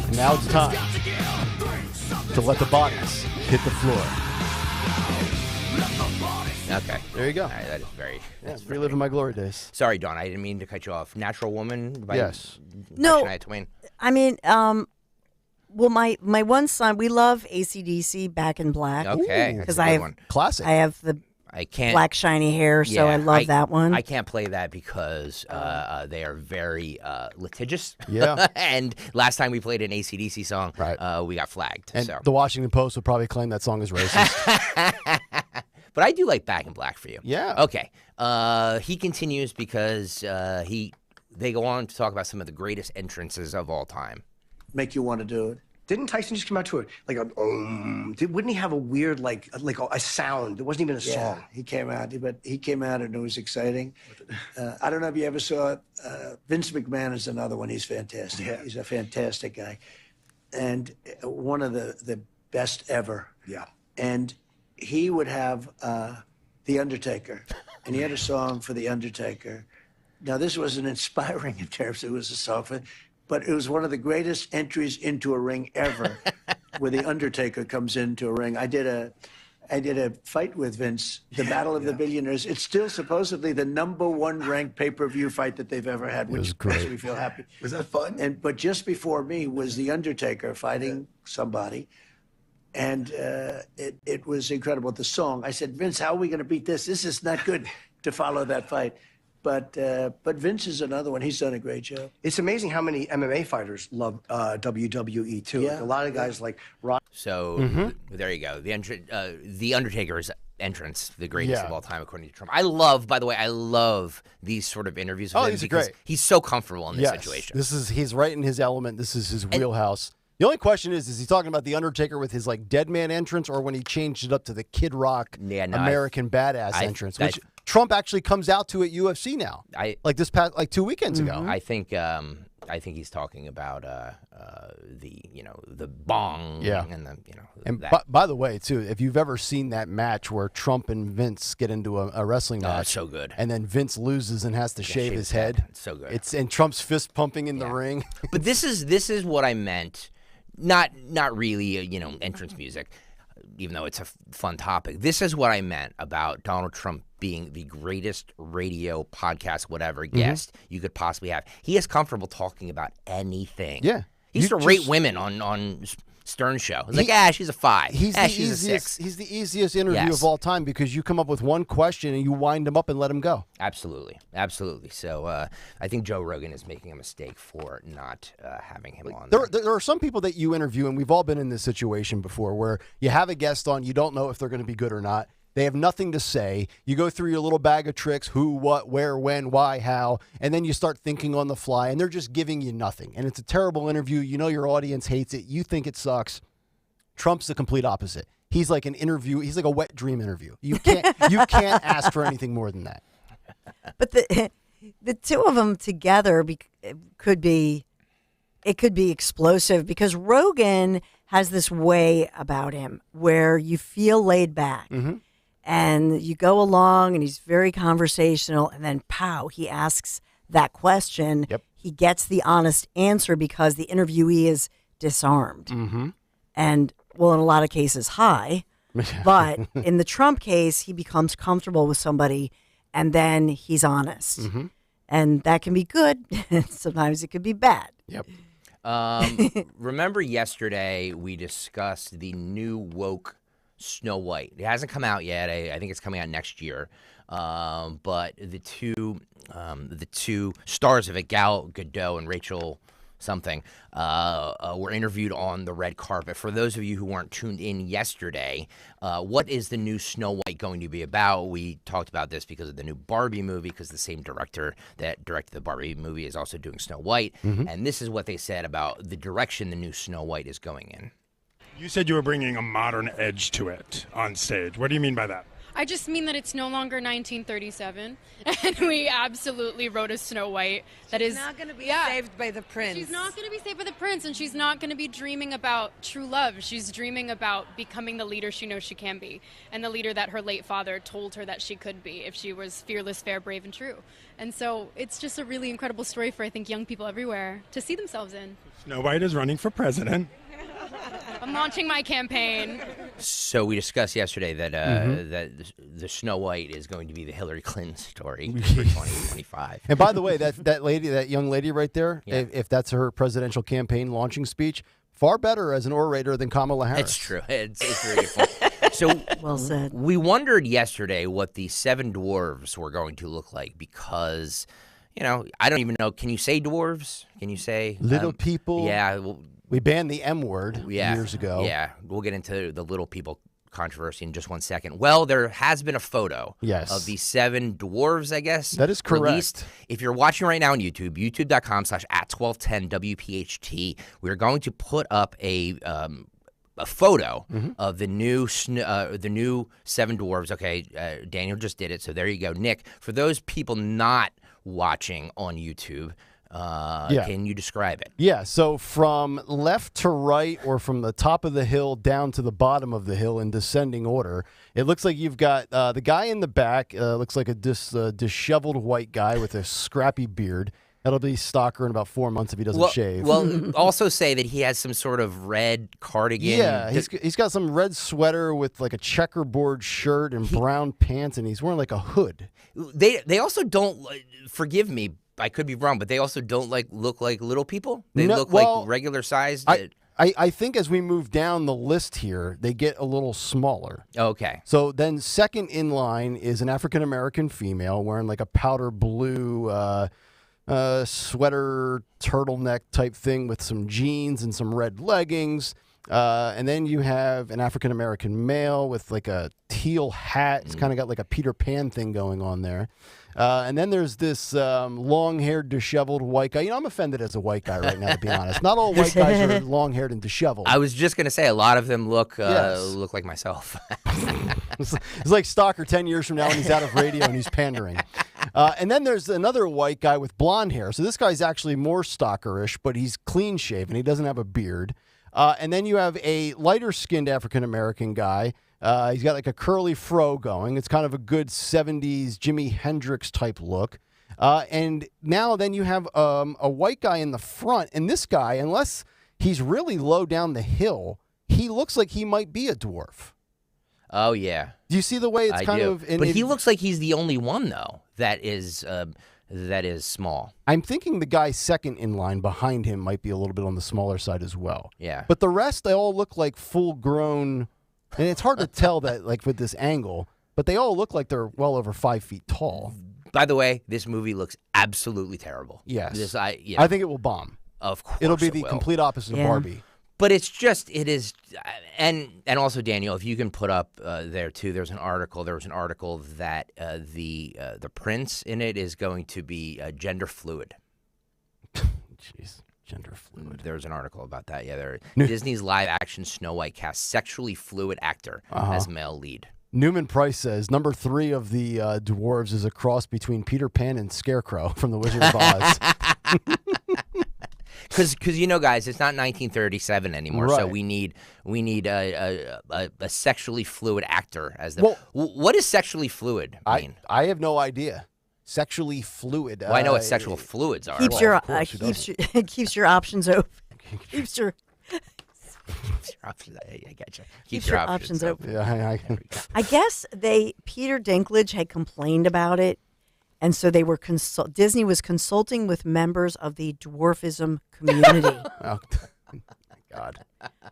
And now it's time to let the bodies hit the floor. Okay. There you go. All right, that is very... That's reliving my glory days. Sorry, Dawn, I didn't mean to cut you off. Natural Woman by Yes. No, Shania Twain. I mean, well, my one son, we love AC/DC Back in Black. Okay, because that's a I good have one. Classic. I have the I can't black shiny hair, so I love that one. I can't play that because they are very litigious. Yeah. And last time we played an AC/DC song, we got flagged. And so. the Washington Post would probably claim that song is racist. But I do like Back in Black for you. Yeah. Okay. He continues because they go on to talk about some of the greatest entrances of all time. Make you want to do it. Didn't Tyson just come out to it like a? Wouldn't he have a weird like a sound? It wasn't even a song. He came out, but he came out and it was exciting. I don't know if you ever saw it. Vince McMahon is another one. He's fantastic. Yeah. He's a fantastic guy, and one of the best ever. Yeah. And he would have The Undertaker, and he had a song for The Undertaker. Now this wasn't inspiring in terms; it was a song for. But it was one of the greatest entries into a ring ever, where The Undertaker comes into a ring. I did a fight with Vince, the Battle of the Billionaires. It's still supposedly the #1 ranked pay-per-view fight that they've ever had, which makes me feel happy. Was that fun? But just before me was The Undertaker fighting somebody, and it was incredible. The song, I said, Vince, how are we going to beat this? This is not good to follow that fight. But Vince is another one. He's done a great job. It's amazing how many MMA fighters love WWE too. Yeah. Like a lot of guys like Rock. So there you go. The Undertaker's entrance, the greatest Yeah. of all time, according to Trump. I love these sort of interviews. With him these are because great. He's so comfortable in this Yes. situation. He's right in his element. This is his wheelhouse. The only question is he talking about The Undertaker with his like dead man entrance or when he changed it up to the Kid Rock American Badass entrance, which Trump actually comes out to at UFC now. Like this past 2 weekends ago. I think he's talking about the bong and the And that. by the way, too, if you've ever seen that match where Trump and Vince get into a wrestling match, it's so good. And then Vince loses and has to shave his head. It's so good. And Trump's fist pumping in the ring. But this is what I meant. Not really entrance music, even though it's a fun topic. This is what I meant about Donald Trump being the greatest radio podcast, whatever guest you could possibly have. He is comfortable talking about anything. Yeah. He used to rate women on Stern show. He's like, she's a 5. He's she's a 6. He's the easiest interview of all time because you come up with one question and you wind him up and let him go. Absolutely. So I think Joe Rogan is making a mistake for not having him on. There are some people that you interview, and we've all been in this situation before, where you have a guest on, you don't know if they're going to be good or not. They have nothing to say. You go through your little bag of tricks, who, what, where, when, why, how, and then you start thinking on the fly, and they're just giving you nothing. And it's a terrible interview. You know your audience hates it. You think it sucks. Trump's the complete opposite. He's like an interview. He's like a wet dream interview. You can't ask for anything more than that. But the two of them together could be explosive because Rogan has this way about him where you feel laid back. And you go along and he's very conversational, and then pow, he asks that question. Yep. He gets the honest answer because the interviewee is disarmed. And, well, in a lot of cases, high. But in the Trump case, he becomes comfortable with somebody, and then he's honest. And that can be good. Sometimes it could be bad. Yep. Remember yesterday we discussed the new woke Snow White. It hasn't come out yet. I think it's coming out next year. But the two stars of it, Gal Gadot and Rachel something, were interviewed on the red carpet. For those of you who weren't tuned in yesterday, what is the new Snow White going to be about? We talked about this because of the new Barbie movie, because the same director that directed the Barbie movie is also doing Snow White. And this is what they said about the direction the new Snow White is going in. You said you were bringing a modern edge to it on stage. What do you mean by that? I just mean that it's no longer 1937, and we absolutely wrote a Snow White that is not going to be saved by the prince. She's not going to be saved by the prince, and she's not going to be dreaming about true love. She's dreaming about becoming the leader she knows she can be, and the leader that her late father told her that she could be if she was fearless, fair, brave, and true. And so it's just a really incredible story for, I think, young people everywhere to see themselves in. Snow White is running for president. I'm launching my campaign. So we discussed yesterday that that the Snow White is going to be the Hillary Clinton story for 2025. And by the way, that young lady right there, if that's her presidential campaign launching speech, far better as an orator than Kamala Harris. It's true. It's very good. So well said. We wondered yesterday what the 7 dwarves were going to look like because, I don't even know. Can you say dwarves? Can you say little people? Yeah. Well, we banned the M word years ago. Yeah, we'll get into the little people controversy in just one second. Well, there has been a photo of the 7 dwarves, I guess. That is correct. Released. If you're watching right now on YouTube, youtube.com/@1210WPHT, we're going to put up a photo of the new 7 dwarves. Okay, Daniel just did it, so there you go. Nick, for those people not watching on YouTube, can you describe it? Yeah, so from left to right or from the top of the hill down to the bottom of the hill in descending order, it looks like you've got the guy in the back, looks like a disheveled white guy with a scrappy beard. That'll be stalker in about 4 months if he doesn't shave. Well, also say that he has some sort of red cardigan. Yeah, he's got some red sweater with like a checkerboard shirt and brown pants, and he's wearing like a hood. They also don't, forgive me, I could be wrong, but they also don't look like little people. They look like regular sized. I think as we move down the list here, they get a little smaller. Okay. So then second in line is an African-American female wearing like a powder blue sweater turtleneck type thing with some jeans and some red leggings. And then you have an African-American male with like a teal hat. It's kind of got like a Peter Pan thing going on there. And then there's this long-haired, disheveled white guy. I'm offended as a white guy right now, to be honest. Not all white guys are long-haired and disheveled. I was just going to say, a lot of them look like myself. It's like Stalker 10 years from now when he's out of radio and he's pandering. And then there's another white guy with blonde hair. So this guy's actually more stalkerish, but he's clean-shaven. He doesn't have a beard. And then you have a lighter-skinned African-American guy. He's got like a curly fro going. It's kind of a good 70s Jimi Hendrix type look. And now then you have a white guy in the front. And this guy, unless he's really low down the hill, he looks like he might be a dwarf. Oh, yeah. Do you see the way it's But he looks like he's the only one, though, that is small. I'm thinking the guy second in line behind him might be a little bit on the smaller side as well. Yeah. But the rest, they all look like full-grown, and it's hard to tell that like with this angle, but they all look like they're well over 5 feet tall. By the way, this movie looks absolutely terrible. Yes. I think it will bomb. Of course It'll be the complete opposite of Barbie. But it is, and also Daniel, if you can put up there too, there was an article that the prince in it is going to be gender fluid. Jeez, gender fluid. There's an article about that. Yeah, Disney's live action Snow White cast sexually fluid actor as male lead. Newman Price says number 3 of the dwarves is a cross between Peter Pan and Scarecrow from The Wizard of Oz. Because guys, it's not 1937 anymore, right. So we need a sexually fluid actor as the. What does sexually fluid mean? I have no idea. Sexually fluid. Well, I know what sexual fluids are. Keeps your options open. Keeps your options. I gotcha. Keeps your options open. Yeah, I guess Peter Dinklage had complained about it. And so they were Disney was consulting with members of the dwarfism community. Oh, my God.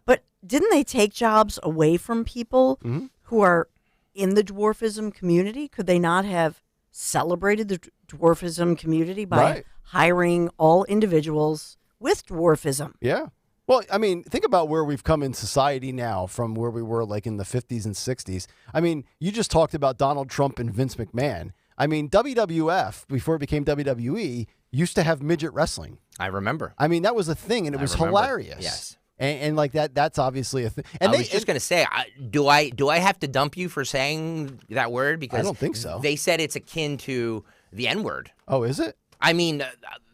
But didn't they take jobs away from people who are in the dwarfism community? Could they not have celebrated the dwarfism community by hiring all individuals with dwarfism. Yeah. Well, I mean, think about where we've come in society now from where we were like in the 50s and 60s. I mean, you just talked about Donald Trump and Vince McMahon. I mean, WWF, before it became WWE, used to have midget wrestling. I remember. I mean, that was a thing, and it was hilarious. Yes. And like that's obviously a thing. And I was just going to say, do I have to dump you for saying that word? Because I don't think so. They said it's akin to the N-word. Oh, is it? I mean,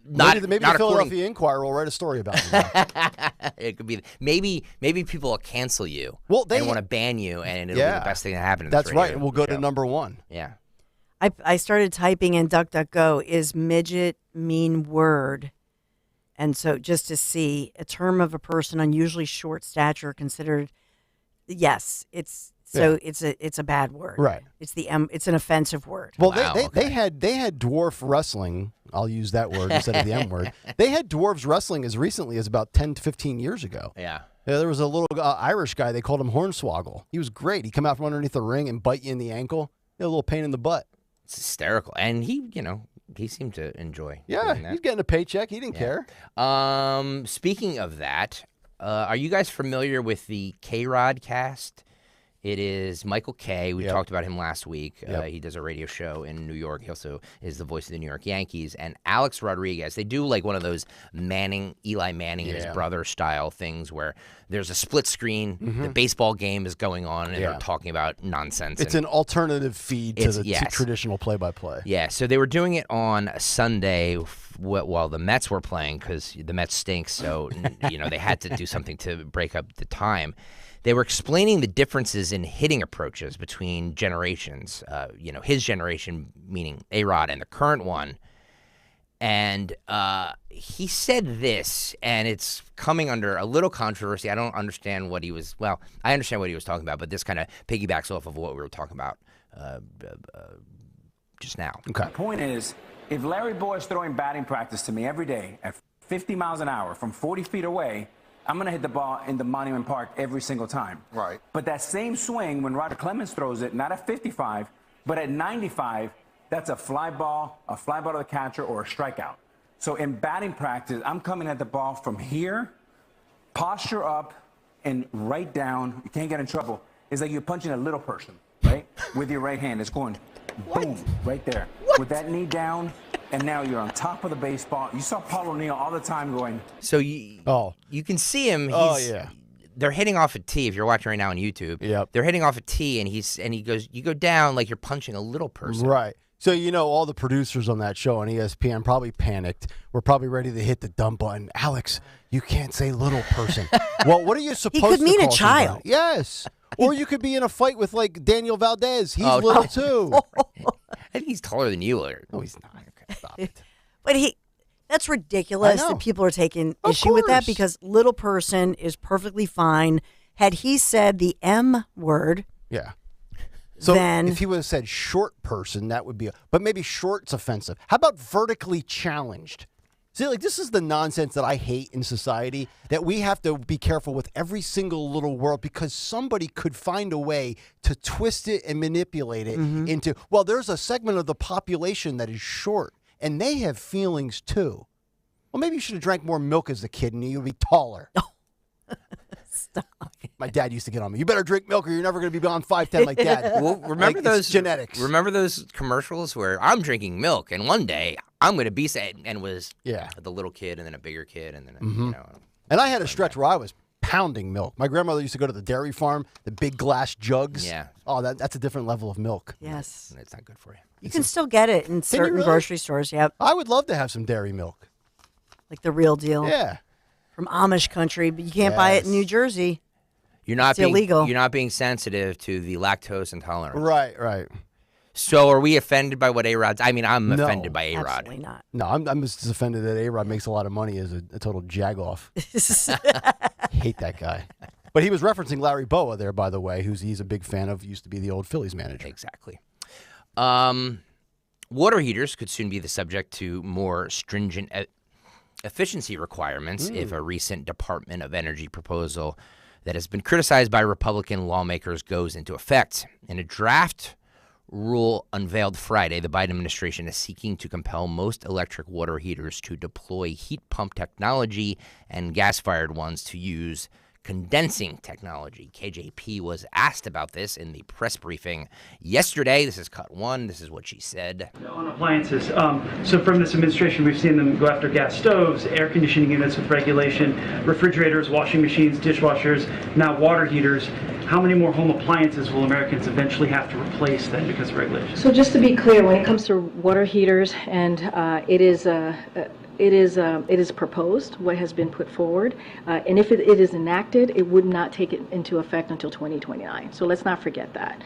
maybe the not Philadelphia Inquirer will write a story about it. It could be. Maybe people will cancel you. Well, they want to ban you, and it'll be the best thing that happened. That's right, and we'll go to number one. Yeah. I started typing in DuckDuckGo, is midget mean word? And so just to see a term of a person unusually short stature considered, yes, it's a bad word. Right. It's an offensive word. Well, they had dwarf wrestling. I'll use that word instead of the M word. They had dwarves wrestling as recently as about 10 to 15 years ago. Yeah. There was a little Irish guy. They called him Hornswoggle. He was great. He'd come out from underneath the ring and bite you in the ankle. A little pain in the butt. It's hysterical. And he seemed to enjoy Yeah, doing that. he's getting a paycheck. He didn't care. Speaking of that, are you guys familiar with the K-Rod cast? It is Michael Kay. We talked about him last week. He does a radio show in New York. He also is the voice of the New York Yankees. And Alex Rodriguez, they do like one of those Eli Manning and his brother style things where there's a split screen, the baseball game is going on, and they're talking about nonsense. It's an alternative feed to the traditional play-by-play. Yeah, so they were doing it on a Sunday while the Mets were playing because the Mets stink, so they had to do something to break up the time. They were explaining the differences in hitting approaches between generations, his generation, meaning A-Rod, and the current one. And he said this, and it's coming under a little controversy. I don't understand what he was – well, I understand what he was talking about, but this kind of piggybacks off of what we were talking about just now. Okay. The point is, if Larry Boy is throwing batting practice to me every day at 50 miles an hour from 40 feet away – I'm going to hit the ball in the Monument Park every single time. Right. But that same swing, when Roger Clemens throws it, not at 55, but at 95, that's a fly ball to the catcher, or a strikeout. So in batting practice, I'm coming at the ball from here, posture up, and right down. You can't get in trouble. It's like you're punching a little person, right? With your right hand. It's going boom, right there. What? With that knee down. And now you're on top of the baseball. You saw Paul O'Neill all the time going. So you can see him. They're hitting off a tee. If you're watching right now on YouTube, they're hitting off a tee, and he goes, you go down like you're punching a little person. Right. So all the producers on that show on ESPN probably panicked. We're probably ready to hit the dump button. Alex, you can't say little person. Well, what are you supposed to? He could mean a call child. Somebody? Yes. Or you could be in a fight with like Daniel Valdez. He's little too. I think he's taller than you. No, he's not. Okay, stop it. But that's ridiculous that people are taking issue with that, because little person is perfectly fine. Had he said the M word, so then if he would have said short person, that would be. But maybe short's offensive. How about vertically challenged? See, like this is the nonsense that I hate in society, that we have to be careful with every single little word, because somebody could find a way to twist it and manipulate it into, well, there's a segment of the population that is short, and they have feelings too. Well, maybe you should have drank more milk as a kid, and you would be taller. Stop. My dad used to get on me. You better drink milk, or you're never going to be beyond 5'10" like Dad. Well, remember those genetics? Remember those commercials where I'm drinking milk, and one day I'm going to be and was the little kid, and then a bigger kid, and then And I had a stretch where I was pounding milk. My grandmother used to go to the dairy farm, the big glass jugs. Yeah. Oh, that's a different level of milk. Yes. It's not good for you. You can still get it in certain grocery stores. Yep. I would love to have some dairy milk. Like the real deal. Yeah. From Amish country, but you can't buy it in New Jersey. It's being illegal. You're not being sensitive to the lactose intolerance. Right. So are we offended by what A-Rod's? I mean, I'm offended by A-Rod. Absolutely not. No, I'm just offended that A-Rod makes a lot of money as a total jagoff. Hate that guy. But he was referencing Larry Boa there, by the way, he's a big fan of, used to be the old Phillies manager. Exactly. Water heaters could soon be the subject to more stringent efficiency requirements if a recent Department of Energy proposal that has been criticized by Republican lawmakers goes into effect. In a draft rule unveiled Friday, the Biden administration is seeking to compel most electric water heaters to deploy heat pump technology and gas-fired ones to use condensing technology. KJP was asked about this in the press briefing yesterday. This is cut one. This is what she said. On appliances, so from this administration, we've seen them go after gas stoves, air conditioning units with regulation, refrigerators, washing machines, dishwashers, now water heaters. How many more home appliances will Americans eventually have to replace then because of regulation? So just to be clear, when it comes to water heaters, and it is proposed, what has been put forward, and if it is enacted, it would not take it into effect until 2029. So let's not forget that.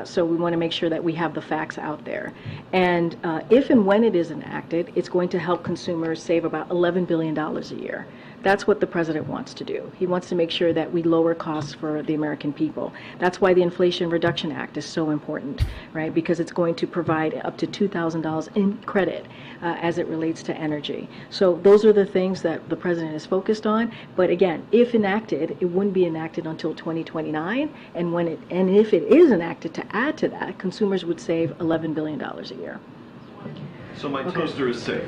So we want to make sure that we have the facts out there. And if and when it is enacted, it's going to help consumers save about $11 billion a year. That's what the president wants to do. He wants to make sure that we lower costs for the American people. That's why the Inflation Reduction Act is so important, right? Because it's going to provide up to $2,000 in credit as it relates to energy. So those are the things that the president is focused on. But again, if enacted, it wouldn't be enacted until 2029. And if it is enacted, to add to that, consumers would save $11 billion a year. So my toaster is safe.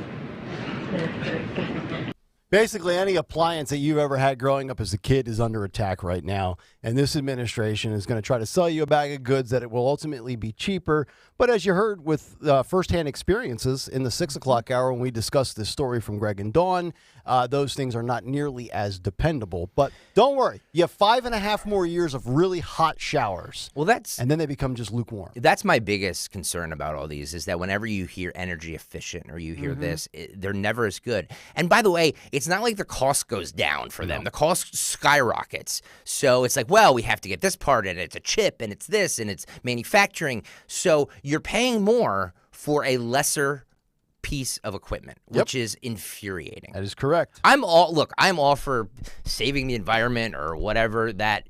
Basically, any appliance that you've ever had growing up as a kid is under attack right now. And this administration is going to try to sell you a bag of goods that it will ultimately be cheaper. But as you heard with firsthand experiences in the 6 o'clock hour when we discussed this story from Greg and Dawn, those things are not nearly as dependable. But don't worry. You have 5.5 more years of really hot showers. Well, and then they become just lukewarm. That's my biggest concern about all these is that whenever you hear energy efficient or you hear this, they're never as good. And by the way, it's not like the cost goes down for them. The cost skyrockets. So it's like, well, we have to get this part and it's a chip and it's this and it's manufacturing. So you're paying more for a lesser piece of equipment, which is infuriating. That is correct. I'm all for saving the environment or whatever that,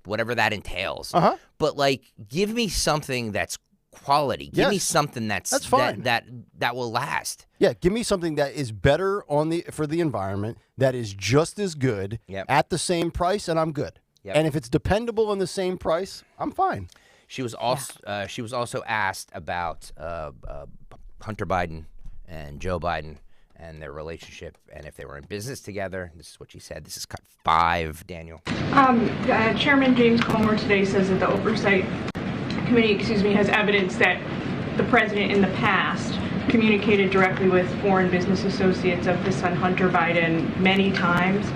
whatever that entails. But like, give me something that's quality. Give me something that's fine. That will last. Yeah, give me something that is better for the environment, that is just as good at the same price, and I'm good. And if it's dependable in the same price, I'm fine. She was also asked about Hunter Biden and Joe Biden and their relationship and if they were in business together. This is what she said. This is cut 5, Daniel. Chairman James Comer today says that the Oversight Committee, has evidence that the president in the past communicated directly with foreign business associates of his son Hunter Biden many times.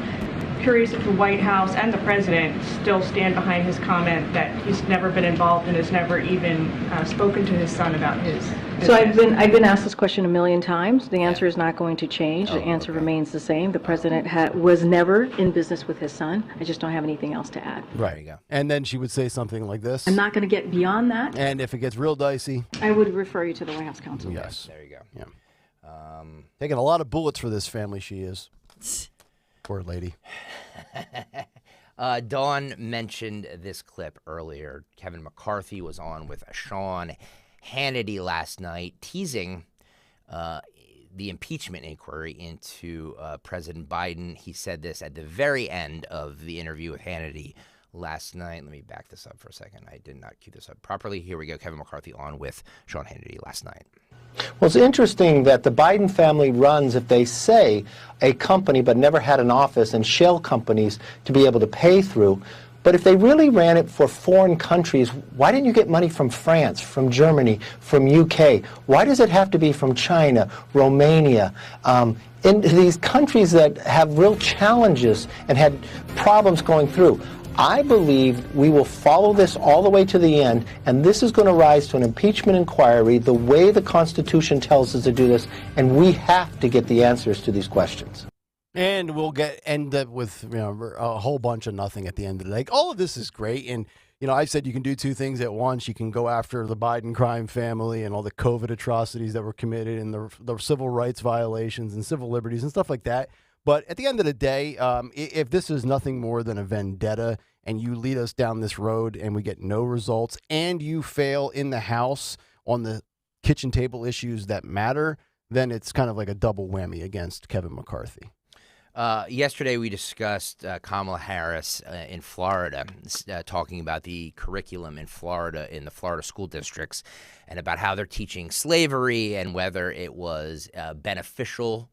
Curious if the White House and the president still stand behind his comment that he's never been involved and has never even spoken to his son about his business. So I've been asked this question a million times. The answer is not going to change. The answer remains the same. The president was never in business with his son. I just don't have anything else to add. Right. There you go. And then she would say something like this. I'm not going to get beyond that. And if it gets real dicey, I would refer you to the White House counsel. Yes. There you go. Yeah. Taking a lot of bullets for this family, she is. Poor lady. Dawn mentioned this clip earlier. Kevin McCarthy was on with Sean Hannity last night, teasing the impeachment inquiry into President Biden. He said this at the very end of the interview with Hannity last night. Let me back this up for a second. I did not cue this up properly. Here we go. Kevin McCarthy on with Sean Hannity last night. Well, it's interesting that the Biden family runs, if they say, a company but never had an office and shell companies to be able to pay through. But if they really ran it for foreign countries, why didn't you get money from France, from Germany, from UK? Why does it have to be from China, Romania? In these countries that have real challenges and had problems going through. I believe we will follow this all the way to the end, and this is going to rise to an impeachment inquiry the way the Constitution tells us to do this, and we have to get the answers to these questions. And we'll end up with a whole bunch of nothing at the end of the day. All of this is great, and I said you can do two things at once. You can go after the Biden crime family and all the COVID atrocities that were committed and the civil rights violations and civil liberties and stuff like that. But at the end of the day, if this is nothing more than a vendetta and you lead us down this road and we get no results and you fail in the House on the kitchen table issues that matter, then it's kind of like a double whammy against Kevin McCarthy. Yesterday, we discussed Kamala Harris in Florida, talking about the curriculum in Florida, in the Florida school districts, and about how they're teaching slavery and whether it was beneficial.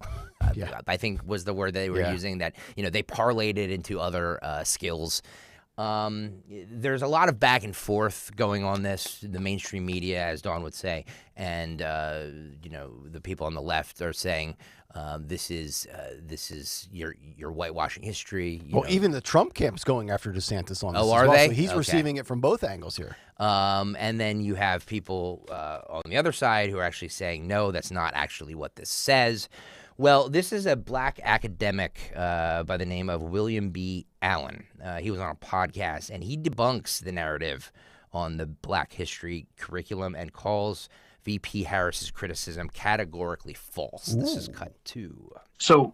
I think was the word they were using, that they parlayed it into other skills. There's a lot of back and forth going on this, the mainstream media, as Dawn would say, and the people on the left are saying this is your whitewashing history. Even the Trump camp's going after DeSantis on this. Oh, are as well, they? So he's Okay. receiving it from both angles here. And then you have people on the other side who are actually saying, no, that's not actually what this says. Well, this is a black academic by the name of William B. Allen. He was on a podcast, and he debunks the narrative on the Black history curriculum and calls VP Harris's criticism categorically false. This is cut 2. So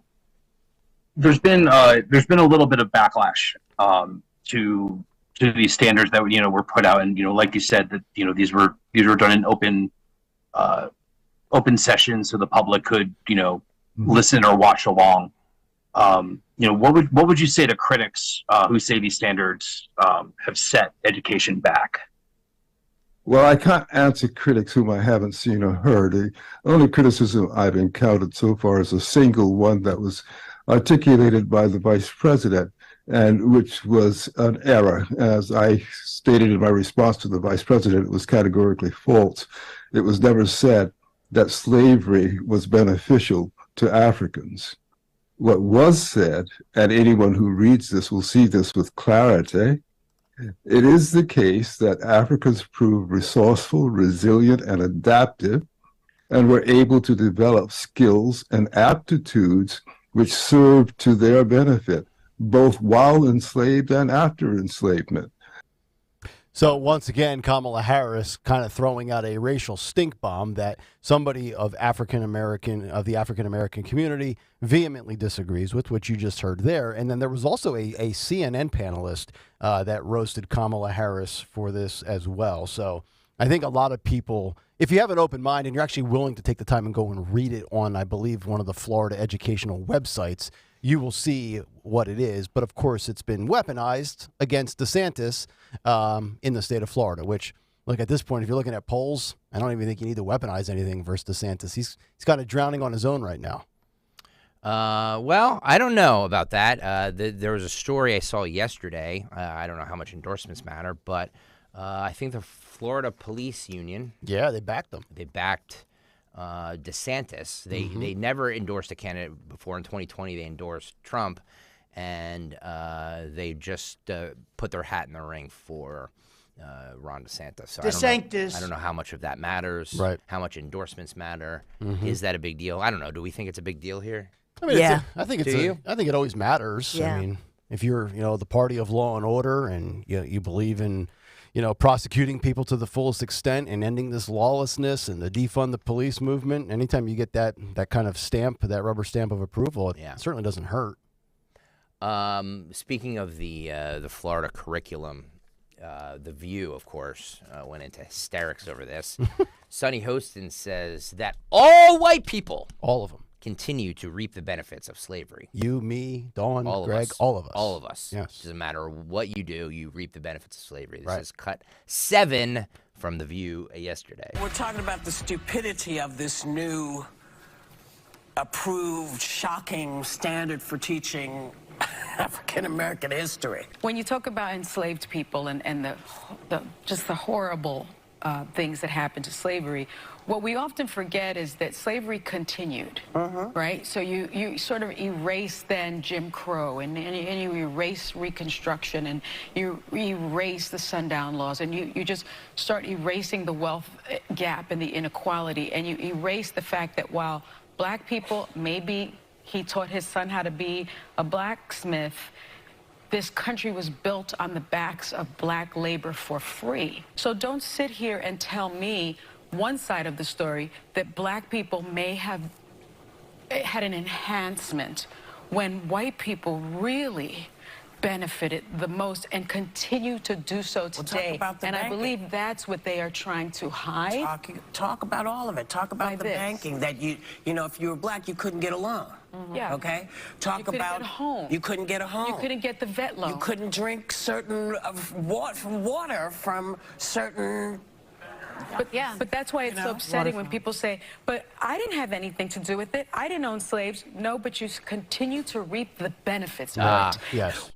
there's been a little bit of backlash to these standards that were put out, and like you said, that these were done in open sessions so the public could listen or watch along. What would you say to critics who say these standards have set education back? Well, I can't answer critics whom I haven't seen or heard. The only criticism I've encountered so far is a single one that was articulated by the vice president, and which was an error. As I stated in my response to the vice president, it was categorically false. It was never said that slavery was beneficial to Africans. What was said, and anyone who reads this will see this with clarity, it is the case that Africans proved resourceful, resilient, and adaptive, and were able to develop skills and aptitudes which served to their benefit, both while enslaved and after enslavement. So once again, Kamala Harris kind of throwing out a racial stink bomb that somebody of the African American community vehemently disagrees with, which you just heard there. And then there was also a CNN panelist that roasted Kamala Harris for this as well. So I think a lot of people, if you have an open mind and you're actually willing to take the time and go and read it on, I believe, one of the Florida educational websites, you will see what it is. But of course, it's been weaponized against DeSantis in the state of Florida, which, look, at this point, if you're looking at polls, I don't even think you need to weaponize anything versus DeSantis. He's kind of drowning on his own right now. Well, I don't know about that. There was a story I saw yesterday. I don't know how much endorsements matter, but I think the Florida Police Union. Yeah, they backed them. They backed DeSantis. They never endorsed a candidate before. In 2020, they endorsed Trump, and they just put their hat in the ring for Ron DeSantis. So I don't know how much of that matters. Right. How much endorsements matter. Is that a big deal? I don't know. Do we think it's a big deal here? I mean, Yeah. I think Do you? I think it always matters. Yeah. I mean, if you're, the party of law and order, and you believe in, prosecuting people to the fullest extent and ending this lawlessness and the defund the police movement, anytime you get that kind of stamp, that rubber stamp of approval, it certainly doesn't hurt. Speaking of the Florida curriculum, The View, of course, went into hysterics over this. Sonny Hostin says that all white people, all of them, continue to reap the benefits of slavery. You, me, Dawn, all Greg, of us. all of us. All of us. Yes. Doesn't matter what you do, you reap the benefits of slavery. This Right. is cut 7 from The View yesterday. We're talking about the stupidity of this new approved, shocking standard for teaching African American history. When you talk about enslaved people and just the horrible things that happened to slavery, what we often forget is that slavery continued, right? So you sort of erase then Jim Crow, and you erase Reconstruction, and you erase the sundown laws, and you just start erasing the wealth gap and the inequality, and you erase the fact that while black people, maybe he taught his son how to be a blacksmith, this country was built on the backs of black labor for free. So don't sit here and tell me one side of the story that black people may have had an enhancement when white people really benefited the most and continue to do so today. about the and banking. I believe that's what they are trying to hide. Talk about all of it. Talk about the banking that you know, if you were black, you couldn't get a loan. Yeah. Okay. Talk You couldn't about get a home. You couldn't get a home. You couldn't get the vet loan. You couldn't drink certain water from certain. But that's why it's so upsetting when people say, but I didn't have anything to do with it. I didn't own slaves. No, but you continue to reap the benefits of it. Yes.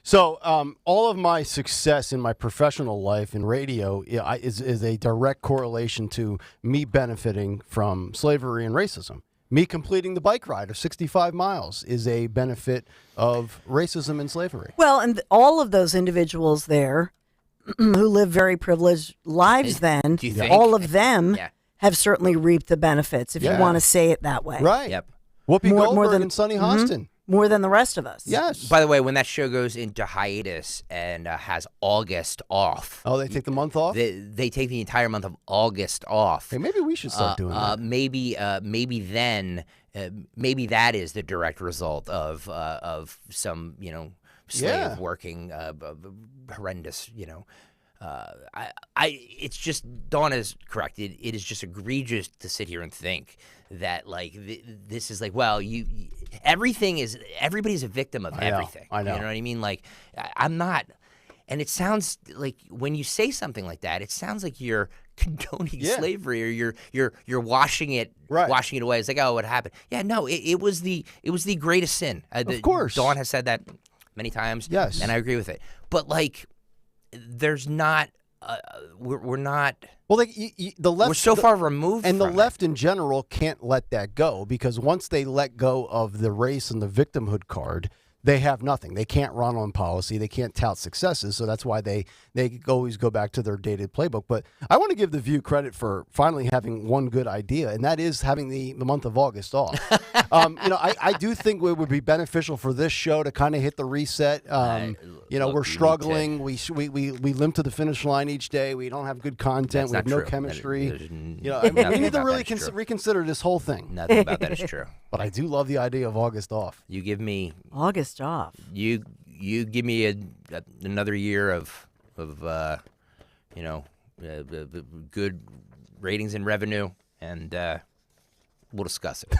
So all of my success in my professional life in radio is a direct correlation to me benefiting from slavery and racism. Me completing the bike ride of 65 miles is a benefit of racism and slavery. Well, and all of those individuals there who live very privileged lives then, Do you think? all of them Yeah. have certainly reaped the benefits, if you Yeah. want to say it that way. Right. Yep. Whoopi More Goldberg than- and Sonny Mhm. Hostin. More than the rest of us. Yes. By the way, when that show goes into hiatus and has August off. Oh, they take the month off? They take the entire month of August off. Hey, maybe we should start doing that. Maybe then, maybe that is the direct result of some, slave Yeah. working, horrendous, it's just, Dawn is correct. It is just egregious to sit here and think that this is everybody's a victim of everything. I know. You know what I mean? Like, I'm not. And it sounds like when you say something like that, it sounds like you're condoning slavery or you're washing it away. It's like, oh, what happened? Yeah, no, it was the greatest sin. Of course. Dawn has said that many times. Yes. And I agree with it. But there's not. We're not. Well, the left. We're so far removed, and from the left in general can't let that go because once they let go of the race and the victimhood card, they have nothing. They can't run on policy. They can't tout successes. So that's why they always go back to their dated playbook. But I want to give The View credit for finally having one good idea, and that is having the month of August off. I do think it would be beneficial for this show to kind of hit the reset. We're struggling. We limp to the finish line each day. We don't have good content. That's We have not no true. chemistry. Nothing We need to about really that is true. reconsider this whole thing. Nothing about that is true. But I do love the idea of August off. You give me August off. You give me another year of good ratings and revenue, and we'll discuss it.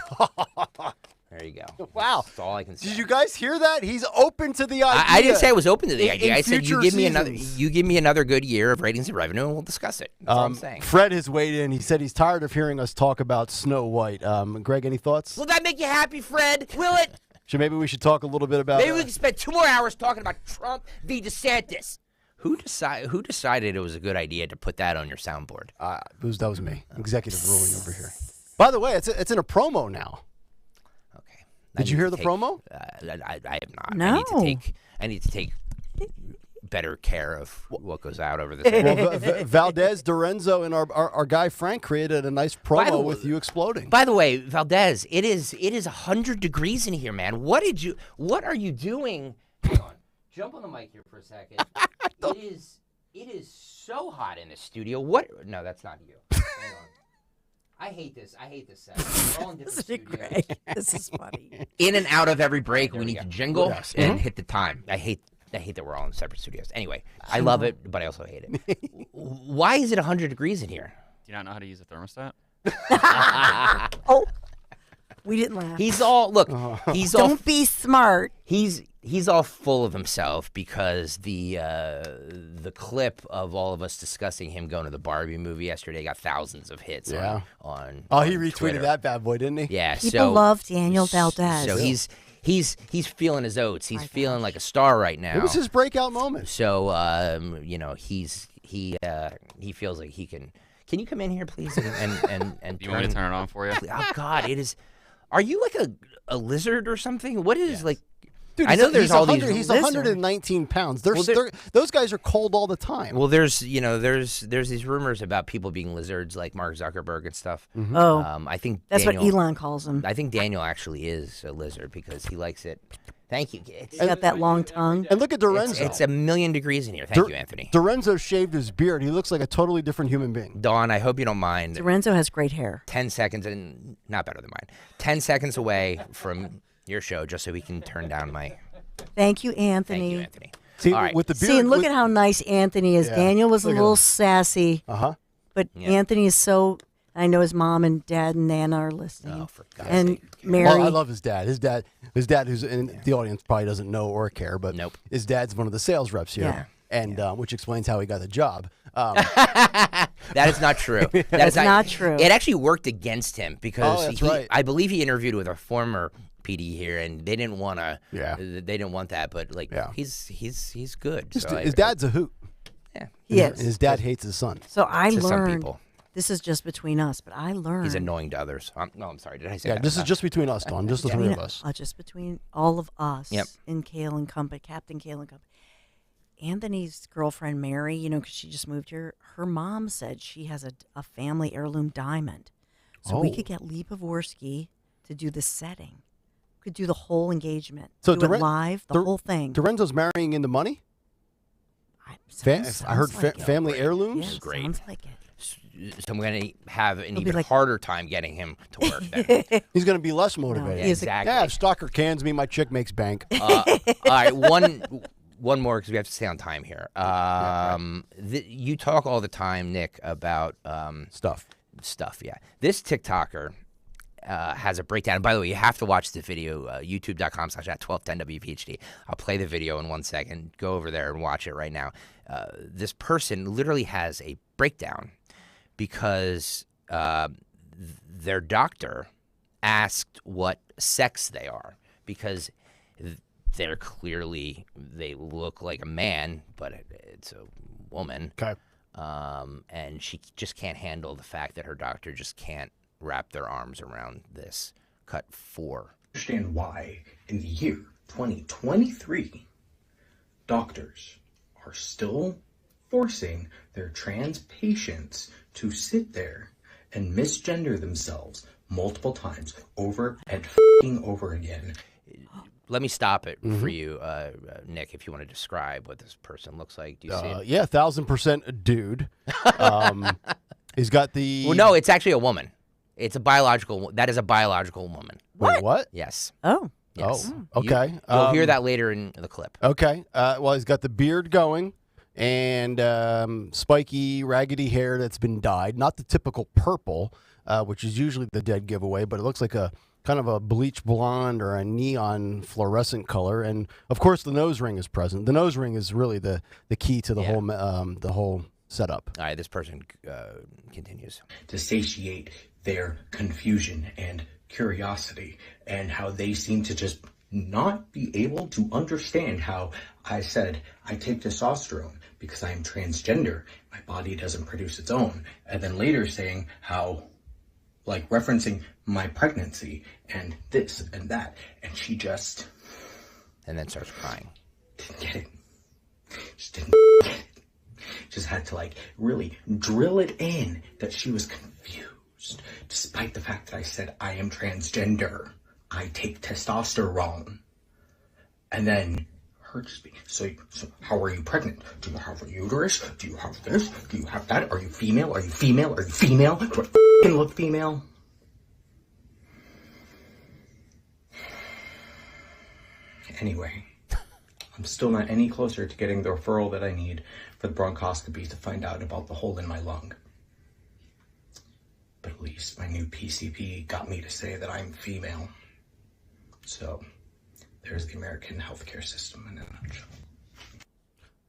There you go. Wow. That's all I can say. Did you guys hear that? He's open to the idea. I didn't say I was open to the idea. in I said future you give me another good year of ratings and revenue, and we'll discuss it. That's all I'm saying. Fred has weighed in. He said he's tired of hearing us talk about Snow White. Greg, any thoughts? Will that make you happy, Fred? Will it? Maybe we should talk a little bit about. Maybe we can spend 2 more hours talking about Trump v. DeSantis. Who decided it was a good idea to put that on your soundboard? That was me. Executive ruling over here. By the way, it's in a promo now. Okay. Did you hear the promo? I have not. No. I need to take better care of what goes out over this. Well, Valdez, Dorenzo, and our guy Frank created a nice promo with you exploding. By the way, Valdez, it is 100 degrees in here, man. What are you doing? Hang on. Jump on the mic here for a second. It is so hot in the studio. No, that's not you. Hang on. I hate this set. We're all in different studios. This is funny. In and out of every break, we need to jingle Yes. and hit the time. I hate that we're all in separate studios. Anyway, I love it, but I also hate it. Why is it 100 degrees in here? Do you not know how to use a thermostat? Oh, we didn't laugh. He's all Don't be smart. He's all full of himself because the clip of all of us discussing him going to the Barbie movie yesterday got thousands of hits. Yeah. On he retweeted Twitter. that bad boy, didn't he? Yeah. People love Daniel Valdez. So he's feeling his oats. He's feeling like a star right now. It was his breakout moment. So he feels like he can. Can you come in here, please? And Do you want me to turn it on for you? Oh God, it is. Are you like a lizard or something? What is like? Dude, I know there's all these. He's 119 pounds. Those guys are cold all the time. Well, there's these rumors about people being lizards like Mark Zuckerberg and stuff. Mm-hmm. Oh, I think that's Daniel, what Elon calls him. I think Daniel actually is a lizard because he likes it. Thank you. He's got that long tongue. And look at Dorenzo. It's 1,000,000 degrees in here. Thank you, Anthony. Dorenzo shaved his beard. He looks like a totally different human being. Dawn, I hope you don't mind. Dorenzo has great hair. 10 seconds, and not better than mine. 10 seconds away from your show, just so we can turn down my Thank you, Anthony. Thank you, Anthony. See, All right. with the beard, See, and look at how nice Anthony is. Yeah. Daniel was a Look at little him. sassy. But Anthony is so. I know his mom and dad and Nana are listening. Oh, for God's and sake. Mary. Well, I love his dad. His dad, who's in the audience, probably doesn't know or care, but his dad's one of the sales reps here. Yeah. And which explains how he got the job. That is not true. That is not true. It actually worked against him because that's right. I believe he interviewed with a former PD here, and they didn't want to. Yeah. They didn't want that, but he's good. Just so his dad's a hoot. Yeah. He is. His dad hates his son. So I To some learned. people. This is just between us, but I learned. He's annoying to others. I'm sorry. Did I say Yeah, that? this is just between us, Dawn. Just the three of us. Just between all of us. Yep. In Kayal and Company, Captain Kayal and Company. Anthony's girlfriend Mary, because she just moved here. Her mom said she has a family heirloom diamond, so we could get Lee Pavorsky to do the setting. Could do the whole engagement. So do it live, the whole thing. Dorenzo's marrying into money. I heard family heirlooms. Yeah, Great. Sounds like it. So I'm going to have an be even like- harder time getting him to work. Then. He's going to be less motivated. Yeah, exactly. Yeah, if Stalker cans me, my chick makes bank. All right, one more because we have to stay on time here. You talk all the time, Nick, about stuff. Yeah. This TikToker has a breakdown. And by the way, you have to watch the video, youtube.com/@1210WPHD. I'll play the video in 1 second. Go over there and watch it right now. This person literally has a breakdown because their doctor asked what sex they are because they look like a man, but it's a woman. Okay. And she just can't handle the fact that her doctor just can't wrap their arms around this. Cut 4. Understand why in the year 2023, doctors are still forcing their trans patients to sit there and misgender themselves multiple times over and f***ing over again. Let me stop it for you, Nick, if you want to describe what this person looks like. Do you see it? Yeah, 1,000% a dude. He's got the. Well, no, it's actually a woman. It's a biological. That is a biological woman. Wait, what? Yes. Oh. Yes. Oh, okay. You'll hear that later in the clip. Okay. Well, he's got the beard going and spiky, raggedy hair that's been dyed. Not the typical purple, which is usually the dead giveaway, but it looks like a kind of a bleach blonde or a neon fluorescent color. And of course, the nose ring is present. The nose ring is really the key to the whole setup. All right. This person continues to satiate their confusion and curiosity, and how they seem to just not be able to understand how I said I take testosterone because I am transgender, my body doesn't produce its own, and then later saying how, like, referencing my pregnancy and this and that, and she just and then starts crying. Didn't get it. Just didn't get it. Just had to, like, really drill it in that she was confused, despite the fact that I said I am transgender. I take testosterone. And then her just be, so how are you pregnant? Do you have a uterus? Do you have this? Do you have that? Are you female? Are you female? Are you female? Do I f***ing look female? Anyway, I'm still not any closer to getting the referral that I need for the bronchoscopy to find out about the hole in my lung. But at least my new PCP got me to say that I'm female. So there's the American healthcare system in a nutshell.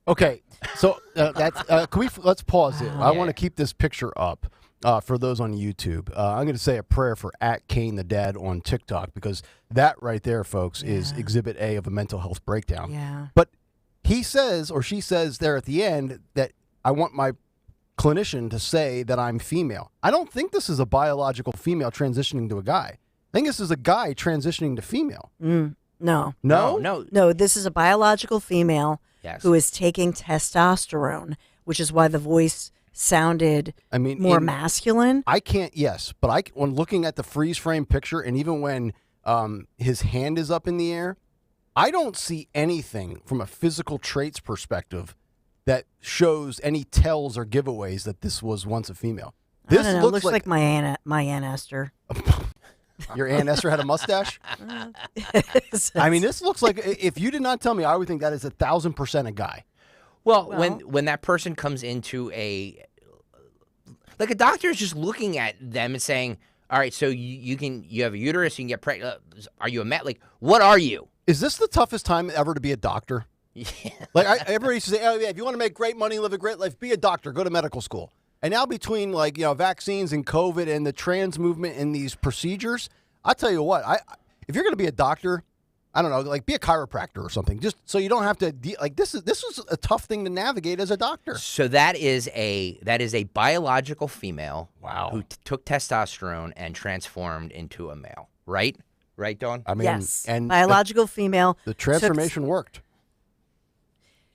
Okay, so that's let's pause it. I want to keep this picture up for those on YouTube. I'm going to say a prayer for @Kane the Dad on TikTok, because that right there, folks, is Exhibit A of a mental health breakdown. Yeah. But he says, or she says there at the end, that I want my clinician to say that I'm female. I don't think this is a biological female transitioning to a guy. I think this is a guy transitioning to female. No. No. This is a biological female who is taking testosterone, which is why the voice sounded more masculine. I can't, but when looking at the freeze frame picture, and even when his hand is up in the air, I don't see anything from a physical traits perspective that shows any tells or giveaways that this was once a female. This I don't know, looks like my Aunt Esther. Your Aunt Esther had a mustache? I mean, this looks like, if you did not tell me, I would think that is 1,000% a guy. Well, when that person comes into a doctor is just looking at them and saying, all right, so you have a uterus, you can get pregnant. Are you a man? Like, what are you? Is this the toughest time ever to be a doctor? Yeah. Like, everybody used to say, oh, yeah, if you want to make great money, live a great life, be a doctor, go to medical school. And now between, like, vaccines and COVID and the trans movement and these procedures, I'll tell you what, if you're going to be a doctor, I don't know, like, be a chiropractor or something, just so you don't have to this is a tough thing to navigate as a doctor. So that is a biological female, who took testosterone and transformed into a male, right? Right, Dawn? I mean, yes, and biological female. The transformation worked.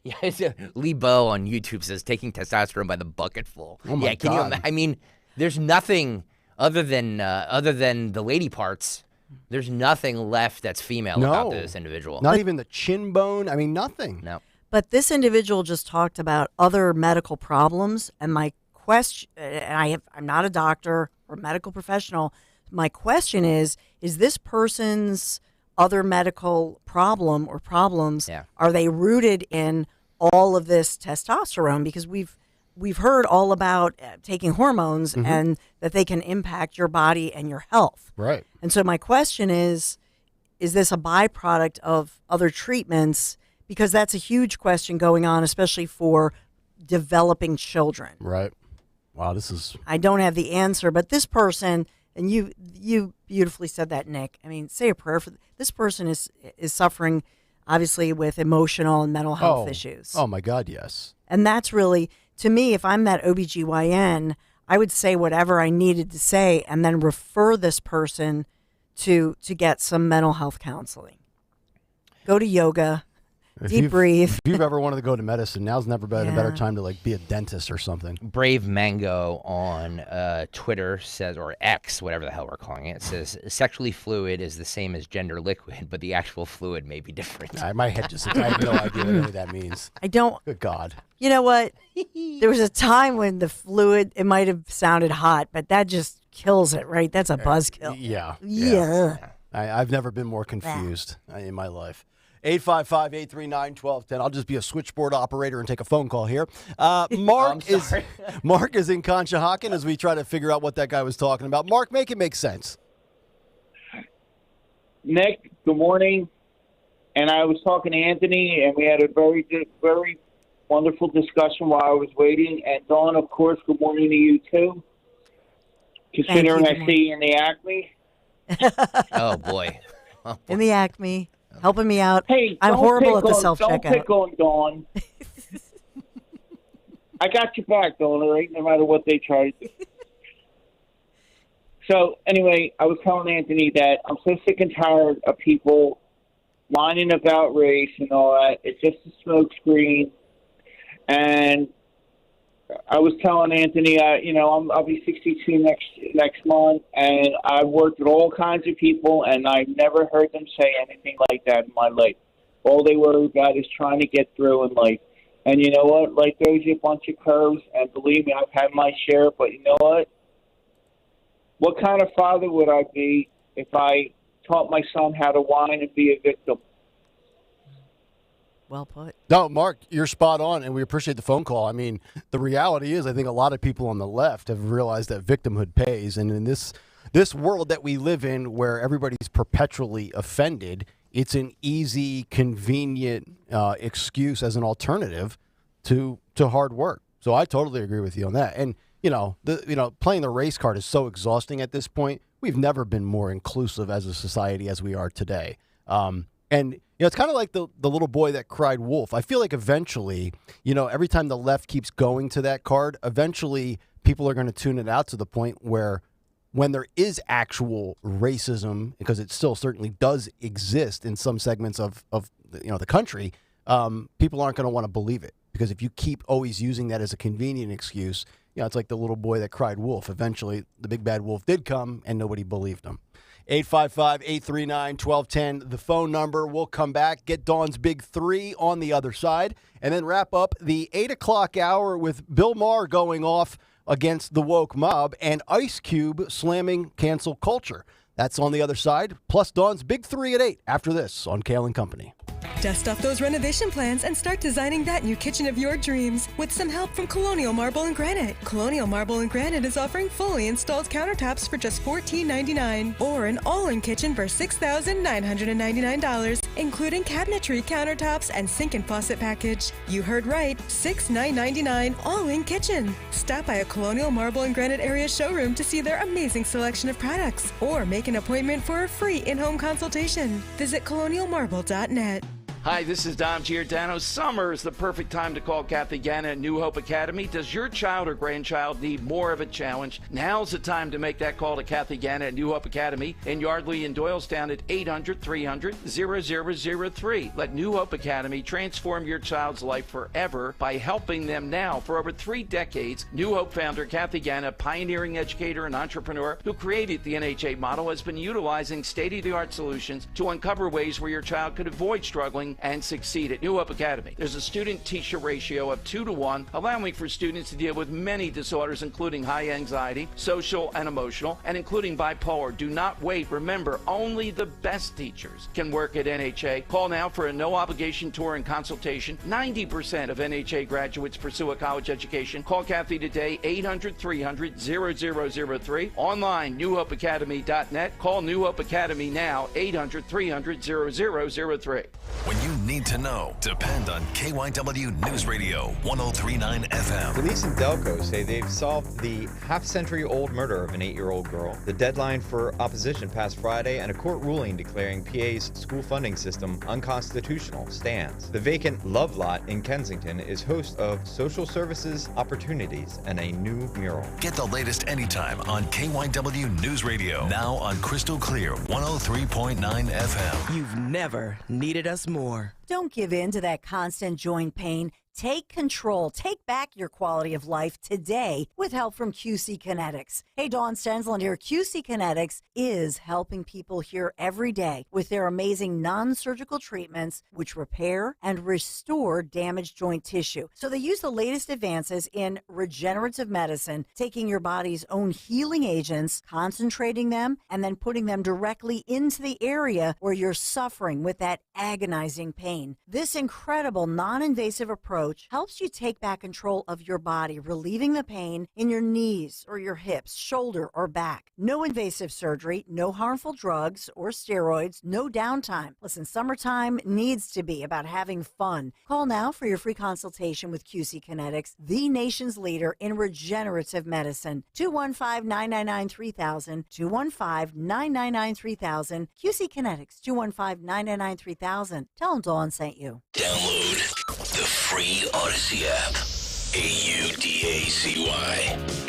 Yeah, Lee Bo on YouTube says taking testosterone by the bucketful. Oh my God. I mean, there's nothing other than the lady parts. There's nothing left that's female about this individual. Not even the chin bone. I mean, nothing. No. But this individual just talked about other medical problems, and my question, and I'm not a doctor or medical professional. My question is this person's other medical problem or problems, are they rooted in all of this testosterone? Because we've heard all about taking hormones and that they can impact your body and your health. Right. And so my question is this a byproduct of other treatments? Because that's a huge question going on, especially for developing children. Right. Wow, this is... I don't have the answer, but this person, and you beautifully said that, Nick. I mean, say a prayer for this person is suffering, obviously, with emotional and mental health issues. Oh, my God, yes. And that's really, to me, if I'm that OBGYN, I would say whatever I needed to say and then refer this person to get some mental health counseling. Go to yoga. Deep breathe. If you've ever wanted to go to medicine, now's never been a better time to be a dentist or something. Brave Mango on Twitter says, or X, whatever the hell we're calling it, says sexually fluid is the same as gender liquid, but the actual fluid may be different. My head I have no idea what any of that means. I don't. Good God. You know what? There was a time when the fluid, it might have sounded hot, but that just kills it, right? That's a buzzkill. Yeah. I've never been more confused in my life. 855-839-1210. I'll just be a switchboard operator and take a phone call here. Mark is in Conshohocken as we try to figure out what that guy was talking about. Mark, make it make sense. Nick, good morning. And I was talking to Anthony, and we had a very wonderful discussion while I was waiting. And Dawn, of course, good morning to you too. Considering I see you in the Acme. Oh boy. In the Acme. Helping me out. Hey, I'm horrible at the self-checkout. Don't pick on Dawn. I got your back, Dawn, all right? No matter what they try to do. So, anyway, I was telling Anthony that I'm so sick and tired of people whining about race and all that. It's just a smokescreen. And I was telling Anthony, I'll be 62 next month, and I've worked with all kinds of people, and I've never heard them say anything like that in my life. All they worry about is trying to get through in life. And you know what? Life throws you a bunch of curves, and believe me, I've had my share, but you know what? What kind of father would I be if I taught my son how to whine and be a victim? Well put. No, Mark, you're spot on, and we appreciate the phone call. I mean, the reality is I think a lot of people on the left have realized that victimhood pays, and in this world that we live in where everybody's perpetually offended, it's an easy, convenient excuse as an alternative to hard work. So I totally agree with you on that. And, playing the race card is so exhausting at this point. We've never been more inclusive as a society as we are today. And it's kind of like the little boy that cried wolf. I feel like eventually, every time the left keeps going to that card, eventually people are going to tune it out to the point where when there is actual racism, because it still certainly does exist in some segments of the country, people aren't going to want to believe it. Because if you keep always using that as a convenient excuse, it's like the little boy that cried wolf. Eventually, the big bad wolf did come, and nobody believed him. 855-839-1210, the phone number. We'll come back, get Dawn's Big Three on the other side, and then wrap up the 8 o'clock hour with Bill Maher going off against the woke mob and Ice Cube slamming cancel culture. That's on the other side, plus Dawn's Big 3 at 8 after this on Kayal and Company. Dust off those renovation plans and start designing that new kitchen of your dreams with some help from Colonial Marble and Granite. Colonial Marble and Granite is offering fully installed countertops for just $14.99 or an all-in kitchen for $6,999, including cabinetry, countertops, and sink and faucet package. You heard right, $6,999 all-in kitchen. Stop by a Colonial Marble and Granite area showroom to see their amazing selection of products or make an appointment for a free in-home consultation. Visit colonialmarble.net. Hi, this is Dom Giordano. Summer is the perfect time to call Kathy Ganna at New Hope Academy. Does your child or grandchild need more of a challenge? Now's the time to make that call to Kathy Ganna at New Hope Academy in Yardley and Doylestown at 800-300-0003. Let New Hope Academy transform your child's life forever by helping them now. For over 3 decades, New Hope founder Kathy Ganna, pioneering educator and entrepreneur who created the NHA model, has been utilizing state-of-the-art solutions to uncover ways where your child could avoid struggling and succeed at New Hope Academy. There's a student-teacher ratio of 2 to 1, allowing for students to deal with many disorders, including high anxiety, social and emotional, and including bipolar. Do not wait. Remember, only the best teachers can work at NHA. Call now for a no-obligation tour and consultation. 90% of NHA graduates pursue a college education. Call Kathy today, 800-300-0003. Online, newhopeacademy.net. Call New Hope Academy now, 800-300-0003. When you need to know, depend on KYW News Radio 1039 FM. Police in Delco say they've solved the half-century-old murder of an 8-year-old girl. The deadline for opposition passed Friday, and a court ruling declaring PA's school funding system unconstitutional stands. The vacant Love Lot in Kensington is host of Social Services Opportunities and a new mural. Get the latest anytime on KYW News Radio. Now on Crystal Clear 103.9 FM. You've never needed us more. Don't give in to that constant joint pain. Take control. Take back your quality of life today with help from QC Kinetics. Hey, Dawn Stensland here. QC Kinetics is helping people here every day with their amazing non-surgical treatments which repair and restore damaged joint tissue. So they use the latest advances in regenerative medicine, taking your body's own healing agents, concentrating them, and then putting them directly into the area where you're suffering with that agonizing pain. This incredible non-invasive approach helps you take back control of your body, relieving the pain in your knees or your hips, shoulder, or back. No invasive surgery, no harmful drugs or steroids, no downtime. Listen, summertime needs to be about having fun. Call now for your free consultation with QC Kinetics, the nation's leader in regenerative medicine. 215-999-3000, 215-999-3000, QC Kinetics, 215-999-3000. Tell them Dawn sent you. Download the free Odyssey app, AUDACY,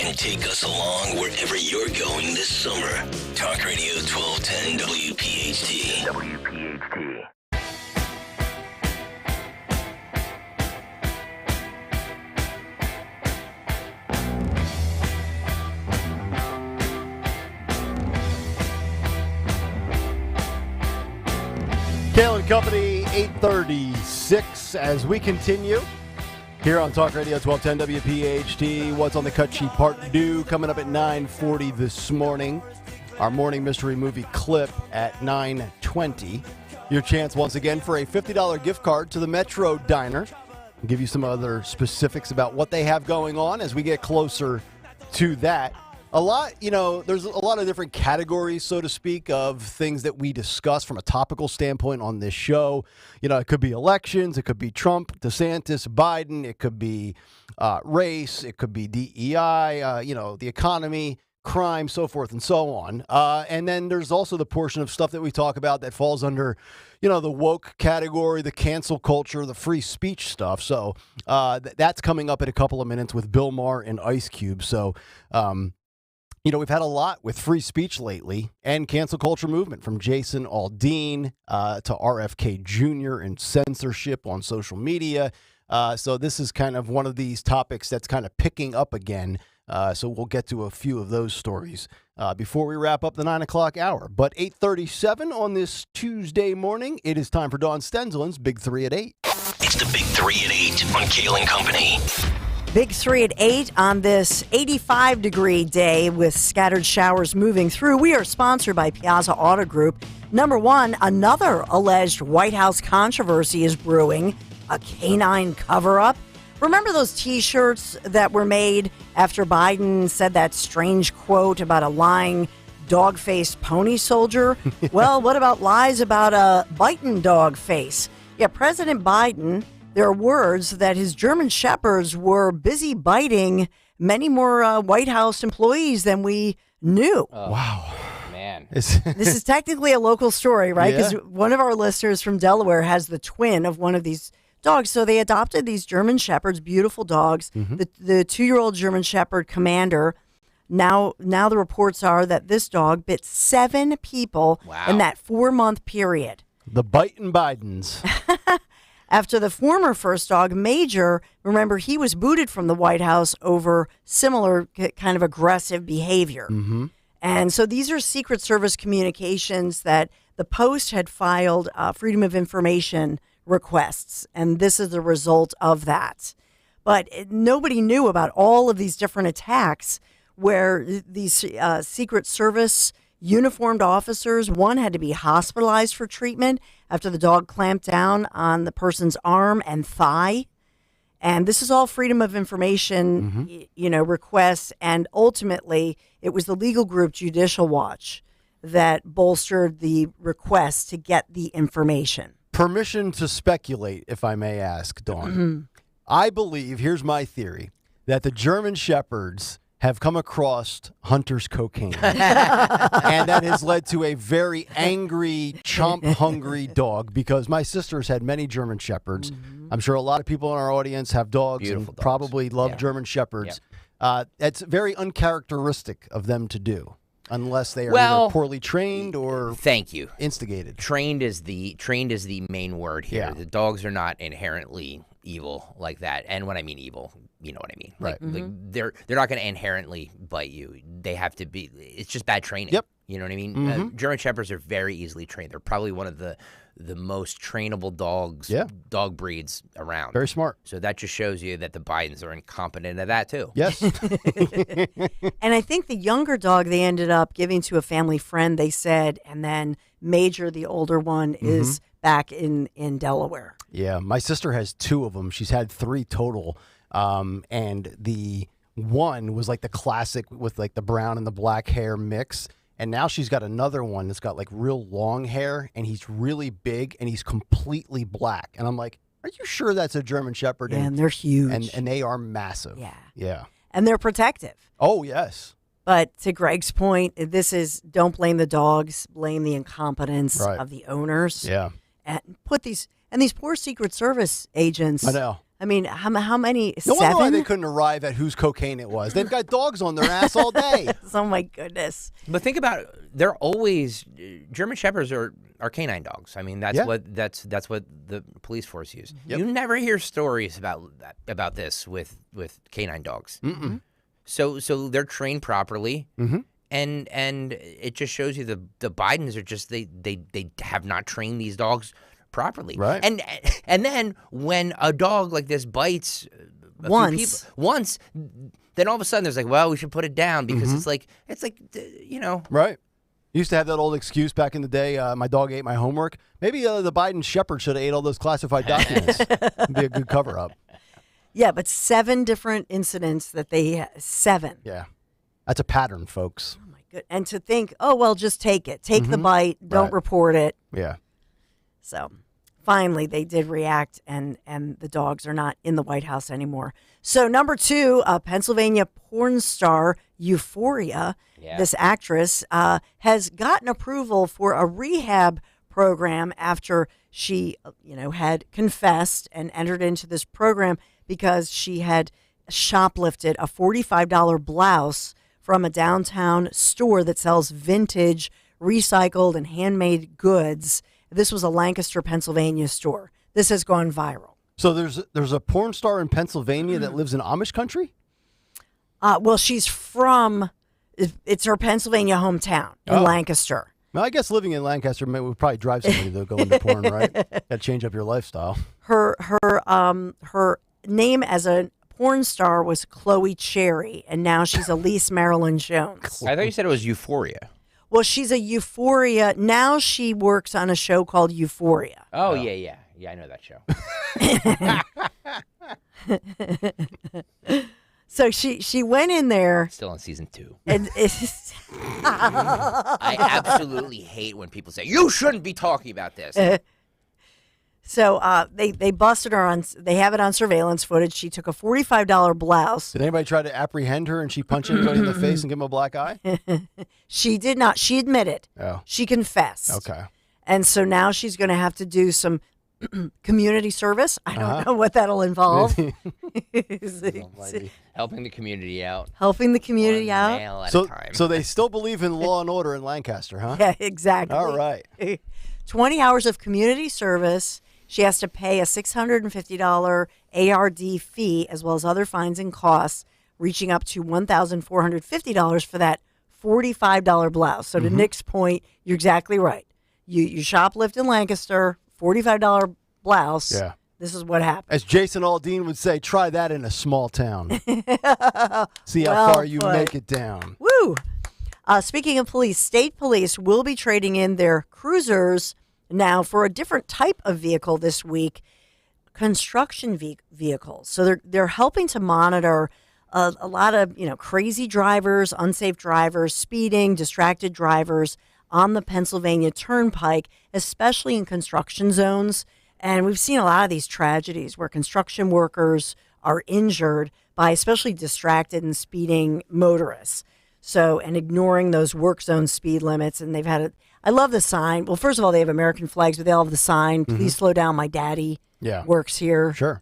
and take us along wherever you're going this summer. Talk Radio 1210 WPHT. WPHT. Kayal and Company, 8:36 as we continue here on Talk Radio 1210 WPHT. What's on the cut sheet part 2 coming up at 9:40 this morning. Our morning mystery movie clip at 9:20. Your chance once again for a $50 gift card to the Metro Diner. I'll give you some other specifics about what they have going on as we get closer to that. There's a lot of different categories, so to speak, of things that we discuss from a topical standpoint on this show. It could be elections, it could be Trump, DeSantis, Biden, it could be race, it could be DEI, the economy, crime, so forth and so on. And then there's also the portion of stuff that we talk about that falls under, the woke category, the cancel culture, the free speech stuff. So that's coming up in a couple of minutes with Bill Maher and Ice Cube. So, we've had a lot with free speech lately and cancel culture movement, from Jason Aldean to RFK Jr. and censorship on social media. So this is kind of one of these topics that's kind of picking up again. So we'll get to a few of those stories before we wrap up the 9 o'clock hour. But 8:37 on this Tuesday morning, it is time for Dawn Stensland's Big 3 at 8. It's the Big 3 at 8 on Kayal and Company. Big 3 at 8 on this 85-degree day with scattered showers moving through. We are sponsored by Piazza Auto Group. Number one, another alleged White House controversy is brewing, a canine cover-up. Remember those T-shirts that were made after Biden said that strange quote about a lying dog-faced pony soldier? Well, what about lies about a biting dog face? Yeah, President Biden, there are words that his German shepherds were busy biting many more White House employees than we knew. Wow. Man. This is technically a local story, right? Because Yeah. one of our listeners from Delaware has the twin of one of these dogs. So they adopted these German shepherds, beautiful dogs. The 2-year-old German shepherd Commander. Now the reports are that this dog bit 7 people in that 4-month period. The biting Bidens. After the former first dog, Major, remember, he was booted from the White House over similar kind of aggressive behavior. And so these are Secret Service communications that the Post had filed Freedom of Information requests, and this is the result of that. But nobody knew about all of these different attacks where these Secret Service uniformed officers, one had to be hospitalized for treatment after the dog clamped down on the person's arm and thigh. And this is all Freedom of Information, requests. And ultimately, it was the legal group Judicial Watch that bolstered the request to get the information. Permission to speculate, if I may ask, Dawn. I believe, here's my theory, that the German shepherds have come across Hunter's cocaine. And that has led to a very angry, chomp-hungry dog, because my sister's had many German shepherds. I'm sure a lot of people in our audience have dogs. Beautiful And dogs. probably love Yeah. German shepherds. Yep. It's very uncharacteristic of them to do, unless they are Well, either poorly trained or thank you instigated. Trained is the main word here. Yeah. The dogs are not inherently evil like that. And when I mean evil, you know what I mean. Right. Like they're not going to inherently bite you. They have to be. It's just bad training. Yep. You know what I mean? German shepherds are very easily trained. They're probably one of the most trainable dog breeds around. Very smart. So that just shows you that the Bidens are incompetent at that too. Yes. And I think the younger dog they ended up giving to a family friend, they said, and then Major, the older one, is back in Delaware. Yeah, my sister has 2 of them. She's had 3 total. And the one was like the classic with like the brown and the black hair mix. And now she's got another one that's got like real long hair, and he's really big and he's completely black. And I'm like, are you sure that's a German Shepherd? Yeah, and they're huge. And they are massive. Yeah. Yeah. And they're protective. Oh, yes. But to Greg's point, this is don't blame the dogs, blame the incompetence Right. of the owners. Yeah. And these poor Secret Service agents. I know. I mean, how many? No wonder why 7? they couldn't arrive at whose cocaine it was. They've got dogs on their ass all day. Oh my goodness! But think about it. They're always German shepherds are canine dogs. I mean, that's what the police force use. Yep. You never hear stories about this with canine dogs. So they're trained properly. And it just shows you the Bidens are just they have not trained these dogs properly. Right. And then when a dog like this bites once, then all of a sudden there's like, well, we should put it down because it's like Right. Used to have that old excuse back in the day, my dog ate my homework. Maybe the Biden shepherd should have ate all those classified documents. It'd be a good cover-up. Yeah, but 7 different incidents that they 7. Yeah. That's a pattern, folks. Oh my good. And to think, oh well, just take it, take the bite, don't report it. Yeah. So finally, they did react, and the dogs are not in the White House anymore. So number 2, Pennsylvania porn star Euphoria, this actress, has gotten approval for a rehab program after she, had confessed and entered into this program because she had shoplifted a $45 blouse from a downtown store that sells vintage, recycled, and handmade goods. This was a Lancaster, Pennsylvania store. This has gone viral. So there's a porn star in Pennsylvania that lives in Amish country? Well, she's from, it's her Pennsylvania hometown in Lancaster. Well, I guess living in Lancaster would probably drive somebody to go into porn, right? Got to change up your lifestyle. Her name as a porn star was Chloe Cherry, and now she's Elise Marilyn Jones. I thought you said it was Euphoria. Well, she's a Euphoria. Now she works on a show called Euphoria. Oh, yeah. Yeah, I know that show. So she went in there. Still on season 2. And I absolutely hate when people say, you shouldn't be talking about this. So they busted her on. They have it on surveillance footage. She took a $45 blouse. Did anybody try to apprehend her and she punched anybody in the face and give him a black eye? She did not. She admitted. Oh. She confessed. Okay. And so now she's going to have to do some community service. I don't know what that'll involve. Helping the community out. Helping the community out. Nail at a time. So they still believe in law and order in Lancaster, huh? Yeah, exactly. All right. 20 hours of community service. She has to pay a $650 ARD fee, as well as other fines and costs, reaching up to $1,450 for that $45 blouse. So to Nick's point, you're exactly right. You shoplift in Lancaster, $45 blouse. Yeah. This is what happened. As Jason Aldean would say, try that in a small town. See how Well far you put. make it down. Woo! Speaking of police, state police will be trading in their cruisers now for a different type of vehicle this week, construction vehicles. So they're helping to monitor a lot of crazy drivers, unsafe drivers, speeding, distracted drivers on the Pennsylvania Turnpike, especially in construction zones. And we've seen a lot of these tragedies where construction workers are injured by especially distracted and speeding motorists. So, and ignoring those work zone speed limits. And they've had I love the sign. Well, first of all, they have American flags, but they all have the sign, please slow down, my daddy works here. Sure.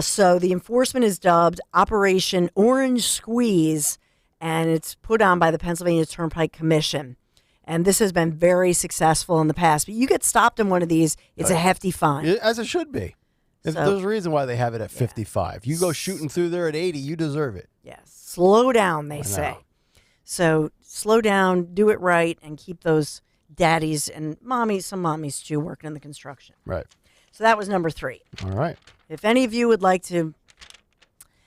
So the enforcement is dubbed Operation Orange Squeeze, and it's put on by the Pennsylvania Turnpike Commission. And this has been very successful in the past. But you get stopped in one of these, it's a hefty fine. As it should be. There's a reason why they have it at 55. You go shooting through there at 80, you deserve it. Yes. Slow down, they say. So slow down, do it right, and keep those daddies and mommies, some mommies too, working in the construction. Right. So that was number 3. All right. If any of you would like to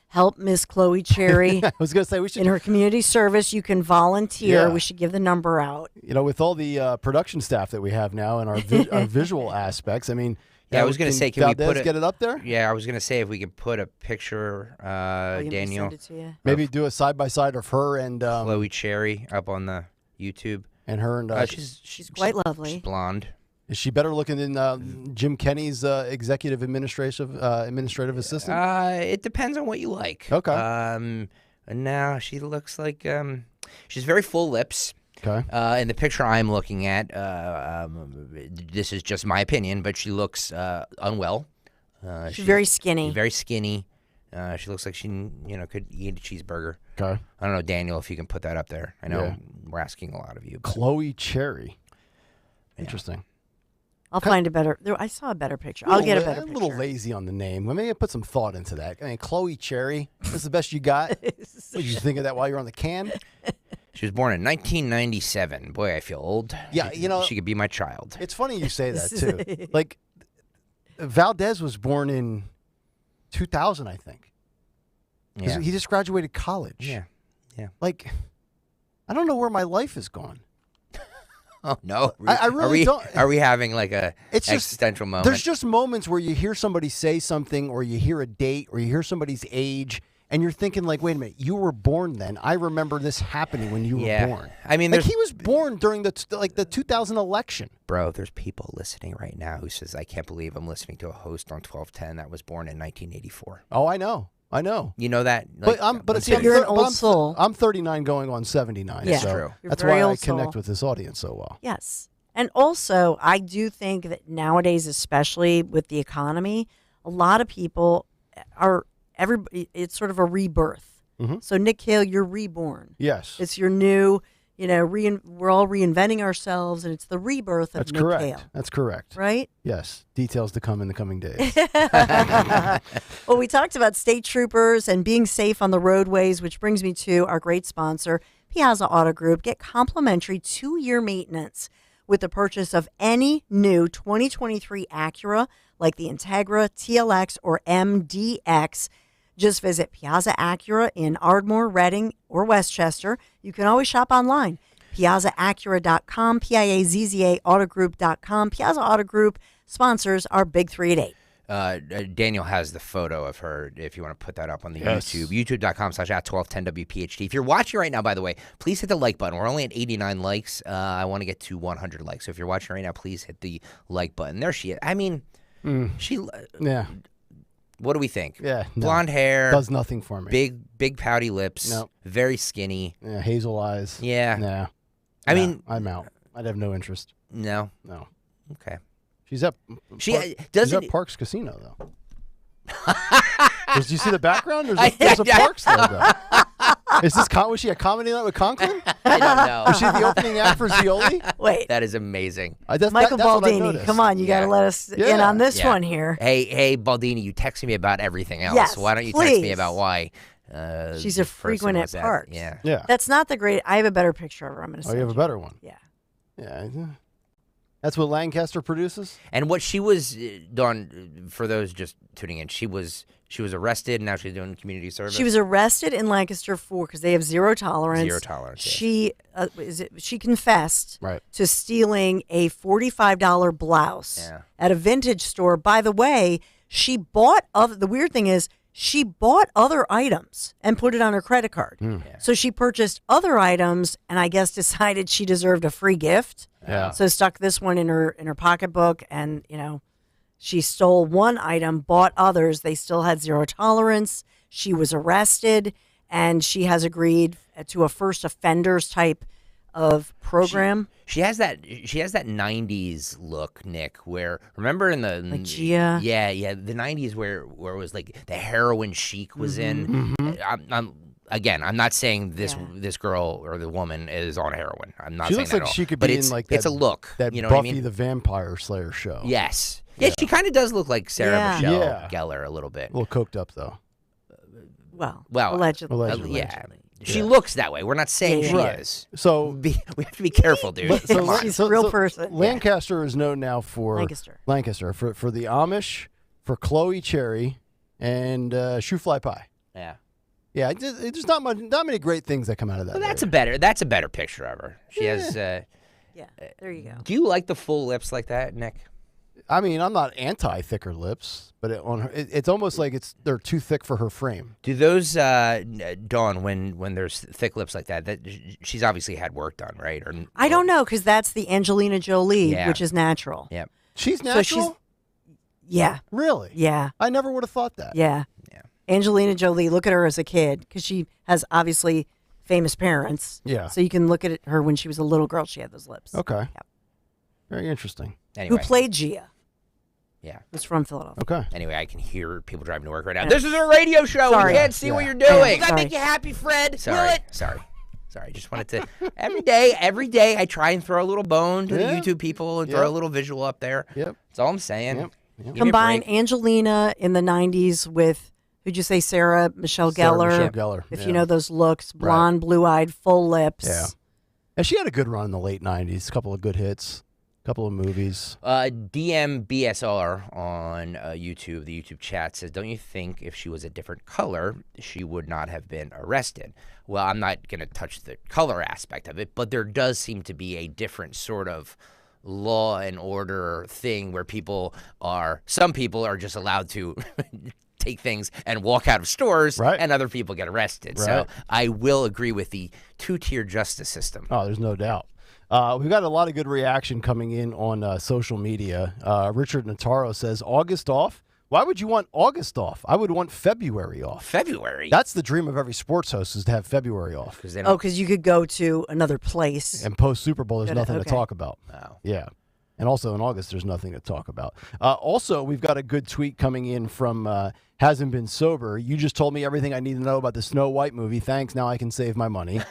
help Miss Chloe Cherry I was going to say we should in her community service, you can volunteer. Yeah. We should give the number out. with all the production staff that we have now and our visual aspects, I mean, Yeah, I was going to say, can we Valdez put it, get it up there? Yeah, I was going to say if we could put a picture, Daniel. Send it to you? Maybe do a side by side of her and Chloe Cherry up on the YouTube. And her and she's quite lovely. She's blonde. Is she better looking than Jim Kenney's executive administrative assistant? It depends on what you like. Okay. And now she looks like she's very full lips. Okay. In the picture I'm looking at, this is just my opinion, but she looks unwell. She's very skinny. Very skinny. She looks like she could eat a cheeseburger. Okay. I don't know, Daniel, if you can put that up there. I know we're asking a lot of you. But. Chloe Cherry. Interesting. I'll find a better. I saw a better picture. I'll get a better picture. A little lazy on the name. Maybe I put some thought into that. I mean, Chloe Cherry. That's the best you got. Did you think of that while you're on the can? She was born in 1997. Boy, I feel old. Yeah, she could be my child. It's funny you say that too. Like Valdez was born in 2000, I think. Yeah. He just graduated college. Yeah. Like, I don't know where my life has gone. Oh no! I really don't. Are we having like a existential moment? There's just moments where you hear somebody say something, or you hear a date, or you hear somebody's age, and you're thinking like, "Wait a minute, you were born then. I remember this happening when you were born." I mean, like he was born during the 2000 election. Bro, there's people listening right now who says, "I can't believe I'm listening to a host on 1210 that was born in 1984." Oh, I know. You know that, like, but you're an old soul. I'm 39, going on 79. Yeah, so true. That's why I connect with this audience so well. Yes, and also I do think that nowadays, especially with the economy, a lot of people it's sort of a rebirth. Mm-hmm. So Nick Kayal, you're reborn. Yes, it's your new. We're all reinventing ourselves, and it's the rebirth of That's Nick correct. Kayal. That's correct. Right? Yes. Details to come in the coming days. Well, we talked about state troopers and being safe on the roadways, which brings me to our great sponsor, Piazza Auto Group. Get complimentary 2-year maintenance with the purchase of any new 2023 Acura, like the Integra, TLX, or MDX. Just visit Piazza Acura in Ardmore, Reading, or Westchester. You can always shop online. PiazzaAcura.com, Piazza Autogroup.com. Piazza Auto Group sponsors our Big 3 at 8. Daniel has the photo of her if you want to put that up on the Yes. YouTube. YouTube.com/@1210WPHT. If you're watching right now, by the way, please hit the like button. We're only at 89 likes. I want to get to 100 likes. So if you're watching right now, please hit the like button. There she is. I mean, she. Yeah. What do we think? Yeah. No. Blonde hair. Does nothing for me. Big pouty lips. No. Very skinny. Yeah, hazel eyes. Yeah. Nah. I mean, I'm out. I'd have no interest. No. No. Okay. She's at she's at Parks Casino though. Did you see the background? There's a Parks logo. Is this was she a comedy night with Conklin? I don't know. Was she the opening act for Zioli? Wait. That is amazing. Michael Baldini, come on, you got to let us in on this one here. Hey, Baldini, you text me about everything else. Yes, why don't you text me please. about why? She's a frequent at Parks. Yeah. That's not the great. I have a better picture of her. I'm going to say. Oh, you have a better one? Yeah. Yeah. That's what Lancaster produces? And what she was doing, for those just tuning in, she was arrested, and now she's doing community service. She was arrested in Lancaster because they have zero tolerance. Zero tolerance, yes. She confessed to stealing a $45 blouse at a vintage store. By the way, she bought the weird thing is she bought other items and put it on her credit card. So she purchased other items and I guess decided she deserved a free gift. Yeah. So stuck this one in her pocketbook, and she stole one item, bought others. They still had zero tolerance. She was arrested, and she has agreed to a first offenders type of program. She has that 90s look, Nick, where remember in the like Gia? Yeah, the 90s where it was like the heroin chic was in. I'm not saying this girl or the woman is on heroin. I'm not She saying looks that like at all. she could but be it's, in like it's that, a look. That you know Buffy what I mean? the Vampire Slayer show. Yes. Yeah, she kind of does look like Sarah Michelle Gellar a little bit. A little coked up though. Well, allegedly. Yeah. She looks that way. We're not saying she is. So we have to be careful, dude. She's a real person. Lancaster is known now for Lancaster for the Amish, for Chloe Cherry, and Shoofly Pie. Yeah. Yeah, there's not many great things that come out of that. Well, that's a better picture of her. She has. Yeah, there you go. Do you like the full lips like that, Nick? I mean, I'm not anti thicker lips, but on her, it's almost like they're too thick for her frame. Do those Dawn when there's thick lips like that? That she's obviously had work done, right? Or I don't know because that's the Angelina Jolie, which is natural. Yep. She's natural. Yeah. Really? Yeah. I never would have thought that. Yeah. Angelina Jolie, look at her as a kid because she has obviously famous parents. Yeah. So you can look at her when she was a little girl. She had those lips. Okay. Yep. Very interesting. Anyway. Who played Gia? Yeah. Was from Philadelphia. Okay. Anyway, I can hear people driving to work right now. This is a radio show. Sorry. We can't see what you're doing. Does that make you happy, Fred? Sorry. Will it? Sorry. Just wanted to. Every day, I try and throw a little bone to the YouTube people and throw a little visual up there. Yep. That's all I'm saying. Yep. Give me a Combine break. Angelina in the 90s with, who'd you say, Sarah Michelle Gellar? Michelle Gellar, If yeah. you know those looks, blonde, blue-eyed, full lips. Yeah. And she had a good run in the late 90s. A couple of good hits. A couple of movies. DMBSR on YouTube, the YouTube chat, says, don't you think if she was a different color, she would not have been arrested? Well, I'm not going to touch the color aspect of it, but there does seem to be a different sort of law and order thing where some people are just allowed to take things and walk out of stores, and other people get arrested. Right. So I will agree with the two-tier justice system. Oh, there's no doubt. We've got a lot of good reaction coming in on social media. Richard Nataro says, August off? Why would you want August off? I would want February off. February? That's the dream of every sports host, is to have February off. Because you could go to another place. And post-Super Bowl, there's nothing to okay. talk about. Wow. Yeah. And also in August, there's nothing to talk about. Also, we've got a good tweet coming in from Hasn't Been Sober. You just told me everything I need to know about the Snow White movie. Thanks. Now I can save my money.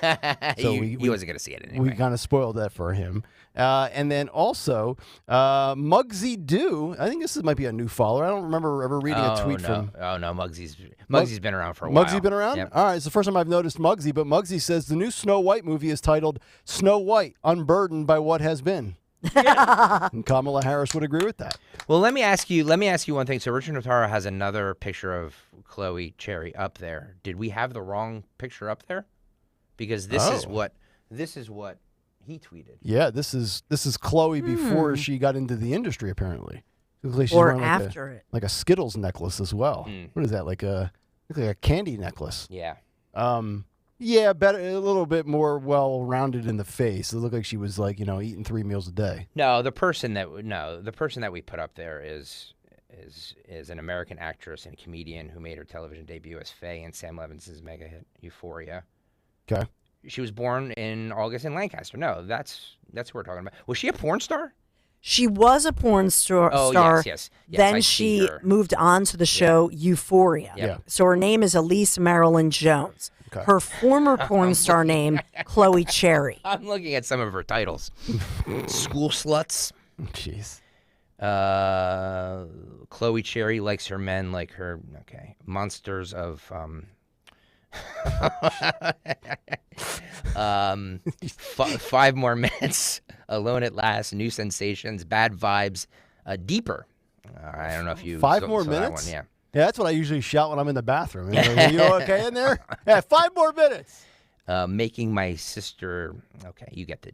So he wasn't going to see it anyway. We kind of spoiled that for him. And then also, Muggsy Dew. I think this might be a new follower. I don't remember ever reading a tweet from. Oh, no. Muggsy's been around for a while. Muggsy been around? Yep. All right. It's the first time I've noticed Muggsy, but Muggsy says the new Snow White movie is titled Snow White, Unburdened by What Has Been. And Kamala Harris would agree with that. Well, let me ask you one thing. So Richard Notaro has another picture of Chloe Cherry up there. Did we have the wrong picture up there? Because this is what he tweeted. Yeah, this is Chloe before she got into the industry, apparently. Looks like she's Or wearing after it. like a Skittles necklace as well. What is that? Like a candy necklace. Yeah. Yeah, better, a little bit more well-rounded in the face. It looked like she was eating 3 meals a day. No, the person that we put up there is an American actress and comedian who made her television debut as Faye in Sam Levinson's mega hit Euphoria. Okay. She was born in August in Lancaster. No, that's what we're talking about. Was she a porn star? She was a porn star. Oh, yes. Then I she see her. moved on to the show Euphoria. Yeah. So her name is Elise Marilyn Jones. Okay. Her former porn star name, Chloe Cherry. I'm looking at some of her titles. School Sluts. Jeez. Chloe Cherry likes her men like her. Okay. Monsters of. 5 more minutes. Alone at Last. New Sensations. Bad Vibes. Deeper. I don't know if you 5 saw more that minutes. one. Yeah. Yeah, that's what I usually shout when I'm in the bathroom. Are you okay in there? Yeah, 5 more minutes. Making my sister. Okay, you get the.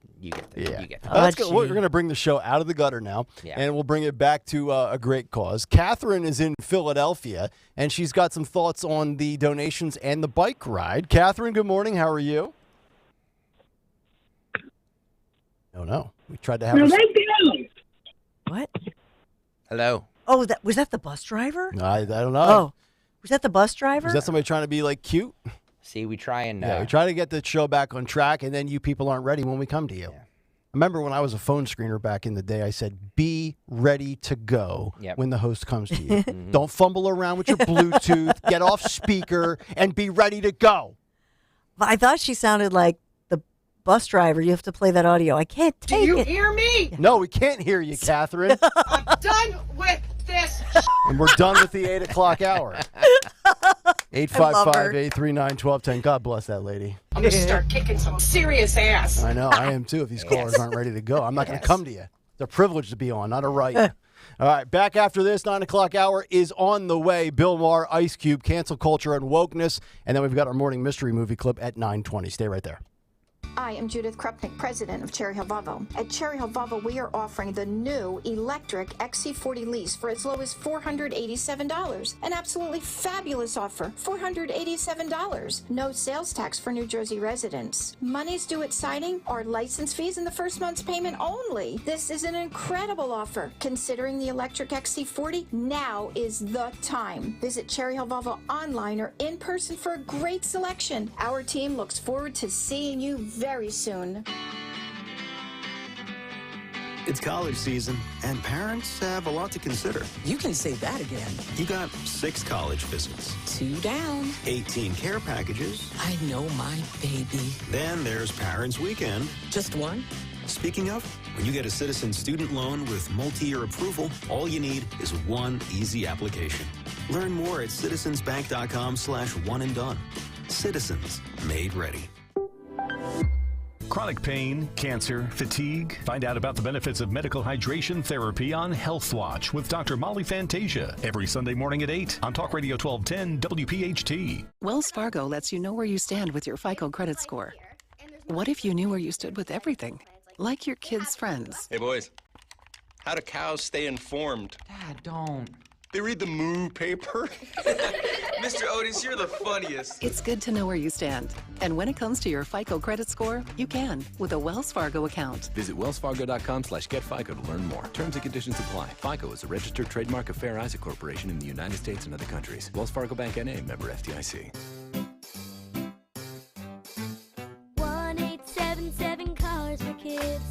That's good. We're going to bring the show out of the gutter now, and we'll bring it back to a great cause. Catherine is in Philadelphia, and she's got some thoughts on the donations and the bike ride. Catherine, good morning. How are you? Oh, no. We tried to have her. What? Hello. Oh, was that the bus driver? I don't know. Oh, was that the bus driver? Was that somebody trying to be cute? See, we try and we try to get the show back on track, and then you people aren't ready when we come to you. I remember when I was a phone screener back in the day, I said, be ready to go when the host comes to you. Don't fumble around with your Bluetooth, get off speaker, and be ready to go. I thought she sounded like the bus driver. You have to play that audio. I can't take it. Do you hear me? No, we can't hear you, Catherine. I'm done with this. And we're done with the 8 o'clock hour. 855-839-1210. God bless that lady. I'm going to start kicking some serious ass. I know, I am too. If these callers aren't ready to go, I'm not going to come to you. It's a privilege to be on, not a right. All right, back after this, 9 o'clock hour is on the way. Bill Maher, Ice Cube, Cancel Culture and Wokeness. And then we've got our morning mystery movie clip at 9:20. Stay right there. I am Judith Krupnik, president of Cherry Hill Volvo. At Cherry Hill Volvo, we are offering the new electric XC40 lease for as low as $487. An absolutely fabulous offer, $487. No sales tax for New Jersey residents. Monies due at signing are license fees and the first month's payment only. This is an incredible offer. Considering the electric XC40, now is the time. Visit Cherry Hill Volvo online or in person for a great selection. Our team looks forward to seeing you very soon. It's college season, and parents have a lot to consider. You can say that again. You got 6 college visits, 2 down, 18 care packages. I know my baby. Then there's Parents' Weekend. Just 1? Speaking of, when you get a Citizen student loan with multi-year approval, all you need is 1 easy application. Learn more at citizensbank.com/one and done. Citizens, made ready. Chronic pain, cancer, fatigue. Find out about the benefits of medical hydration therapy on Health Watch with Dr. Molly Fantasia every Sunday morning at 8 on Talk Radio 1210 WPHT. Wells Fargo lets you know where you stand with your FICO credit score. What if you knew where you stood with everything? Like your kids' friends. Hey, boys. How do cows stay informed? Dad, don't. They read the Moo paper. Mr. Otis, you're the funniest. It's good to know where you stand. And when it comes to your FICO credit score, you can with a Wells Fargo account. Visit wellsfargo.com/getfico to learn more. Terms and conditions apply. FICO is a registered trademark of Fair Isaac Corporation in the United States and other countries. Wells Fargo Bank N.A. member FDIC. 1-877 Cars for Kids.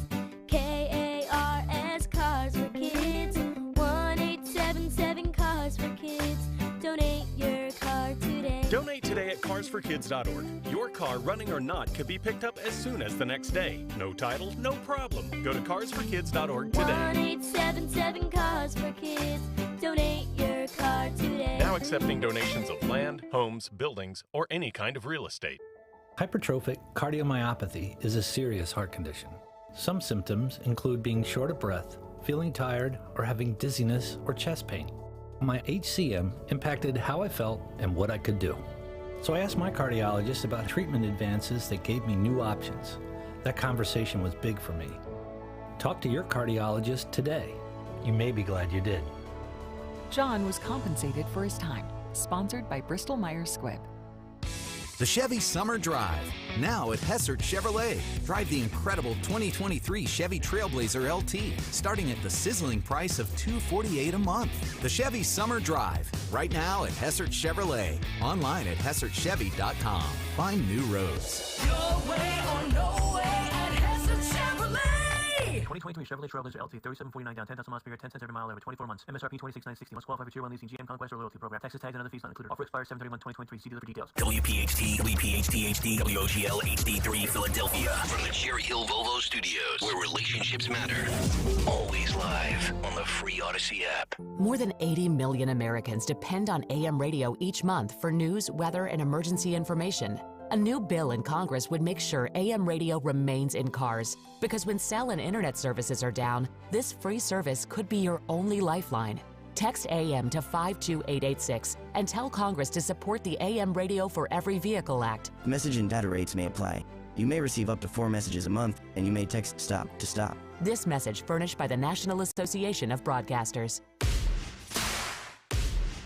KARS Cars for Kids. 1-877 Cars for Kids. Donate your car today. Donate today at carsforkids.org. Your car, running or not, could be picked up as soon as the next day. No title, no problem. Go to carsforkids.org today. 1-877 Cars for Kids. Donate your car today. Now accepting donations of land, homes, buildings, or any kind of real estate. Hypertrophic cardiomyopathy is a serious heart condition. Some symptoms include being short of breath, feeling tired, or having dizziness or chest pain. My HCM impacted how I felt and what I could do. So I asked my cardiologist about treatment advances that gave me new options. That conversation was big for me. Talk to your cardiologist today. You may be glad you did. John was compensated for his time. Sponsored by Bristol Myers Squibb. The Chevy Summer Drive, now at Hessert Chevrolet. Drive the incredible 2023 Chevy Trailblazer LT, starting at the sizzling price of $248 a month. The Chevy Summer Drive, right now at Hessert Chevrolet. Online at HessertChevy.com. Find new roads. Your way or no way at Hessert Chevrolet. 2023 Chevrolet Trailblazer LT, 3749 down, 10,000 miles per year, 10 cents every mile over 24 months. MSRP 26,960. Must qualify for Tier 1 leasing, GM Conquest or loyalty program. Taxes, tags, and other fees not included. Offer expires 7/31/2023. See dealer for details. WPHT, WPHT HD, WOGL HD3 Philadelphia. From the Cherry Hill Volvo Studios, where relationships matter. Always live on the free Odyssey app. More than 80 million Americans depend on AM radio each month for news, weather, and emergency information. A new bill in Congress would make sure AM radio remains in cars, because when cell and internet services are down, this free service could be your only lifeline. Text AM to 52886 and tell Congress to support the AM Radio for Every Vehicle Act. Message and data rates may apply. You may receive up to 4 messages a month, and you may text STOP to stop. This message furnished by the National Association of Broadcasters.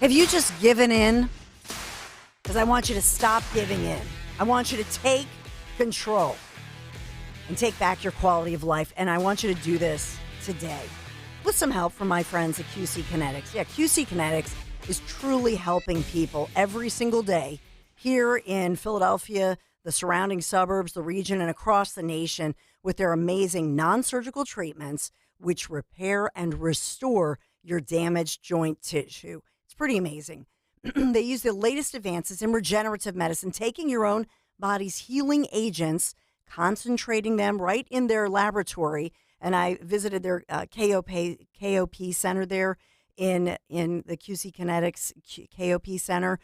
Have you just given in? Because I want you to stop giving in. I want you to take control and take back your quality of life. And I want you to do this today with some help from my friends at QC Kinetics. Yeah, QC Kinetics is truly helping people every single day here in Philadelphia, the surrounding suburbs, the region, and across the nation with their amazing non-surgical treatments, which repair and restore your damaged joint tissue. It's pretty amazing. They use the latest advances in regenerative medicine, taking your own body's healing agents, concentrating them right in their laboratory. And I visited their KOP center there in the QC Kinetics KOP center.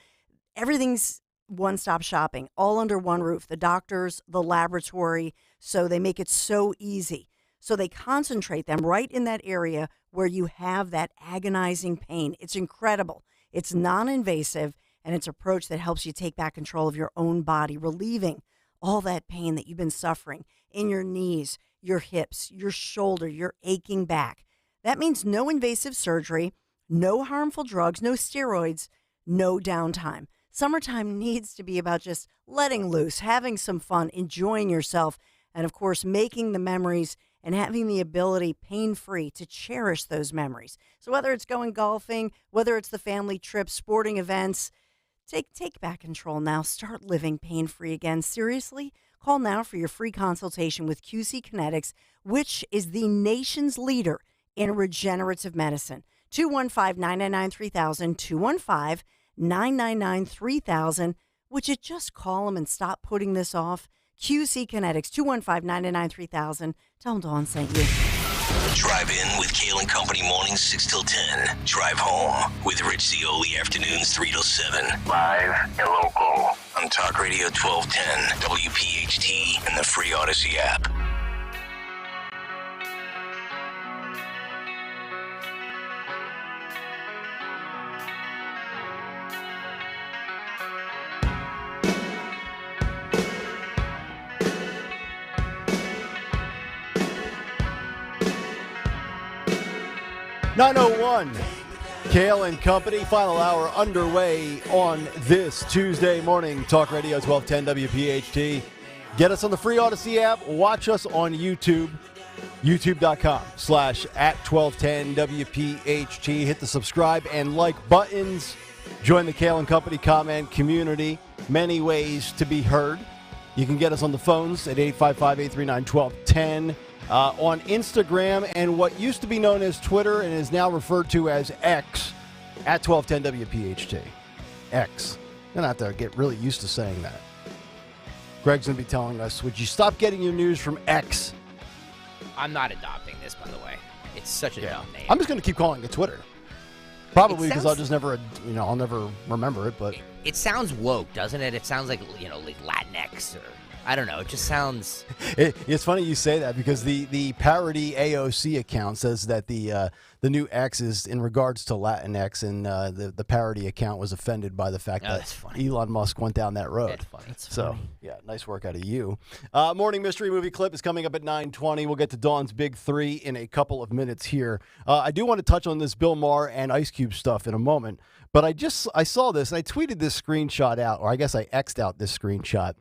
Everything's one-stop shopping, all under one roof. The doctors, the laboratory, so they make it so easy. So they concentrate them right in that area where you have that agonizing pain. It's incredible. It's non-invasive, and it's an approach that helps you take back control of your own body, relieving all that pain that you've been suffering in your knees, your hips, your shoulder, your aching back. That means no invasive surgery, no harmful drugs, no steroids, no downtime. Summertime needs to be about just letting loose, having some fun, enjoying yourself, and, of course, making the memories and having the ability pain-free to cherish those memories. So whether it's going golfing, whether it's the family trip, sporting events, take back control now. Start living pain-free again. Seriously, call now for your free consultation with QC Kinetics, which is the nation's leader in regenerative medicine. 215-999-3000, 215-999-3000. Would you just call them and stop putting this off? QC Kinetics, 215-999-3000. Tell them Dawn sent you. Drive in with Kayal and Company mornings 6 till 10. Drive home with Rich Zioli afternoons 3 till 7. Live and local on Talk Radio 1210, WPHT, and the free Odyssey app. .901, Kayal and Company, final hour underway on this Tuesday morning. Talk Radio 1210 WPHT. Get us on the free Odyssey app. Watch us on YouTube, youtube.com/@1210 WPHT. Hit the subscribe and like buttons. Join the Kayal and Company comment community. Many ways to be heard. You can get us on the phones at 855-839-1210. On Instagram and what used to be known as Twitter and is now referred to as X, at 1210 WPHT. X. You're going to have to get really used to saying that. Greg's going to be telling us, would you stop getting your news from X? I'm not adopting this, by the way. It's such a dumb name. I'm just going to keep calling it Twitter. Probably because I'll just never, I'll never remember it, but... It sounds woke, doesn't it? It sounds like, like Latinx or... I don't know. It just sounds. It's funny you say that because the parody AOC account says that the new X is in regards to Latinx, and the parody account was offended by the fact that Elon Musk went down that road. That's funny. So, yeah, nice work out of you. Morning Mystery Movie Clip is coming up at 9:20. We'll get to Dawn's Big Three in a couple of minutes here. I do want to touch on this Bill Maher and Ice Cube stuff in a moment, but I saw this, and I tweeted this screenshot out, or I guess I X'd out this screenshot.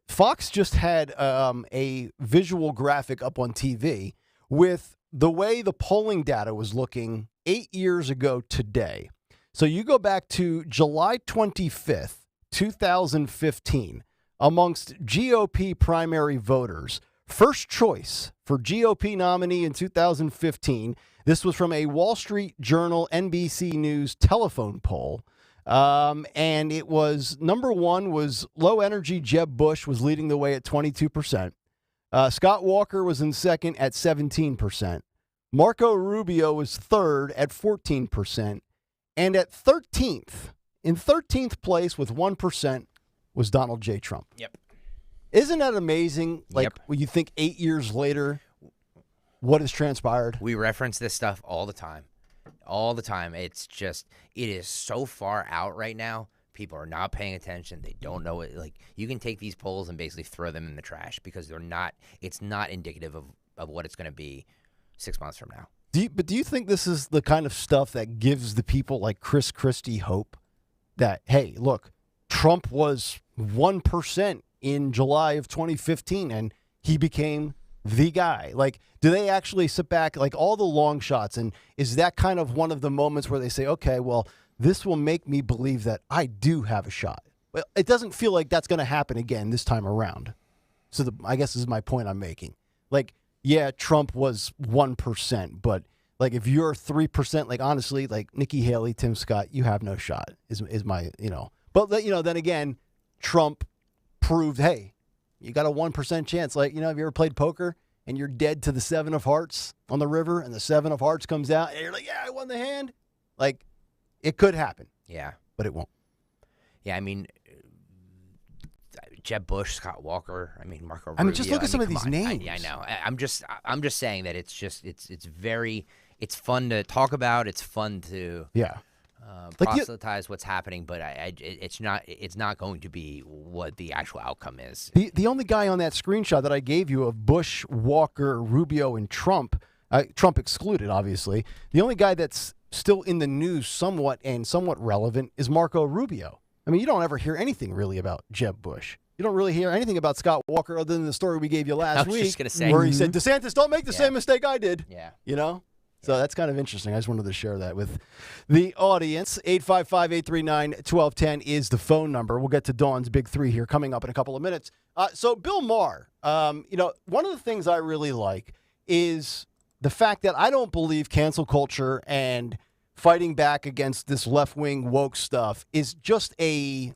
Fox just had a visual graphic up on TV with the way the polling data was looking 8 years ago today. So you go back to July 25th, 2015, amongst GOP primary voters. First choice for GOP nominee in 2015. This was from a Wall Street Journal, NBC News telephone poll. And it was, number one was low energy Jeb Bush was leading the way at 22%. Scott Walker was in second at 17%. Marco Rubio was third at 14%. And at 13th, in 13th place with 1% was Donald J. Trump. Yep. Isn't that amazing? Like, when you think 8 years later, what has transpired? We reference this stuff all the time. All the time. It's just, it is so far out right now. People are not paying attention. They don't know it. Like, you can take these polls and basically throw them in the trash because it's not indicative of what it's going to be 6 months from now. But do you think this is the kind of stuff that gives the people like Chris Christie hope that, hey, look, Trump was 1% in July of 2015 and he became the guy? Like, do they actually sit back, like all the long shots, and is that kind of one of the moments where they say, okay, well, this will make me believe that I do have a shot? Well, it doesn't feel like that's going to happen again this time around. So I guess this is my point I'm making. Like, yeah, Trump was 1%, but like if you're 3%, like honestly, like Nikki Haley, Tim Scott, you have no shot. Is my, But then again, Trump proved, hey, you got a 1% chance. Like, have you ever played poker and you're dead to the 7 of hearts on the river, and the 7 of hearts comes out, and you're like, yeah, I won the hand. Like, it could happen. Yeah, but it won't. Yeah, I mean, Jeb Bush, Scott Walker. I mean, Marco Rubio. I mean, just look at some of these names. I know. I'm just saying that it's fun to talk about. It's fun to proselytize what's happening, but it's not going to be what the actual outcome is. The only guy on that screenshot that I gave you of Bush, Walker, Rubio, and Trump, Trump excluded, obviously. The only guy that's still in the news somewhat relevant is Marco Rubio. I mean, you don't ever hear anything really about Jeb Bush. You don't really hear anything about Scott Walker other than the story we gave you last week, just gonna say, where he said, DeSantis, don't make the same mistake I did. Yeah. So that's kind of interesting. I just wanted to share that with the audience. 855-839-1210 is the phone number. We'll get to Dawn's Big Three here coming up in a couple of minutes. So Bill Maher, one of the things I really like is the fact that I don't believe cancel culture and fighting back against this left-wing woke stuff is just a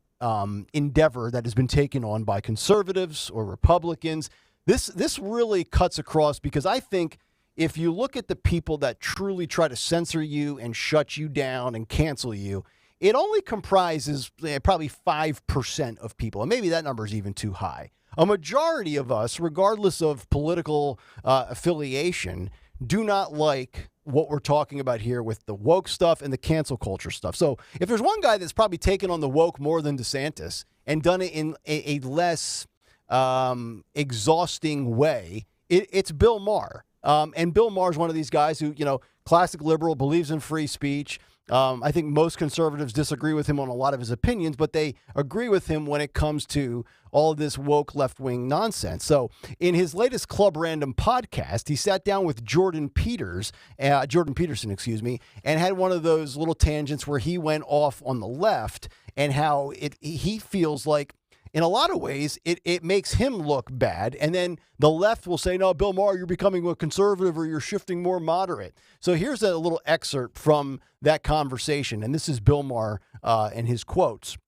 endeavor that has been taken on by conservatives or Republicans. This really cuts across, because I think if you look at the people that truly try to censor you and shut you down and cancel you, it only comprises probably 5% of people. And maybe that number is even too high. A majority of us, regardless of political affiliation, do not like what we're talking about here with the woke stuff and the cancel culture stuff. So if there's one guy that's probably taken on the woke more than DeSantis and done it in a less exhausting way, it's Bill Maher. And Bill Maher is one of these guys who, classic liberal, believes in free speech. I think most conservatives disagree with him on a lot of his opinions, but they agree with him when it comes to all this woke left-wing nonsense. So in his latest Club Random podcast, he sat down with Jordan Peterson, and had one of those little tangents where he went off on the left and how he feels like, in a lot of ways, it makes him look bad. And then the left will say, no, Bill Maher, you're becoming a conservative, or you're shifting more moderate. So here's a little excerpt from that conversation. And this is Bill Maher and his quotes.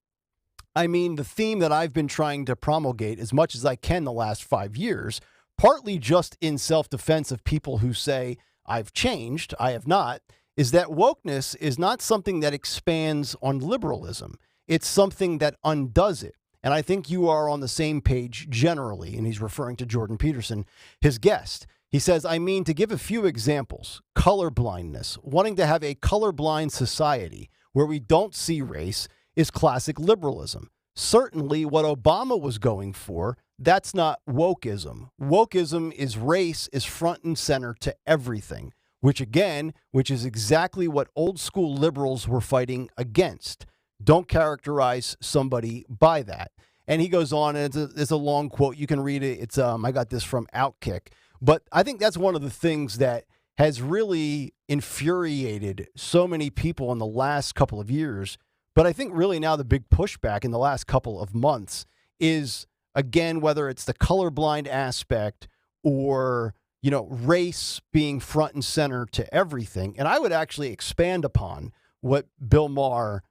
I mean, the theme that I've been trying to promulgate as much as I can the last 5 years, partly just in self-defense of people who say, I've changed, I have not, is that wokeness is not something that expands on liberalism. It's something that undoes it. and I think you are on the same page generally, and he's referring to Jordan Peterson, his guest. He says, I mean, to give a few examples, colorblindness, wanting to have a colorblind society where we don't see race is classic liberalism. Certainly what Obama was going for, that's not wokeism. Wokeism is race is front and center to everything, which is exactly what old school liberals were fighting against. Don't characterize somebody by that. And he goes on, and it's a long quote. You can read it. It's I got this from Outkick. But I think that's one of the things that has really infuriated so many people in the last couple of years. But I think really now the big pushback in the last couple of months is, again, whether it's the colorblind aspect or, race being front and center to everything. And I would actually expand upon what Bill Maher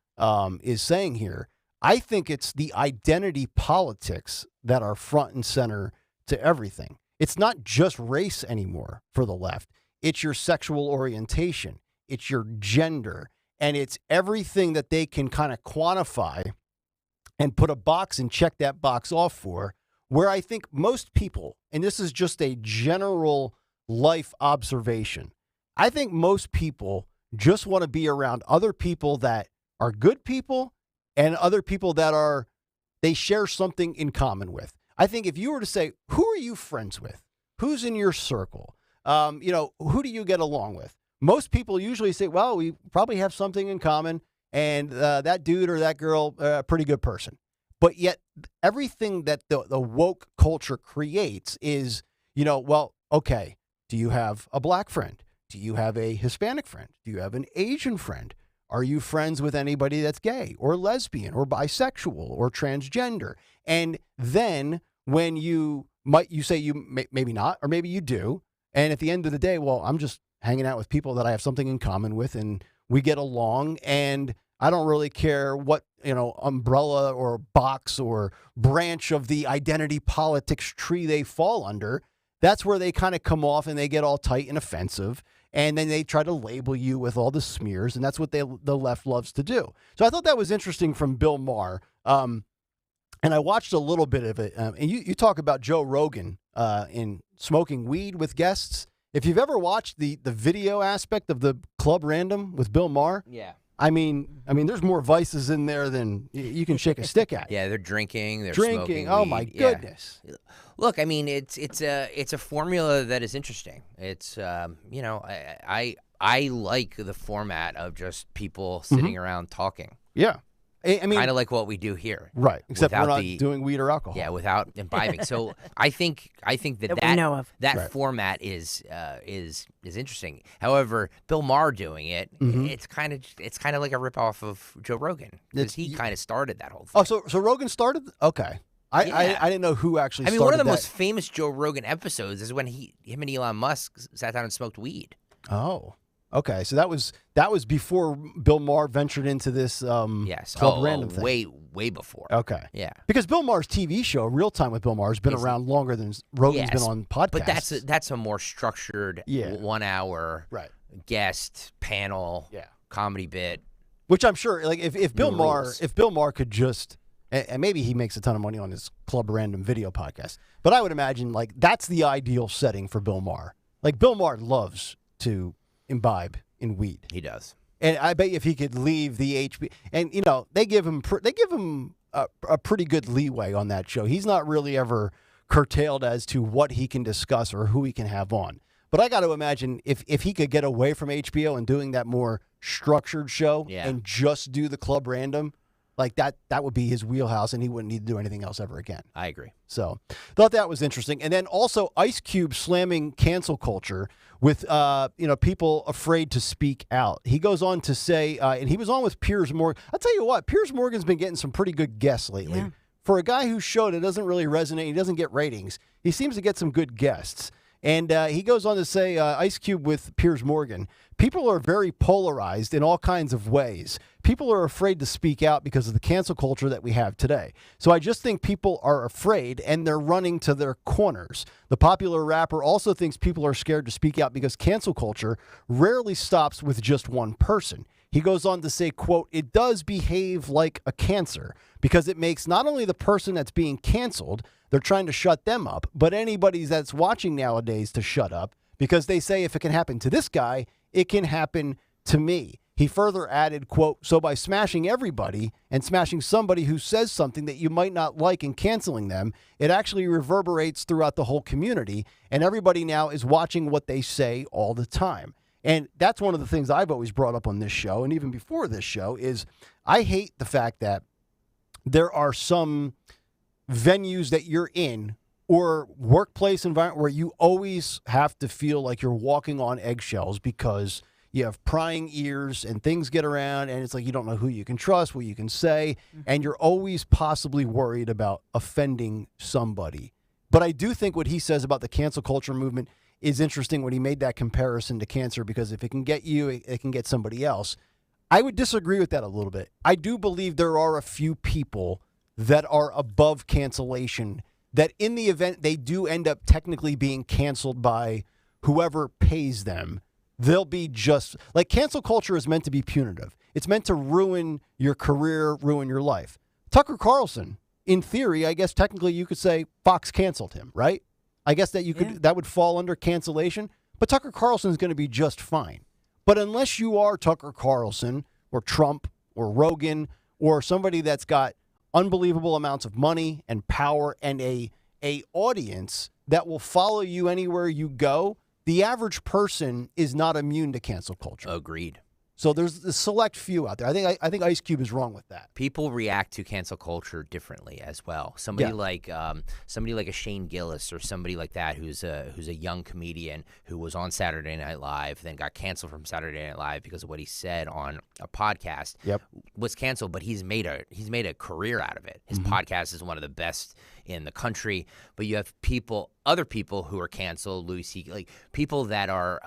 is saying here. I think it's the identity politics that are front and center to everything. It's not just race anymore for the left. It's your sexual orientation. It's your gender. And it's everything that they can kind of quantify and put a box and check that box off for, where I think most people, and this is just a general life observation, I think most people just want to be around other people that are good people and other people that they share something in common with. I think if you were to say, who are you friends with? Who's in your circle? Who do you get along with? Most people usually say, well, we probably have something in common, and that dude or that girl, a pretty good person. But yet everything that the woke culture creates is, okay, do you have a black friend? Do you have a Hispanic friend? Do you have an Asian friend? Are you friends with anybody that's gay or lesbian or bisexual or transgender? And then when you say maybe not, or maybe you do. And at the end of the day, well, I'm just hanging out with people that I have something in common with and we get along, and I don't really care what, umbrella or box or branch of the identity politics tree they fall under. That's where they kind of come off and they get all tight and offensive. And then they try to label you with all the smears, and that's what the left loves to do. So I thought that was interesting from Bill Maher. And I watched a little bit of it. And you talk about Joe Rogan in smoking weed with guests. If you've ever watched the video aspect of the Club Random with Bill Maher, yeah. I mean, there's more vices in there than you can shake a stick at. Yeah, they're drinking. They're drinking. Smoking Oh weed. my goodness! Yeah. Look, I mean, it's a formula that is interesting. It's I like the format of just people sitting around talking. Yeah. I mean, kind of like what we do here, right? Except we're not doing weed or alcohol. Yeah, without imbibing. So I think that we know of. that right. format is interesting. However, Bill Maher doing it, it's kind of like a ripoff of Joe Rogan, because he kind of started that whole thing. Oh, so Rogan started? Okay. I didn't know who actually started that. One of the most famous Joe Rogan episodes is when him and Elon Musk sat down and smoked weed. Oh. Okay, so that was before Bill Maher ventured into this Club Random thing. Way before. Okay. Yeah. Because Bill Maher's TV show, Real Time with Bill Maher, has been around longer than Rogan's been on podcasts. But that's a more structured 1 hour guest panel comedy bit. Which I'm sure, like if Bill Maher could just, and maybe he makes a ton of money on his Club Random video podcast, but I would imagine like that's the ideal setting for Bill Maher. Like Bill Maher loves to imbibe in weed. He does. And I bet if he could leave the HB, and they give him a pretty good leeway on that show. He's not really ever curtailed as to what he can discuss or who he can have on. But I got to imagine if he could get away from HBO and doing that more structured show and just do the Club Random, like that would be his wheelhouse, and he wouldn't need to do anything else ever again. I agree. So thought that was interesting. And then also Ice Cube slamming cancel culture with people afraid to speak out. He goes on to say, and he was on with Piers Morgan. I'll tell you what, Piers Morgan's been getting some pretty good guests lately. Yeah. For a guy whose show that doesn't really resonate, he doesn't get ratings, he seems to get some good guests. And he goes on to say, Ice Cube with Piers Morgan, people are very polarized in all kinds of ways. People are afraid to speak out because of the cancel culture that we have today. So I just think people are afraid and they're running to their corners. The popular rapper also thinks people are scared to speak out because cancel culture rarely stops with just one person. He goes on to say, quote, "It does behave like a cancer because it makes not only the person that's being canceled, they're trying to shut them up, but anybody that's watching nowadays to shut up because they say if it can happen to this guy, it can happen to me." He further added, quote, "So by smashing everybody and smashing somebody who says something that you might not like and canceling them, it actually reverberates throughout the whole community, and everybody now is watching what they say all the time." And that's one of the things I've always brought up on this show, and even before this show, is I hate the fact that there are some venues that you're in or workplace environment where you always have to feel like you're walking on eggshells because you have prying ears and things get around and it's like you don't know who you can trust, what you can say, and you're always possibly worried about offending somebody. But I do think what he says about the cancel culture movement is interesting when he made that comparison to cancer, because if it can get you, it can get somebody else. I would disagree with that a little bit. I do believe there are a few people that are above cancellation that in the event they do end up technically being canceled by whoever pays them, they'll be just like cancel culture is meant to be punitive. It's meant to ruin your career, ruin your life. Tucker Carlson, in theory, I guess technically you could say Fox canceled him, right? I guess that you could that would fall under cancellation, but Tucker Carlson is going to be just fine. But unless you are Tucker Carlson or Trump or Rogan or somebody that's got unbelievable amounts of money and power and a audience that will follow you anywhere you go, the average person is not immune to cancel culture. Agreed. So there's a select few out there. I think Ice Cube is wrong with that. People react to cancel culture differently as well. Somebody like a Shane Gillis or somebody like that who's a young comedian who was on Saturday Night Live, then got canceled from Saturday Night Live because of what he said on a podcast. Was canceled, but he's made a career out of it. His podcast is one of the best in the country. But you have other people who are canceled, Louis C.K., like people that are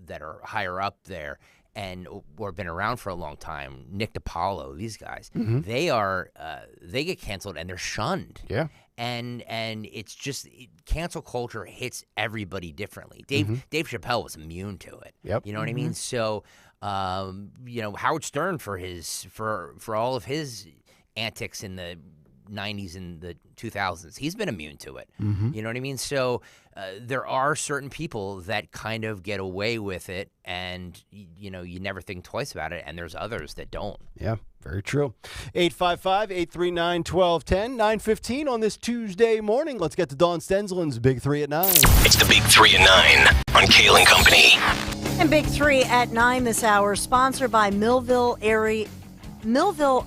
that are higher up there and or been around for a long time, Nick DiPaolo, these guys, they get canceled and they're shunned. Yeah. And it's just cancel culture hits everybody differently. Dave Chappelle was immune to it. Yep. You know what I mean? So Howard Stern for all of his antics in the 90s and the 2000s, he's been immune to it. You know what I mean? So there are certain people that kind of get away with it, and you never think twice about it, and there's others that don't. Yeah, very true. 855-839-1210, 9:15 on this Tuesday morning. Let's get to Dawn Stenzelin's Big 3 at 9. It's the Big 3 at 9 on Kayal and Company. And Big 3 at 9 this hour, sponsored by Millville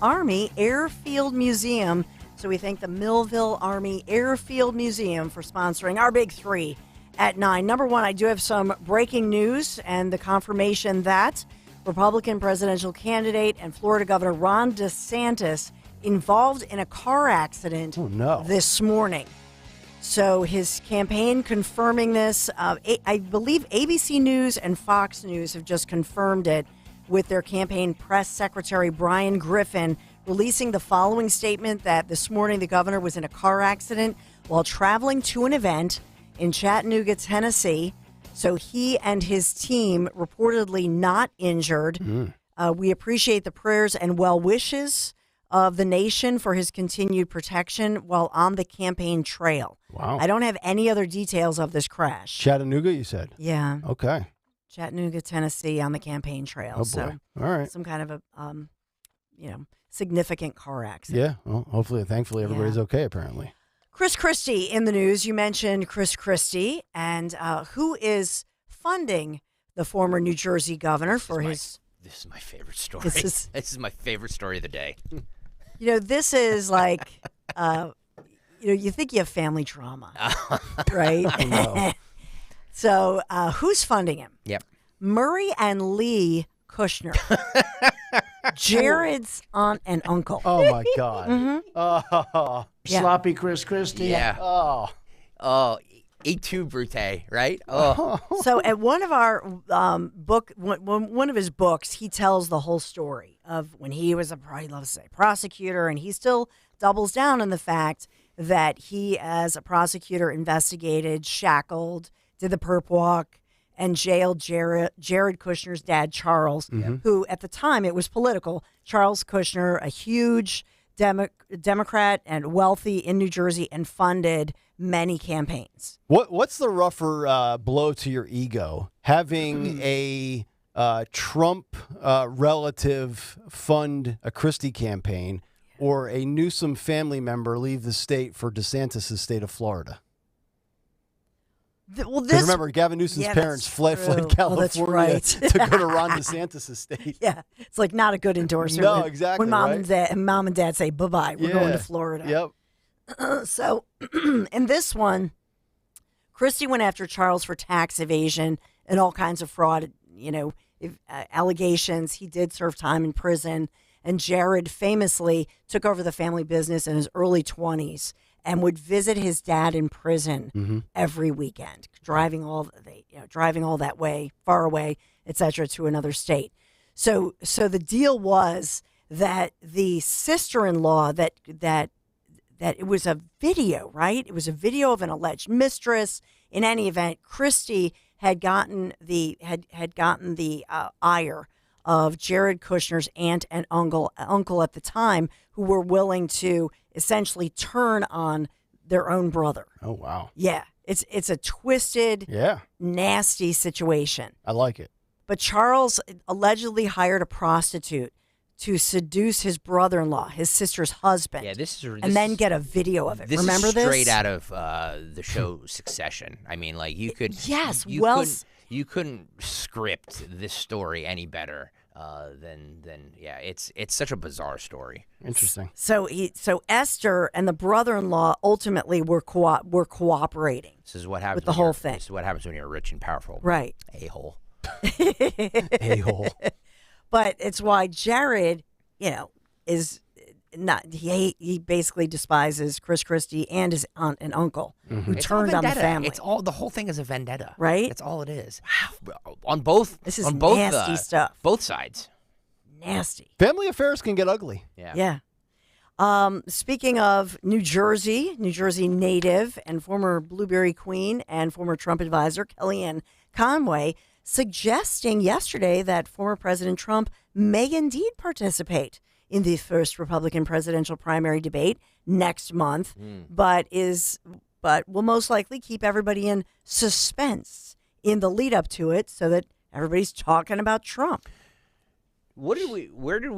Army Airfield Museum. So we thank the Millville Army Airfield Museum for sponsoring our Big 3 at 9. Number one, I do have some breaking news and the confirmation that Republican presidential candidate and Florida Governor Ron DeSantis involved in a car accident this morning. So his campaign confirming this. I believe ABC News and Fox News have just confirmed it with their campaign press secretary, Brian Griffin, releasing the following statement that this morning the governor was in a car accident while traveling to an event in Chattanooga, Tennessee. So he and his team reportedly not injured. We appreciate the prayers and well wishes of the nation for his continued protection while on the campaign trail. Wow. I don't have any other details of this crash. Chattanooga, you said? Yeah. Okay. Chattanooga, Tennessee on the campaign trail. Oh, boy. So all right. Some kind of a, significant car accident. Yeah. Well, hopefully, thankfully, everybody's okay, apparently. Chris Christie in the news. You mentioned Chris Christie, and who is funding the former New Jersey governor for his... This is my favorite story. This is my favorite story of the day. This is like, you think you have family trauma, right? No. So who's funding him? Yep. Murray and Lee Kushner. Jared's aunt and uncle. Oh, my God. Sloppy Chris Christie. Yeah. Oh. Et tu, Brute, right? Oh. So at one of our one of his books, he tells the whole story of when he was he loves to say prosecutor, and he still doubles down on the fact that he, as a prosecutor, investigated, shackled, did the perp walk, and jailed Jared Kushner's dad, Charles, who at the time it was political. Charles Kushner, a huge Democrat and wealthy in New Jersey, and funded many campaigns. What's the rougher blow to your ego? Having a Trump relative fund a Christie campaign, or a Newsom family member leave the state for DeSantis' state of Florida? Remember, Gavin Newsom's parents fled California to go to Ron DeSantis' state. Yeah, it's like not a good endorsement. No, exactly. When mom and dad say bye-bye, we're going to Florida. Yep. So in this one, Christie went after Charles for tax evasion and all kinds of fraud, allegations. He did serve time in prison. And Jared famously took over the family business in his early 20s and would visit his dad in prison every weekend, driving all that way, far away, etc., to another state. So the deal was that the sister-in-law that it was a video, right? It was a video of an alleged mistress. In any event, Christie had gotten the ire of Jared Kushner's aunt and uncle at the time, who were willing to essentially turn on their own brother. Oh, wow. Yeah. It's a twisted, nasty situation. I like it. But Charles allegedly hired a prostitute to seduce his brother-in-law, his sister's husband. Yeah, this and then get a video of it. This Remember is straight this? out of the show Succession. I mean, like you could. Yes, you couldn't script this story any better than it's such a bizarre story. Interesting. So Esther and the brother-in-law ultimately were cooperating. This is what happens with the whole thing. This is what happens when you're rich and powerful. Right. A-hole. A-hole. But it's why Jared, is not. He basically despises Chris Christie and his aunt and uncle who It's turned all on the vendetta. family. It's all the whole thing is a vendetta, right? That's all it is. Wow. On both. This is on both, nasty stuff. Both sides. Nasty. Family affairs can get ugly. Yeah. Speaking of New Jersey native and former Blueberry Queen and former Trump advisor Kellyanne Conway suggesting yesterday that former President Trump may indeed participate in the first Republican presidential primary debate next month, but will most likely keep everybody in suspense in the lead up to it so that everybody's talking about Trump. Where did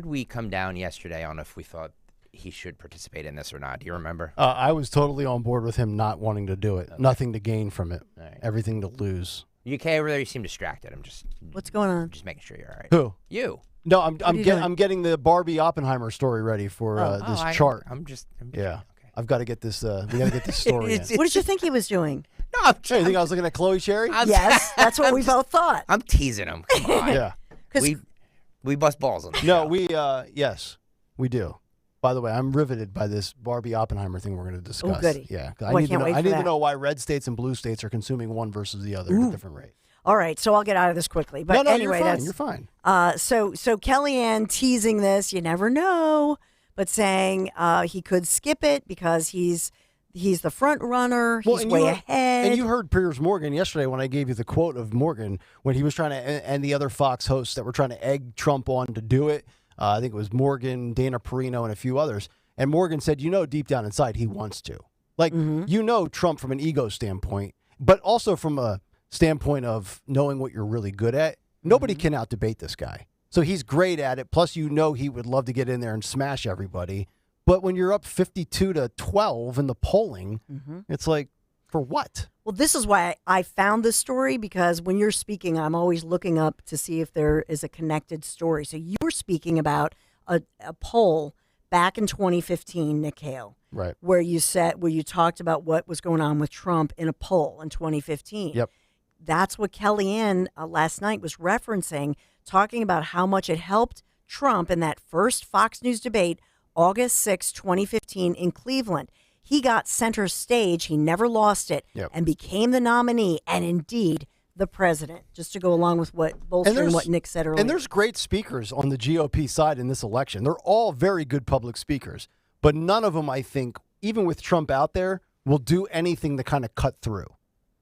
we come down yesterday on if we thought he should participate in this or not? Do you remember? I was totally on board with him not wanting to do it. Okay. Nothing to gain from it. Right. Everything to lose. You okay over there? You seem distracted. What's going on? Just making sure you're all right. Who? You. No, I'm getting the Barbie Oppenheimer story ready for this chart. Okay. I've got to get this. We got to get this story. What did you think he was doing? No, you think I was looking at Chloe Cherry? Yes, that's what we both thought. I'm teasing him. Come on. Yeah. We bust balls on this. No, yes, we do. By the way, I'm riveted by this Barbie Oppenheimer thing we're going to discuss. Oh, goody. Yeah. I need to know why red states and blue states are consuming one versus the other at a different rate. All right, so I'll get out of this quickly. But anyway, you're fine. So Kellyanne teasing this, you never know, but saying he could skip it because he's the front runner. He's way ahead. And you heard Piers Morgan yesterday when I gave you the quote of Morgan when he was trying to, and the other Fox hosts that were trying to egg Trump on to do it. I think it was Morgan, Dana Perino, and a few others. And Morgan said, deep down inside, he wants to. Like, Trump from an ego standpoint, but also from a standpoint of knowing what you're really good at. Nobody can out-debate this guy. So he's great at it. Plus, he would love to get in there and smash everybody. But when you're up 52-12 in the polling, it's like, for what? Well, this is why I found this story, because when you're speaking, I'm always looking up to see if there is a connected story. So you were speaking about a poll back in 2015, Nick Kayal, right? Where you talked about what was going on with Trump in a poll in 2015. Yep. That's what Kellyanne last night was referencing, talking about how much it helped Trump in that first Fox News debate, August 6, 2015 in Cleveland. He got center stage. He never lost it and became the nominee and indeed the president, just to go along with what bolstering what Nick said earlier. And there's great speakers on the GOP side in this election. They're all very good public speakers, but none of them, I think, even with Trump out there, will do anything to kind of cut through.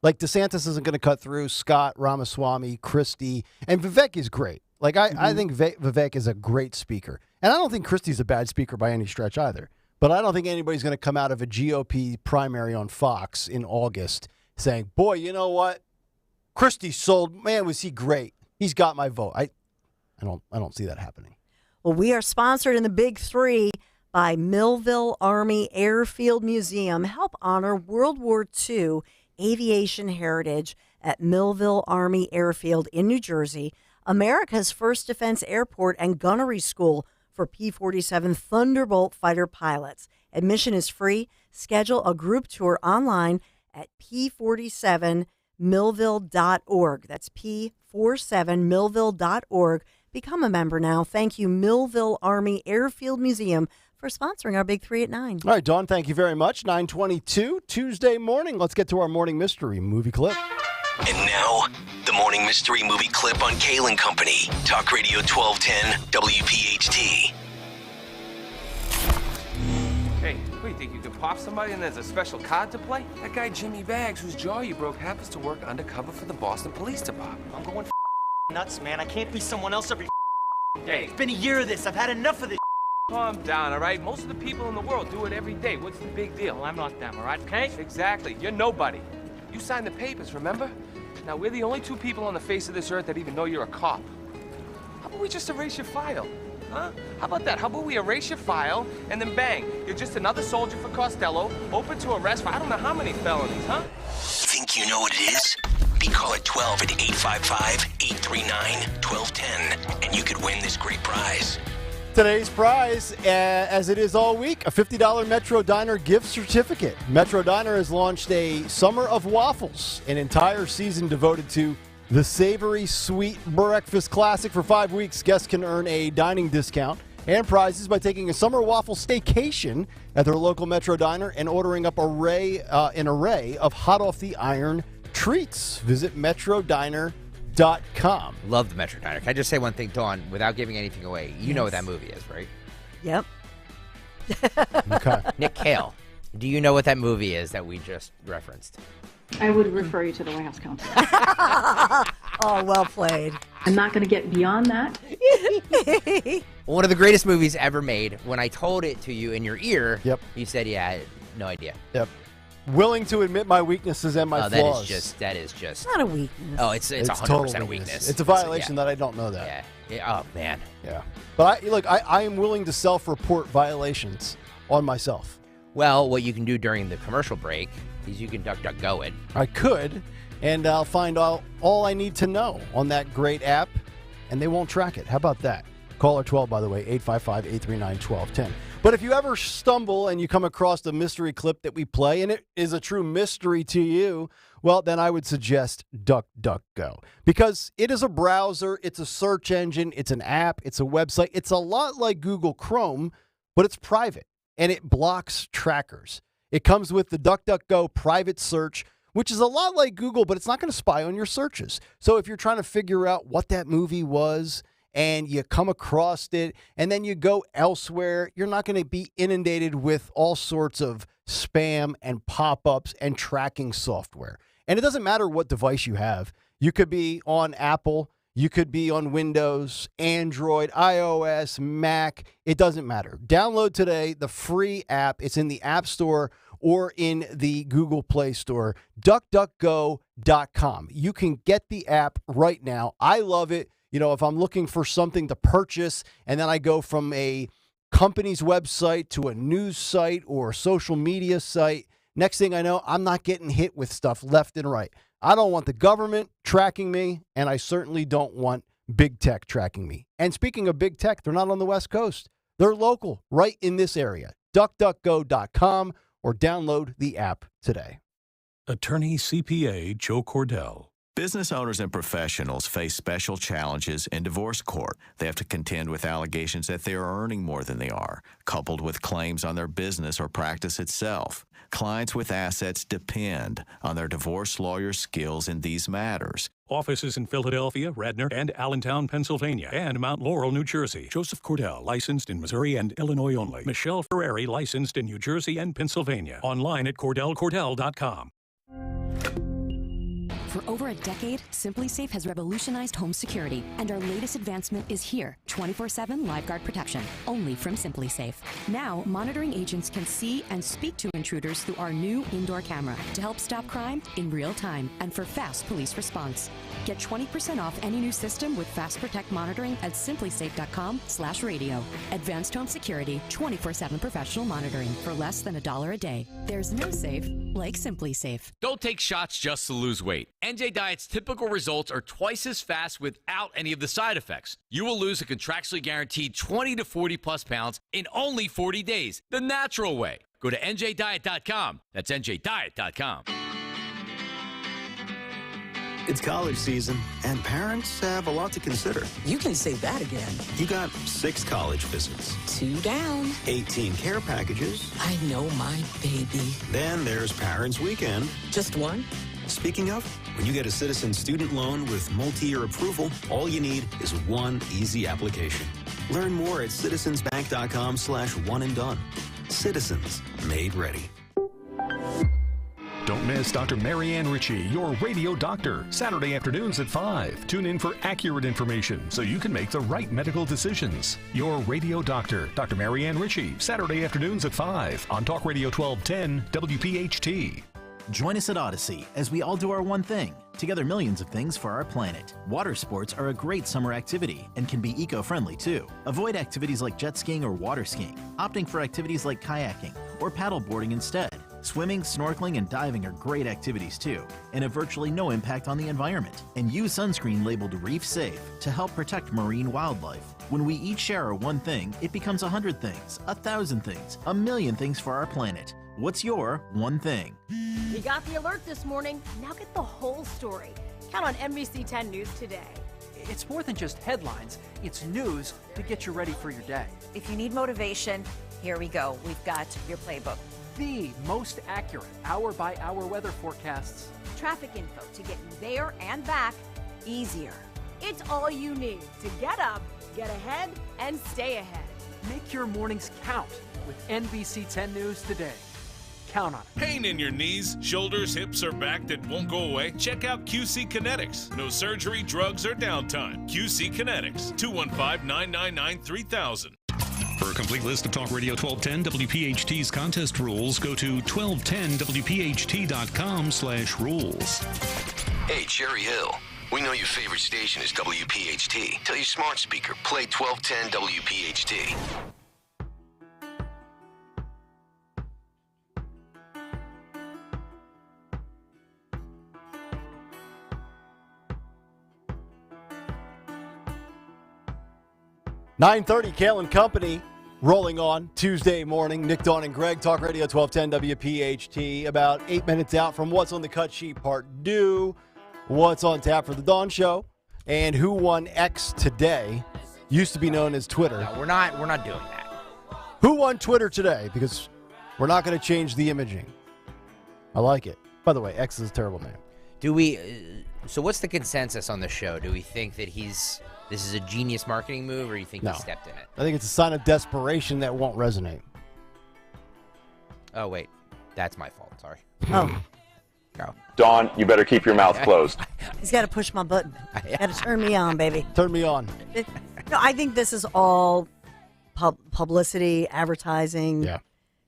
Like DeSantis isn't going to cut through, Scott, Ramaswamy, Christie, and Vivek is great. Like I think Vivek is a great speaker. And I don't think Christie's a bad speaker by any stretch either. But I don't think anybody's going to come out of a GOP primary on Fox in August saying, boy, you know what? Christie sold, man, was he great. He's got my vote. I don't see that happening. Well, we are sponsored in the Big Three by Millville Army Airfield Museum. Help honor World War II aviation heritage at Millville Army Airfield in New Jersey, America's first defense airport and gunnery school for P-47 Thunderbolt fighter pilots. Admission is free. Schedule a group tour online at p47millville.org. That's p47millville.org. Become a member now. Thank you, Millville Army Airfield Museum, for sponsoring our Big Three at 9. All right, Dawn, thank you very much. 9:22, Tuesday morning. Let's get to our morning mystery movie clip. And now, the morning mystery movie clip on Kayal and Company. Talk Radio 1210, WPHT. Hey, what do you think? You can pop somebody and there's a special card to play? That guy Jimmy Bags, whose jaw you broke, happens to work undercover for the Boston Police Department. I'm going nuts, man. I can't be someone else every day. It's been a year of this. I've had enough of this. Calm down, all right? Most of the people in the world do it every day. What's the big deal? Well, I'm not them, all right? Okay? Exactly. You're nobody. You signed the papers, remember? Now, we're the only two people on the face of this earth that even know you're a cop. How about we just erase your file? Huh? How about that? How about we erase your file and then bang, you're just another soldier for Costello, open to arrest for I don't know how many felonies, huh? Think you know what it is? Be call at 12 at 855-839-1210, and you could win this great prize. Today's prize, as it is all week, a $50 Metro Diner gift certificate. Metro Diner has launched a Summer of Waffles, an entire season devoted to the savory, sweet breakfast classic. For 5 weeks, guests can earn a dining discount and prizes by taking a summer waffle staycation at their local Metro Diner and ordering up an array of hot-off-the-iron treats. Visit metrodiner.com. Love the Metro Diner. Can I just say one thing, Dawn, without giving anything away? You know what that movie is, right? Yep. Okay. Nick Kayal, do you know what that movie is that we just referenced? I would refer you to the White House counsel. Oh, well played. I'm not going to get beyond that. One of the greatest movies ever made. When I told it to you in your ear, you said, yeah, I had no idea. Yep. Willing to admit my weaknesses and my flaws. That is just. Not a weakness. Oh, it's 100% a weakness. It's a violation that I don't know that. Yeah. Oh, man. Yeah. But I am willing to self-report violations on myself. Well, what you can do during the commercial break is you can DuckDuckGo it. I could, and I'll find all I need to know on that great app, and they won't track it. How about that? Caller 12, by the way, 855-839-1210. But if you ever stumble and you come across the mystery clip that we play, and it is a true mystery to you, well, then I would suggest DuckDuckGo. Because it is a browser, it's a search engine, it's an app, it's a website. It's a lot like Google Chrome, but it's private, and it blocks trackers. It comes with the DuckDuckGo private search, which is a lot like Google, but it's not going to spy on your searches. So if you're trying to figure out what that movie was, and you come across it, and then you go elsewhere, you're not going to be inundated with all sorts of spam and pop-ups and tracking software. And it doesn't matter what device you have. You could be on Apple, you could be on Windows, Android, iOS, Mac. It doesn't matter. Download today the free app. It's in the App Store or in the Google Play Store, DuckDuckGo.com. You can get the app right now. I love it. You know, if I'm looking for something to purchase and then I go from a company's website to a news site or a social media site, next thing I know, I'm not getting hit with stuff left and right. I don't want the government tracking me, and I certainly don't want big tech tracking me. And speaking of big tech, they're not on the West Coast. They're local, right in this area. DuckDuckGo.com or download the app today. Attorney CPA Joe Cordell. Business owners and professionals face special challenges in divorce court. They have to contend with allegations that they are earning more than they are, coupled with claims on their business or practice itself. Clients with assets depend on their divorce lawyer's skills in these matters. Offices in Philadelphia, Radnor, and Allentown, Pennsylvania, and Mount Laurel, New Jersey. Joseph Cordell, licensed in Missouri and Illinois only. Michelle Ferrari, licensed in New Jersey and Pennsylvania. Online at CordellCordell.com. For over a decade, SimpliSafe has revolutionized home security, and our latest advancement is here, 24/7 LiveGuard protection, only from SimpliSafe. Now, monitoring agents can see and speak to intruders through our new indoor camera to help stop crime in real time and for fast police response. Get 20% off any new system with Fast Protect monitoring at simplisafe.com/radio. Advanced home security, 24/7 professional monitoring for less than $1 a day. There's no safe like SimpliSafe. Don't take shots just to lose weight. NJ Diet's typical results are twice as fast without any of the side effects. You will lose a contractually guaranteed 20 to 40 plus pounds in only 40 days, the natural way. Go to njdiet.com. That's njdiet.com. It's college season, and parents have a lot to consider. You can say that again. You got 6 college visits. 2 down. 18 care packages. I know my baby. Then there's Parents' Weekend. Just one? Speaking of, when you get a Citizen student loan with multi-year approval, all you need is one easy application. Learn more at citizensbank.com/one and done. Citizens, made ready. Don't miss Dr. Marianne Ritchie, your radio doctor, Saturday afternoons at 5. Tune in for accurate information so you can make the right medical decisions. Your radio doctor, Dr. Marianne Ritchie, Saturday afternoons at 5 on Talk Radio 1210 WPHT. Join us at Odyssey as we all do our one thing. Together, millions of things for our planet. Water sports are a great summer activity and can be eco-friendly too. Avoid activities like jet skiing or water skiing, opting for activities like kayaking or paddleboarding instead. Swimming, snorkeling, and diving are great activities too, and have virtually no impact on the environment. And use sunscreen labeled Reef Safe to help protect marine wildlife. When we each share our one thing, it becomes 100 things, 1,000 things, 1,000,000 things for our planet. What's your one thing? You got the alert this morning. Now get the whole story. Count on NBC 10 News today. It's more than just headlines. It's news to get you ready for your day. If you need motivation, here we go. We've got your playbook. The most accurate hour-by-hour weather forecasts. Traffic info to get you there and back easier. It's all you need to get up, get ahead, and stay ahead. Make your mornings count with NBC 10 News today. Count on it. Pain in your knees, shoulders, hips, or back that won't go away? Check out QC Kinetics. No surgery, drugs, or downtime. QC Kinetics. 215-999-3000. For a complete list of Talk Radio 1210 WPHT's contest rules, go to 1210WPHT.com/rules. Hey, Cherry Hill. We know your favorite station is WPHT. Tell your smart speaker, play 1210 WPHT. .30 Kayal and Company rolling on Tuesday morning. Nick, Dawn, and Greg, Talk Radio 1210 WPHT. About 8 minutes out from What's on the Cut Sheet Part 2. What's on tap for the Dawn Show. And who won X today? Used to be known as Twitter. No, we're not doing that. Who won Twitter today? Because we're not going to change the imaging. I like it. By the way, X is a terrible name. Do we... so what's the consensus on the show? Do we think that this is a genius marketing move, or you think No. he stepped in it? I think it's a sign of desperation that won't resonate. Oh, wait. That's my fault. Sorry. Oh. Go. Dawn, you better keep your mouth closed. He's got to push my button. Got to turn me on, baby. Turn me on. No, I think this is all publicity, advertising,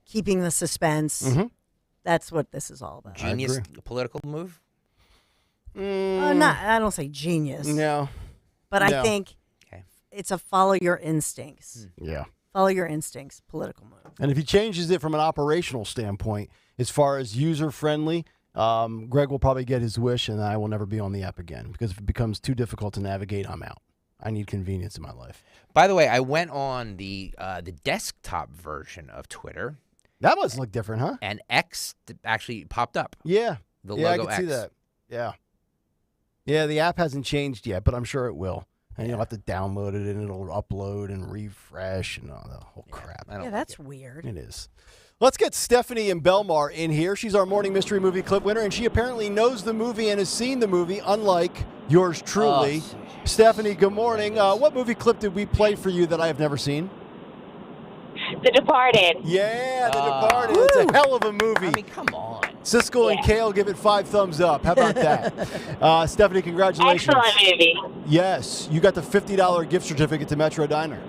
keeping the suspense. Mm-hmm. That's what this is all about. Genius political move? I don't say genius. No. But No. I think it's a follow your instincts. Yeah. Follow your instincts political move. And if he changes it from an operational standpoint, as far as user-friendly, Greg will probably get his wish, and I will never be on the app again. Because if it becomes too difficult to navigate, I'm out. I need convenience in my life. By the way, I went on the desktop version of Twitter. That must look different, huh? And X actually popped up. Yeah. The yeah, logo I can see X. that. Yeah. Yeah, the app hasn't changed yet, but I'm sure it will. And you'll have to download it, and it'll upload and refresh and all the whole crap. Yeah, that's weird. It is. Let's get Stephanie in Belmar in here. She's our morning mystery movie clip winner, and she apparently knows the movie and has seen the movie, unlike yours truly. Stephanie, good morning. What movie clip did we play for you that I have never seen? The Departed. Yeah, The Departed. It's a hell of a movie. I mean, come on. Siskel and Kayal give it 5 thumbs up. How about that? Stephanie, congratulations. Excellent movie. Yes, you got the $50 gift certificate to Metro Diner.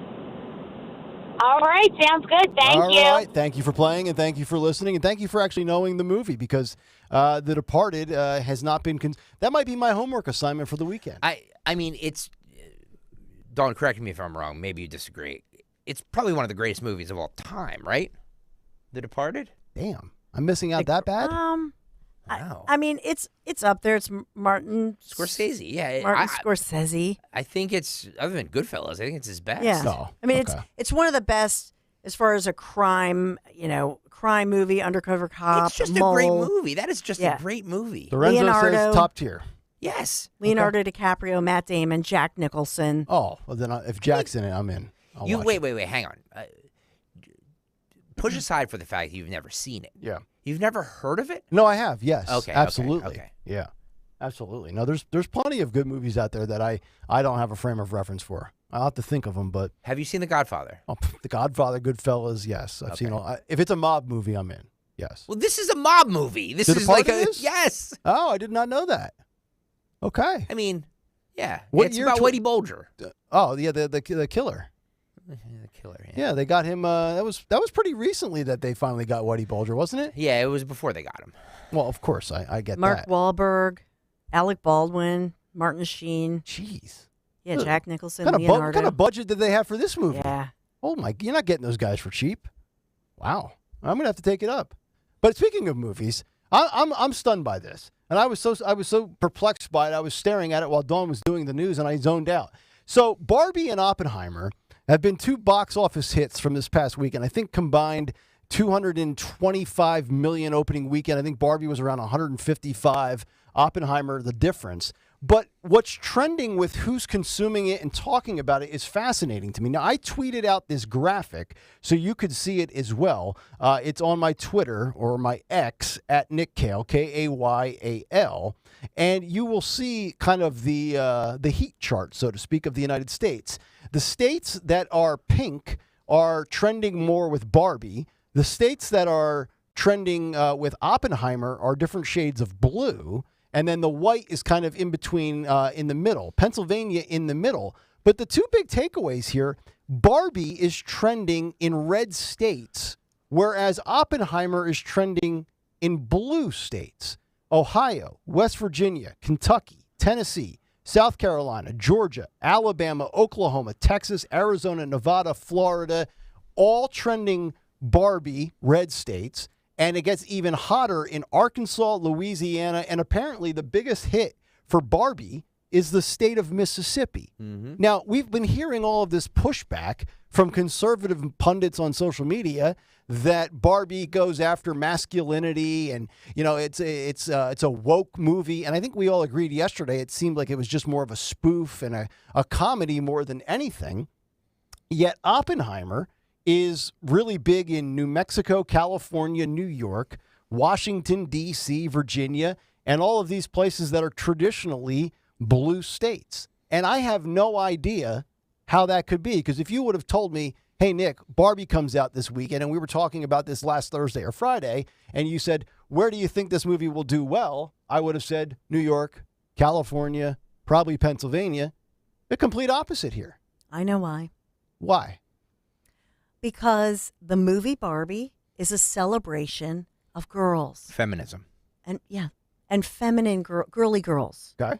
All right, sounds good. Thank you. All right, thank you for playing, and thank you for listening, and thank you for actually knowing the movie, because The Departed has not been... that might be my homework assignment for the weekend. I mean, it's... Don't correct me if I'm wrong. Maybe you disagree. It's probably one of the greatest movies of all time, right? The Departed? Damn. I'm missing out that bad? Wow. I mean, it's up there. It's Martin Scorsese. Yeah. Martin Scorsese. I think it's, other than Goodfellas, I think it's his best. Yeah. Oh, I mean, it's one of the best as far as a crime movie, undercover cop. It's just a great movie. That is just a great movie. Lorenzo says top tier. Yes. Leonardo DiCaprio, Matt Damon, Jack Nicholson. Oh, well then if Jack's in it, I'm in. I'll watch wait, hang on. Push aside for the fact that you've never seen it. Yeah. You've never heard of it? No, I have. Yes. Okay. Absolutely. Okay. Yeah. Absolutely. No, there's plenty of good movies out there that I don't have a frame of reference for. I'll have to think of them, but have you seen The Godfather? Oh, The Godfather, Goodfellas, yes. I've seen all. If it's a mob movie, I'm in. Yes. Well, this is a mob movie. This The is like Departed a is? yes. Oh, I did not know that. Okay. I mean, yeah. What it's year about tw- Whitey Bulger. Oh, yeah, the killer. The killer. Yeah, they got him. That was pretty recently that they finally got Whitey Bulger, wasn't it? Yeah, it was before they got him. Well, of course, I get Mark that. Wahlberg, Alec Baldwin, Martin Sheen. Jeez. Yeah, Jack Nicholson, What Leonardo. kind of budget did they have for this movie? Yeah. Oh my! You're not getting those guys for cheap. Wow. I'm gonna have to take it up. But speaking of movies, I'm stunned by this, and I was so perplexed by it. I was staring at it while Dawn was doing the news, and I zoned out. So Barbie and Oppenheimer have been 2 box office hits from this past weekend. I think combined 225 million opening weekend. I think Barbie was around 155. Oppenheimer, the difference. But what's trending with who's consuming it and talking about it is fascinating to me. Now, I tweeted out this graphic so you could see it as well. It's on my Twitter or my X at Nick Kayal, Kayal, and you will see kind of the heat chart, so to speak, of the United States. The states that are pink are trending more with Barbie. The states that are trending with Oppenheimer are different shades of blue. And then the white is kind of in between, in the middle. Pennsylvania in the middle. But the 2 big takeaways here, Barbie is trending in red states, whereas Oppenheimer is trending in blue states. Ohio, West Virginia, Kentucky, Tennessee, South Carolina, Georgia, Alabama, Oklahoma, Texas, Arizona, Nevada, Florida, all trending Barbie red states. And it gets even hotter in Arkansas, Louisiana, and apparently the biggest hit for Barbie is the state of Mississippi. Mm-hmm. Now, we've been hearing all of this pushback from conservative pundits on social media that Barbie goes after masculinity and, you know, it's a woke movie. And I think we all agreed yesterday it seemed like it was just more of a spoof and a comedy more than anything. Yet Oppenheimer is really big in New Mexico, California, New York, Washington, D.C., Virginia, and all of these places that are traditionally blue states. And I have no idea how that could be, because if you would have told me, hey, Nick, Barbie comes out this weekend, and we were talking about this last Thursday or Friday, and you said, where do you think this movie will do well? I would have said New York, California, probably Pennsylvania. The complete opposite here. I know why. Why? Because the movie Barbie is a celebration of girls. Feminism. And feminine, girly girls. Okay.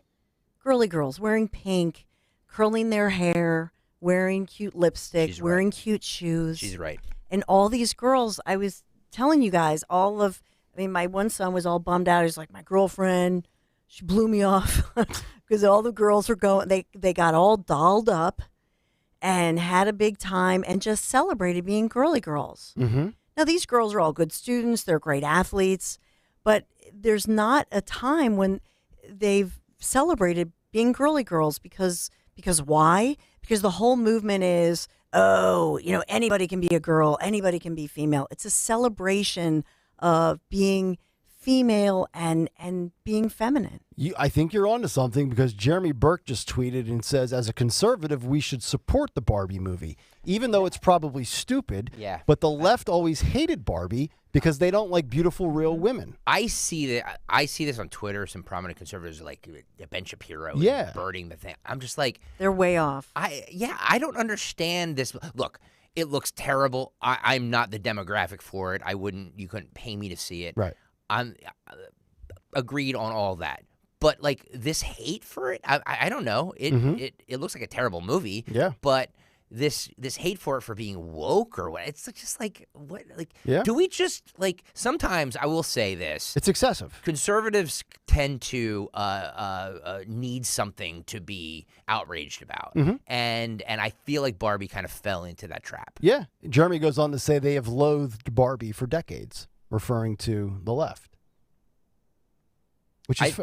Girly girls wearing pink, curling their hair, wearing cute lipstick, wearing cute shoes. She's right. And all these girls, I was telling you guys, my one son was all bummed out. He's like, my girlfriend, she blew me off because all the girls were going, they got all dolled up and had a big time and just celebrated being girly girls. Mm-hmm. Now, these girls are all good students. They're great athletes. But there's not a time when they've celebrated being girly girls because why? Because the whole movement is, oh, anybody can be a girl, anybody can be female. It's a celebration of being female and being feminine. I think you're onto something because Jeremy Burke just tweeted and says, as a conservative, we should support the Barbie movie, even though it's probably stupid. Yeah. But the left always hated Barbie because they don't like beautiful, real women. I see this on Twitter. Some prominent conservatives like Ben Shapiro, burning the thing. I'm just like, they're way off. I don't understand this. Look, it looks terrible. I'm not the demographic for it. You couldn't pay me to see it. Right. I'm agreed on all that. But like this hate for it, I don't know. It looks like a terrible movie. Yeah. But this hate for it for being woke or what? It's just like what? Like, yeah. Do we just like? Sometimes I will say this. It's excessive. Conservatives tend to need something to be outraged about, and I feel like Barbie kind of fell into that trap. Yeah. Jeremy goes on to say they have loathed Barbie for decades, referring to the left. Which is,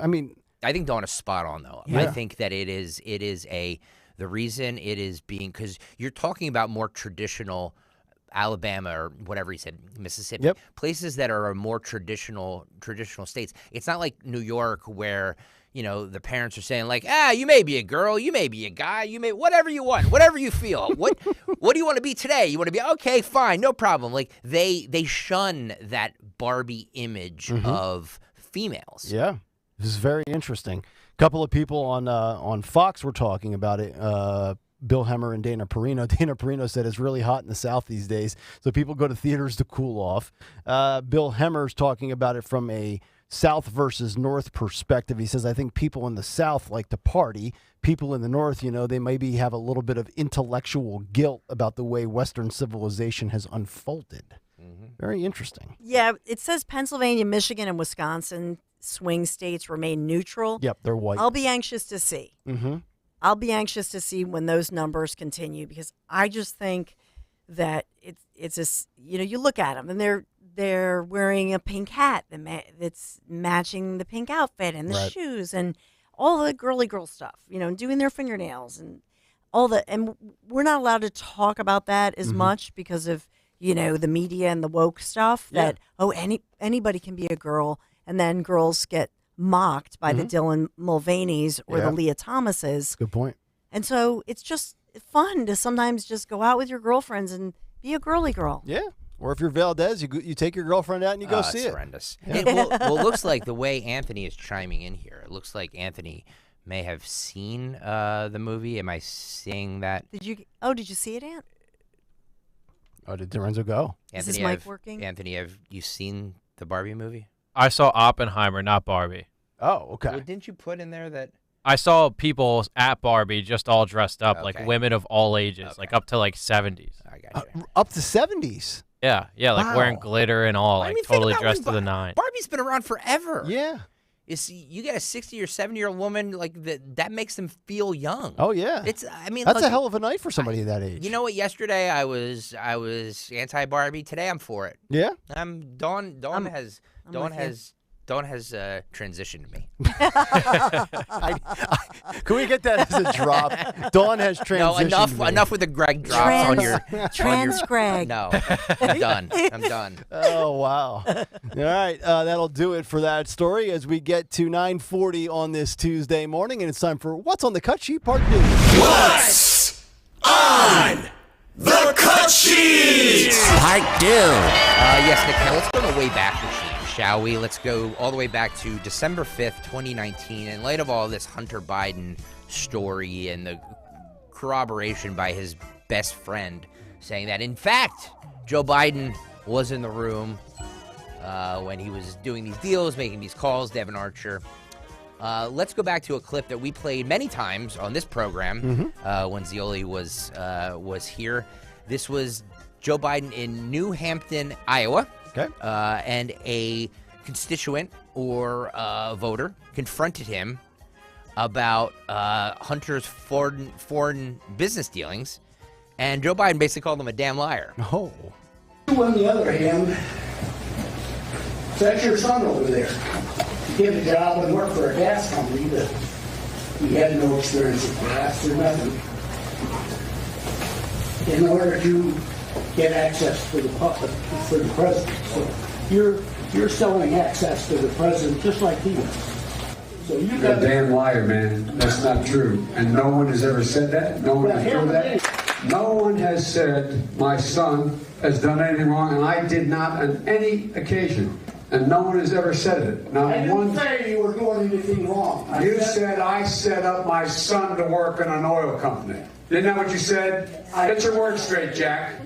I think Dawn is spot on, though. Yeah. I think that the reason it is being, because you're talking about more traditional Alabama or whatever he said, Mississippi, places that are more traditional states. It's not like New York where, the parents are saying like, you may be a girl, you may be a guy, you may, whatever you want, whatever you feel. What do you want to be today? You want to be, okay, fine, no problem. Like they shun that Barbie image of females. Yeah. This is very interesting. A couple of people on Fox were talking about it. Bill Hemmer and Dana Perino. Dana Perino said it's really hot in the South these days, so people go to theaters to cool off. Bill Hemmer's talking about it from a South versus North perspective. He says, I think people in the South like to party. People in the North, they maybe have a little bit of intellectual guilt about the way Western civilization has unfolded. Very interesting. Yeah, it says Pennsylvania, Michigan, and Wisconsin swing states remain neutral. Yep, they're white. I'll be anxious to see. I'll be anxious to see when those numbers continue because I just think that it's a, you look at them and they're wearing a pink hat that's matching the pink outfit and the shoes and all the girly girl stuff, doing their fingernails and all the, and we're not allowed to talk about that as much because of, the media and the woke stuff that, anybody can be a girl. And then girls get mocked by the Dylan Mulvaney's or the Leah Thomases. Good point. And so it's just fun to sometimes just go out with your girlfriends and be a girly girl. Yeah. Or if you're Valdez, you take your girlfriend out and you go see it. Horrendous. Yeah. Well, it looks like the way Anthony is chiming in here, it looks like Anthony may have seen the movie. Am I saying that? Did you see it, Ant? Oh, did Lorenzo go? Is his mic working? Anthony, have you seen the Barbie movie? I saw Oppenheimer, not Barbie. Oh, okay. Well, didn't you put in there that... I saw people at Barbie just all dressed up, like women of all ages, like up to like 70s. I got you. Up to 70s? Yeah, like wearing glitter and all, like totally dressed to the nine. Barbie's been around forever. Yeah. You get a 60 or 70-year-old woman, like that makes them feel young. Oh yeah, that's a hell of a night for somebody that age. You know what? Yesterday I was anti-Barbie. Today I'm for it. Yeah. Dawn has transitioned me. Can we get that as a drop? Dawn has transitioned. No, enough with the Greg drops on your Greg. No, I'm done. Oh wow! All right, that'll do it for that story. As we get to 9:40 on this Tuesday morning, and it's time for What's on the Cut Sheet Part 2. What's on the Cut Sheet? Part 2. Yes, Nick. Let's go to the way back machine. Shall we? Let's go all the way back to December 5th, 2019. In light of all this Hunter Biden story and the corroboration by his best friend saying that, in fact, Joe Biden was in the room when he was doing these deals, making these calls, Devin Archer. Let's go back to a clip that we played many times on this program when Zeoli was here. This was Joe Biden in New Hampton, Iowa. Okay. And a constituent or voter confronted him about Hunter's foreign business dealings, and Joe Biden basically called him a damn liar. Oh. On the other hand, that's your son over there. He get a job and work for a gas company to He had no experience with graphs or nothing. In order to get access for the public, for the president. So you're selling access to the president just like he was. So You're a damn liar, man. That's not true. And no one has ever said that. No one has done that. No one has said my son has done anything wrong, and I did not on any occasion. And no one has ever said it. Not I didn't say you were doing anything wrong. You said I set up my son to work in an oil company. Isn't that what you said? Get your words straight, Jack.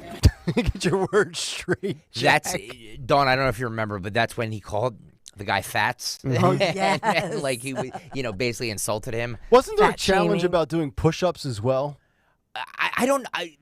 Get your words straight, Jack. That's Dawn. I don't know if you remember, but that's when he called the guy Fats. Oh, yes. And, like he, basically insulted him. Wasn't there a Fat challenge shaming. about doing push-ups as well?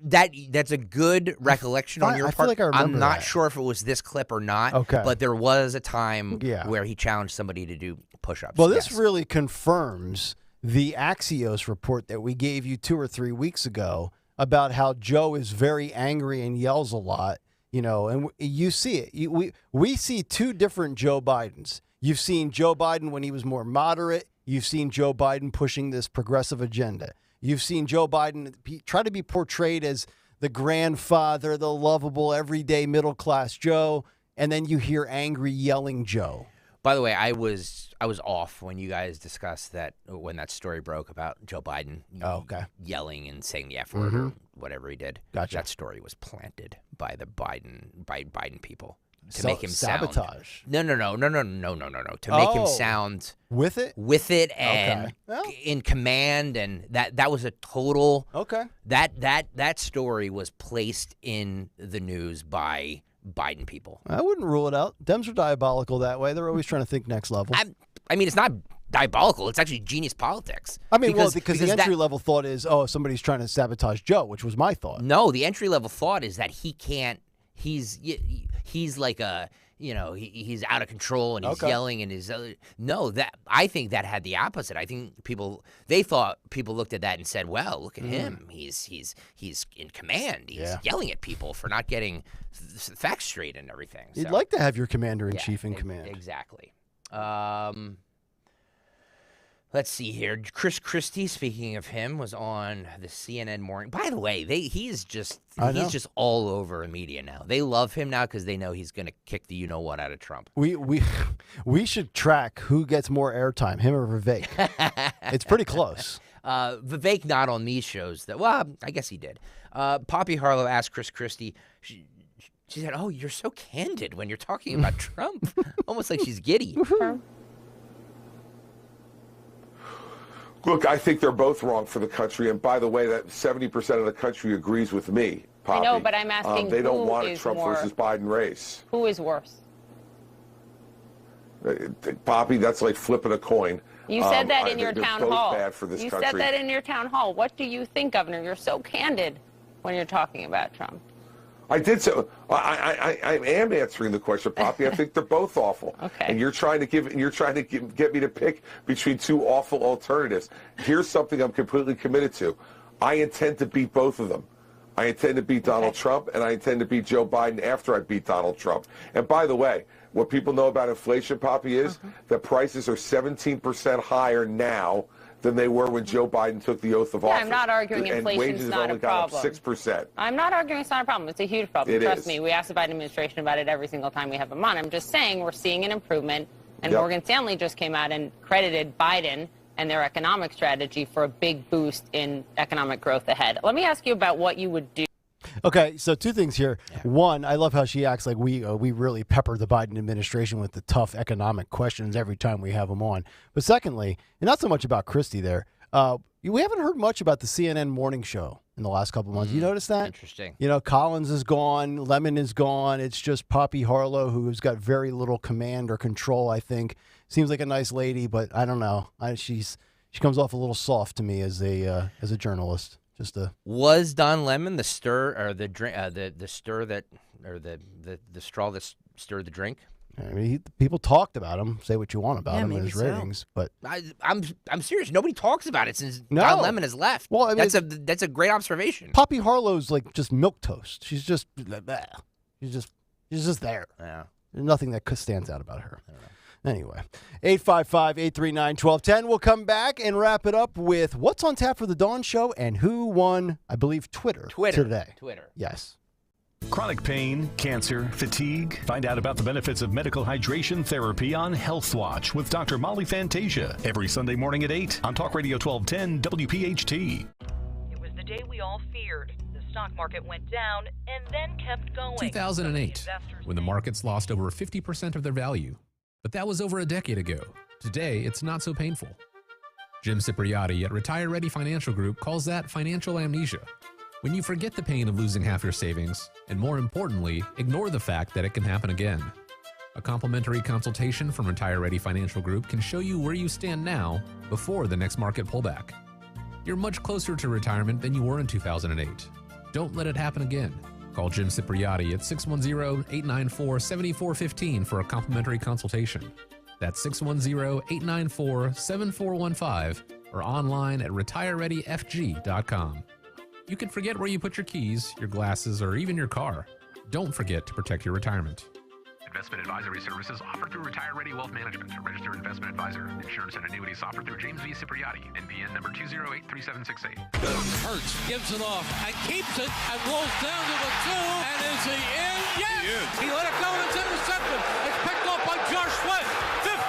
That's a good recollection on your I part. feel like I remember I'm not that. sure if it was this clip or not. Okay. But there was a time Yeah. where he challenged somebody to do push-ups. Well, this yes. really confirms the Axios report that we gave you 2 or 3 weeks ago about how Joe is very angry and yells a lot, and you see it. We see two different Joe Bidens. You've seen Joe Biden when he was more moderate. You've seen Joe Biden pushing this progressive agenda. You've seen Joe Biden try to be portrayed as the grandfather, the lovable, everyday middle-class Joe, and then you hear angry, yelling Joe. By the way, I was off when you guys discussed that when that story broke about Joe Biden yelling and saying the F word or whatever he did. Gotcha. That story was planted by the Biden people to make him sabotage. No. To make him sound with it and in command, and that was a total that story was placed in the news by Biden people. I wouldn't rule it out. Dems are diabolical that way. They're always trying to think next level. I mean, it's not diabolical. It's actually genius politics. I mean, because the entry-level thought is, somebody's trying to sabotage Joe, which was my thought. No, the entry-level thought is that he can't. He's like a, he's out of control and he's yelling and I think that had the opposite. I think people looked at that and said, well, look at him. He's in command. He's yelling at people for not getting facts straight and everything. You'd like to have your commander-in-chief in command. Exactly. Let's see here. Chris Christie, speaking of him, was on the CNN morning. By the way, he's just all over the media now. They love him now because they know he's going to kick the you-know-what out of Trump. We should track who gets more airtime, him or Vivek. It's pretty close. Vivek not on these shows. Well, I guess he did. Poppy Harlow asked Chris Christie, she said, oh, you're so candid when you're talking about Trump. Almost like she's giddy. Look, I think they're both wrong for the country. And by the way, that 70% of the country agrees with me, Poppy. I know, but I'm asking they don't who want a is Trump more, versus Biden race. Who is worse? Poppy, that's like flipping a coin. You said that in your town hall. Bad for this you country. said that in your town hall. What do you think, Governor? You're so candid when you're talking about Trump. I did so. I am answering the question, Poppy. I think they're both awful. Okay. And you're trying to get me to pick between two awful alternatives. Here's something I'm completely committed to. I intend to beat both of them. I intend to beat Donald Trump, and I intend to beat Joe Biden after I beat Donald Trump. And by the way, what people know about inflation, Poppy, is that prices are 17% higher now than they were when Joe Biden took the oath of office. I'm not arguing and inflation's wages not only a problem. Got up 6%. I'm not arguing it's not a problem. It's a huge problem. It Trust is. me. We ask the Biden administration about it every single time we have them on. I'm just saying we're seeing an improvement, and Morgan Stanley just came out and credited Biden and their economic strategy for a big boost in economic growth ahead. Let me ask you about what you would do. Okay, so two things here. One, I love how she acts like we really pepper the Biden administration with the tough economic questions every time we have them on. But secondly, and not so much about Christie there, we haven't heard much about the CNN morning show in the last couple of months. You notice that? Interesting. Collins is gone. Lemon is gone. It's just Poppy Harlow, who's got very little command or control, I think. Seems like a nice lady, but I don't know. She comes off a little soft to me as a journalist. Was Don Lemon the stir or the drink, the stir that, or the straw that stirred the drink? I mean, people talked about him. Say what you want about him and his ratings, but I'm serious. Nobody talks about it since No. Don Lemon has left. Well, I mean, that's a great observation. Poppy Harlow's like just milquetoast. She's just there. Yeah. There's nothing that stands out about her. Anyway, 855-839-1210. We'll come back and wrap it up with what's on tap for the Dawn Show and who won, I believe, Twitter today. Twitter. Yes. Chronic pain, cancer, fatigue. Find out about the benefits of medical hydration therapy on Health Watch with Dr. Molly Fantasia every Sunday morning at 8 on Talk Radio 1210 WPHT. It was the day we all feared. The stock market went down and then kept going. 2008, when the markets lost over 50% of their value. But that was over a decade ago. Today, it's not so painful. Jim Cipriotti at Retire Ready Financial Group calls that financial amnesia. When you forget the pain of losing half your savings, and more importantly, ignore the fact that it can happen again. A complimentary consultation from Retire Ready Financial Group can show you where you stand now before the next market pullback. You're much closer to retirement than you were in 2008. Don't let it happen again. Call Jim Cipriotti at 610-894-7415 for a complimentary consultation. That's 610-894-7415 or online at retirereadyfg.com. You can forget where you put your keys, your glasses, or even your car. Don't forget to protect your retirement. Investment advisory services offered through Retire Ready Wealth Management, a registered investment advisor. Insurance and annuities offered through James V. Cipriotti, NPN number 2083768. Hurts, gives it off, and keeps it, and rolls down to the 2, and is he in? Yes! He let it go, and it's intercepted. It's picked up by Josh Sweat.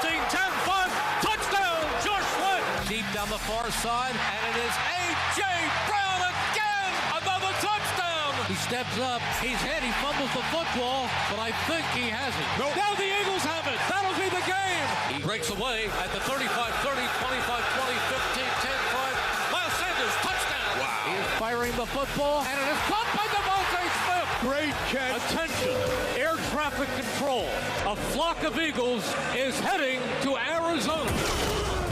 15, 10, 5, touchdown, Josh Sweat! Deep down the far side, and it is A.J. Brown again! Another touchdown! He steps up, he's hit, he fumbles the football, but I think he has it. Nope. Now the Eagles have it! That'll be the game! He breaks away at the 35, 30, 25, 20, 15, 10, 5. Miles Sanders, touchdown! Wow. He is firing the football, and it is caught by DeVonta Smith! Great catch! Attention, air traffic control. A flock of Eagles is heading to Arizona.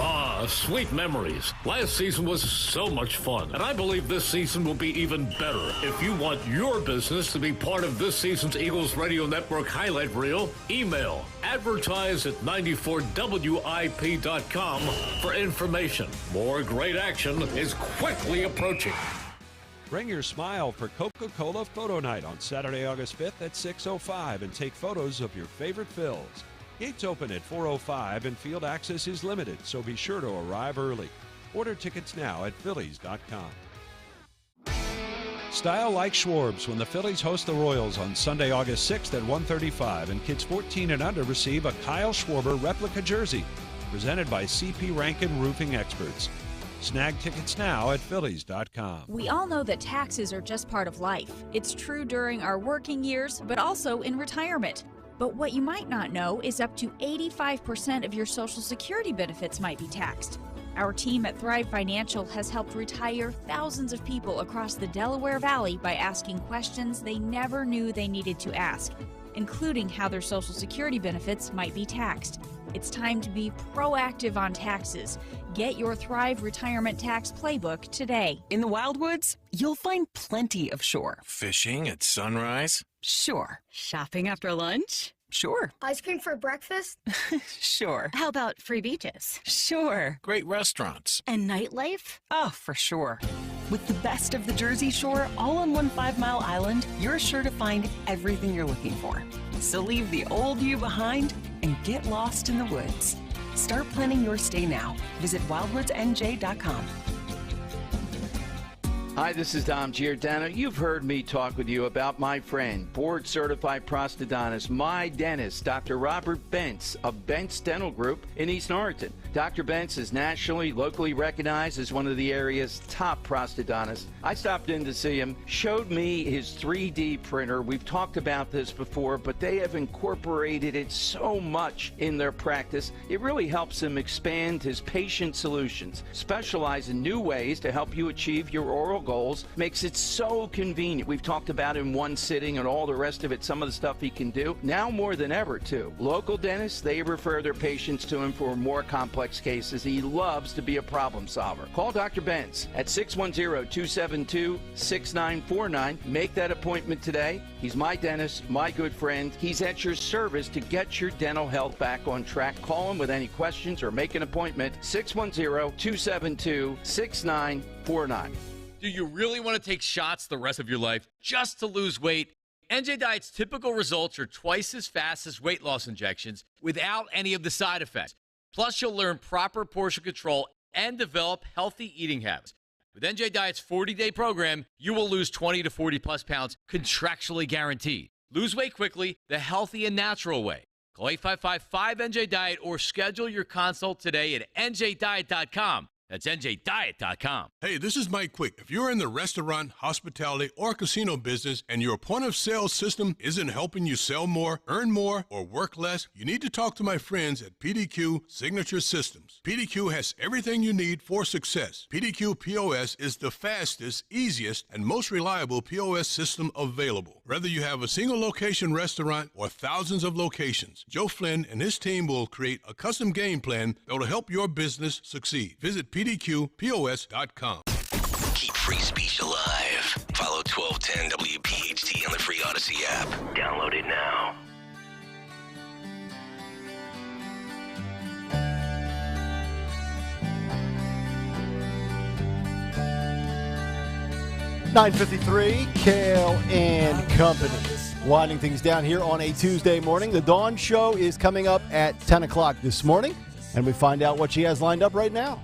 Ah, sweet memories. Last season was so much fun, and I believe this season will be even better. If you want your business to be part of this season's Eagles Radio Network highlight reel, email advertise@94wip.com for information. More great action is quickly approaching. Bring your smile for Coca-Cola Photo Night on Saturday, August 5th at 6:05 and take photos of your favorite fills. Gates open at 4:05 and field access is limited, so be sure to arrive early. Order tickets now at Phillies.com. Style like Schwarb's when the Phillies host the Royals on Sunday, August 6th at 1:35, and kids 14 and under receive a Kyle Schwarber replica jersey presented by CP Rankin Roofing Experts. Snag tickets now at Phillies.com. We all know that taxes are just part of life. It's true during our working years, but also in retirement. But what you might not know is up to 85% of your Social Security benefits might be taxed. Our team at Thrive Financial has helped retire thousands of people across the Delaware Valley by asking questions they never knew they needed to ask, including how their Social Security benefits might be taxed. It's time to be proactive on taxes. Get your Thrive Retirement Tax Playbook today. In the Wildwoods, you'll find plenty of shore. Fishing at sunrise? Sure. Shopping after lunch? Sure. Ice cream for breakfast? Sure. How about free beaches? Sure. Great restaurants? And nightlife? Oh, for sure. With the best of the Jersey Shore all on one 5-mile island, you're sure to find everything you're looking for. So leave the old you behind and get lost in the woods. Start planning your stay now. Visit wildwoodsnj.com. Hi, this is Dom Giordano. You've heard me talk with you about my friend, board-certified prosthodontist, my dentist, Dr. Robert Bentz of Bentz Dental Group in East Norriton. Dr. Bentz is nationally, locally recognized as one of the area's top prosthodontists. I stopped in to see him, showed me his 3D printer. We've talked about this before, but they have incorporated it so much in their practice. It really helps him expand his patient solutions, specialize in new ways to help you achieve your oral goals, makes it so convenient. We've talked about in one sitting and all the rest of it, some of the stuff he can do. Now more than ever, too. Local dentists, they refer their patients to him for more complex cases. He loves to be a problem solver. Call Dr. Bentz at 610-272-6949. Make that appointment today. He's my dentist, my good friend. He's at your service to get your dental health back on track. Call him with any questions or make an appointment. 610-272-6949. Do you really want to take shots the rest of your life just to lose weight NJ Diet's typical results are twice as fast as weight loss injections without any of the side effects. Plus, you'll learn proper portion control and develop healthy eating habits. With NJ Diet's 40-day program, you will lose 20 to 40 plus pounds contractually guaranteed. Lose weight quickly the healthy and natural way. Call 855-5NJ-DIET or schedule your consult today at njdiet.com. That's njdiet.com. Hey, this is Mike Quick. If you're in the restaurant, hospitality, or casino business and your point of sale system isn't helping you sell more, earn more, or work less, you need to talk to my friends at PDQ Signature Systems. PDQ has everything you need for success. PDQ POS is the fastest, easiest, and most reliable POS system available. Whether you have a single location restaurant or thousands of locations, Joe Flynn and his team will create a custom game plan that will help your business succeed. Visit PDQPOS.com. Keep free speech alive. Follow 1210 WPHT on the free Odyssey app. Download it now. .953, Kayal and Company. Winding things down here on a Tuesday morning. The Dawn Show is coming up at 10 o'clock this morning, and we find out what she has lined up right now.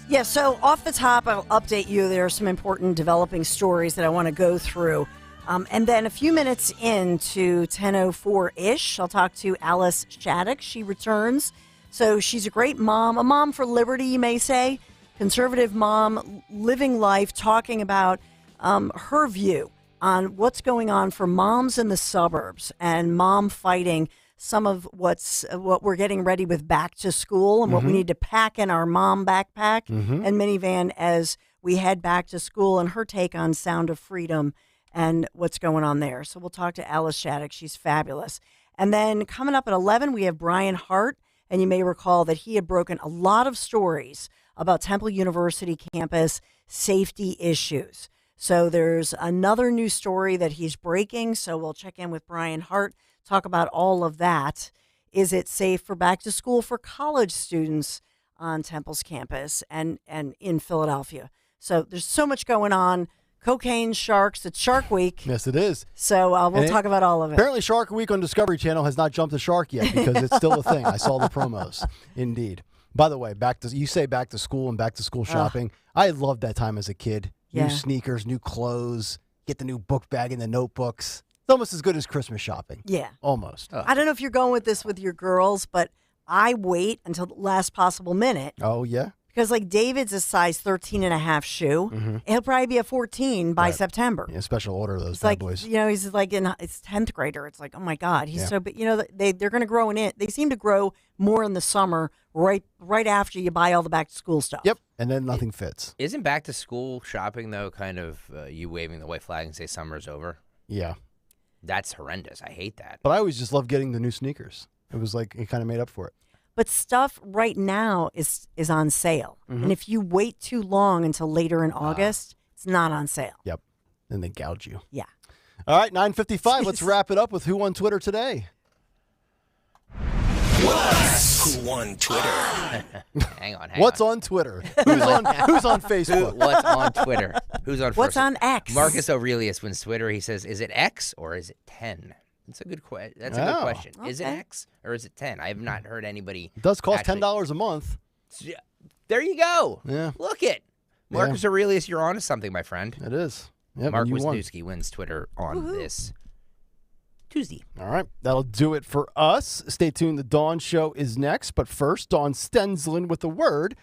Yeah, so off the top, I'll update you. There are some important developing stories that I want to go through. And then a few minutes into 10:04-ish, I'll talk to Alice Shattuck. She returns. So she's a great mom, a mom for liberty, you may say. Conservative mom, living life, talking about her view on what's going on for moms in the suburbs and mom fighting some of what we're getting ready with back to school and what we need to pack in our mom backpack and minivan as we head back to school, and her take on Sound of Freedom and what's going on there. So we'll talk to Alice Shattuck. She's fabulous. And then coming up at 11, we have Brian Hart, and you may recall that he had broken a lot of stories about Temple University campus safety issues. So there's another new story that he's breaking, so we'll check in with Brian Hart, talk about all of that. Is it safe for back to school for college students on Temple's campus and in Philadelphia? So there's so much going on. Cocaine, sharks, it's Shark Week. Yes, it is. So we'll talk about all of it. Apparently Shark Week on Discovery Channel has not jumped the shark yet because it's still a thing. I saw the promos. Indeed. By the way, you say back to school and back to school shopping. I loved that time as a kid. New sneakers, new clothes, get the new book bag and the notebooks. It's almost as good as Christmas shopping. Yeah. Almost. I don't know if you're going with this with your girls, but I wait until the last possible minute. Oh, yeah? Because, like, David's a size 13.5 shoe. And he'll probably be a 14 by September. Yeah, special order of those It's bad like, boys. he's like in his 10th grader. It's like, oh, my God. He's so big. They're going to grow in it. They seem to grow more in the summer right after you buy all the back-to-school stuff. Yep. And then nothing fits. Isn't back to school shopping, though, kind of you waving the white flag and say summer's over? Yeah. That's horrendous. I hate that. But I always just loved getting the new sneakers. It was like it kind of made up for it. But stuff right now is on sale. And if you wait too long until later in August, it's not on sale. Yep. Then they gouge you. Yeah. All right, 9:55. Let's wrap it up with Who on Twitter today. Who on Twitter? Hang on. What's on Twitter? Who's on Facebook? What's on Twitter? Who's on What's first? on X? Marcus Aurelius wins Twitter. He says, is it X or is it 10? That's a good question. Good question. Is it X or is it 10? I have not heard anybody. It does cost $10 a month. There you go. Yeah. Look it. Marcus Aurelius, you're onto something, my friend. It is. Yep, Mark and you won. Wisniewski wins Twitter on this Tuesday. All right. That'll do it for us. Stay tuned. The Dawn Show is next. But first, Dawn Stensland with a word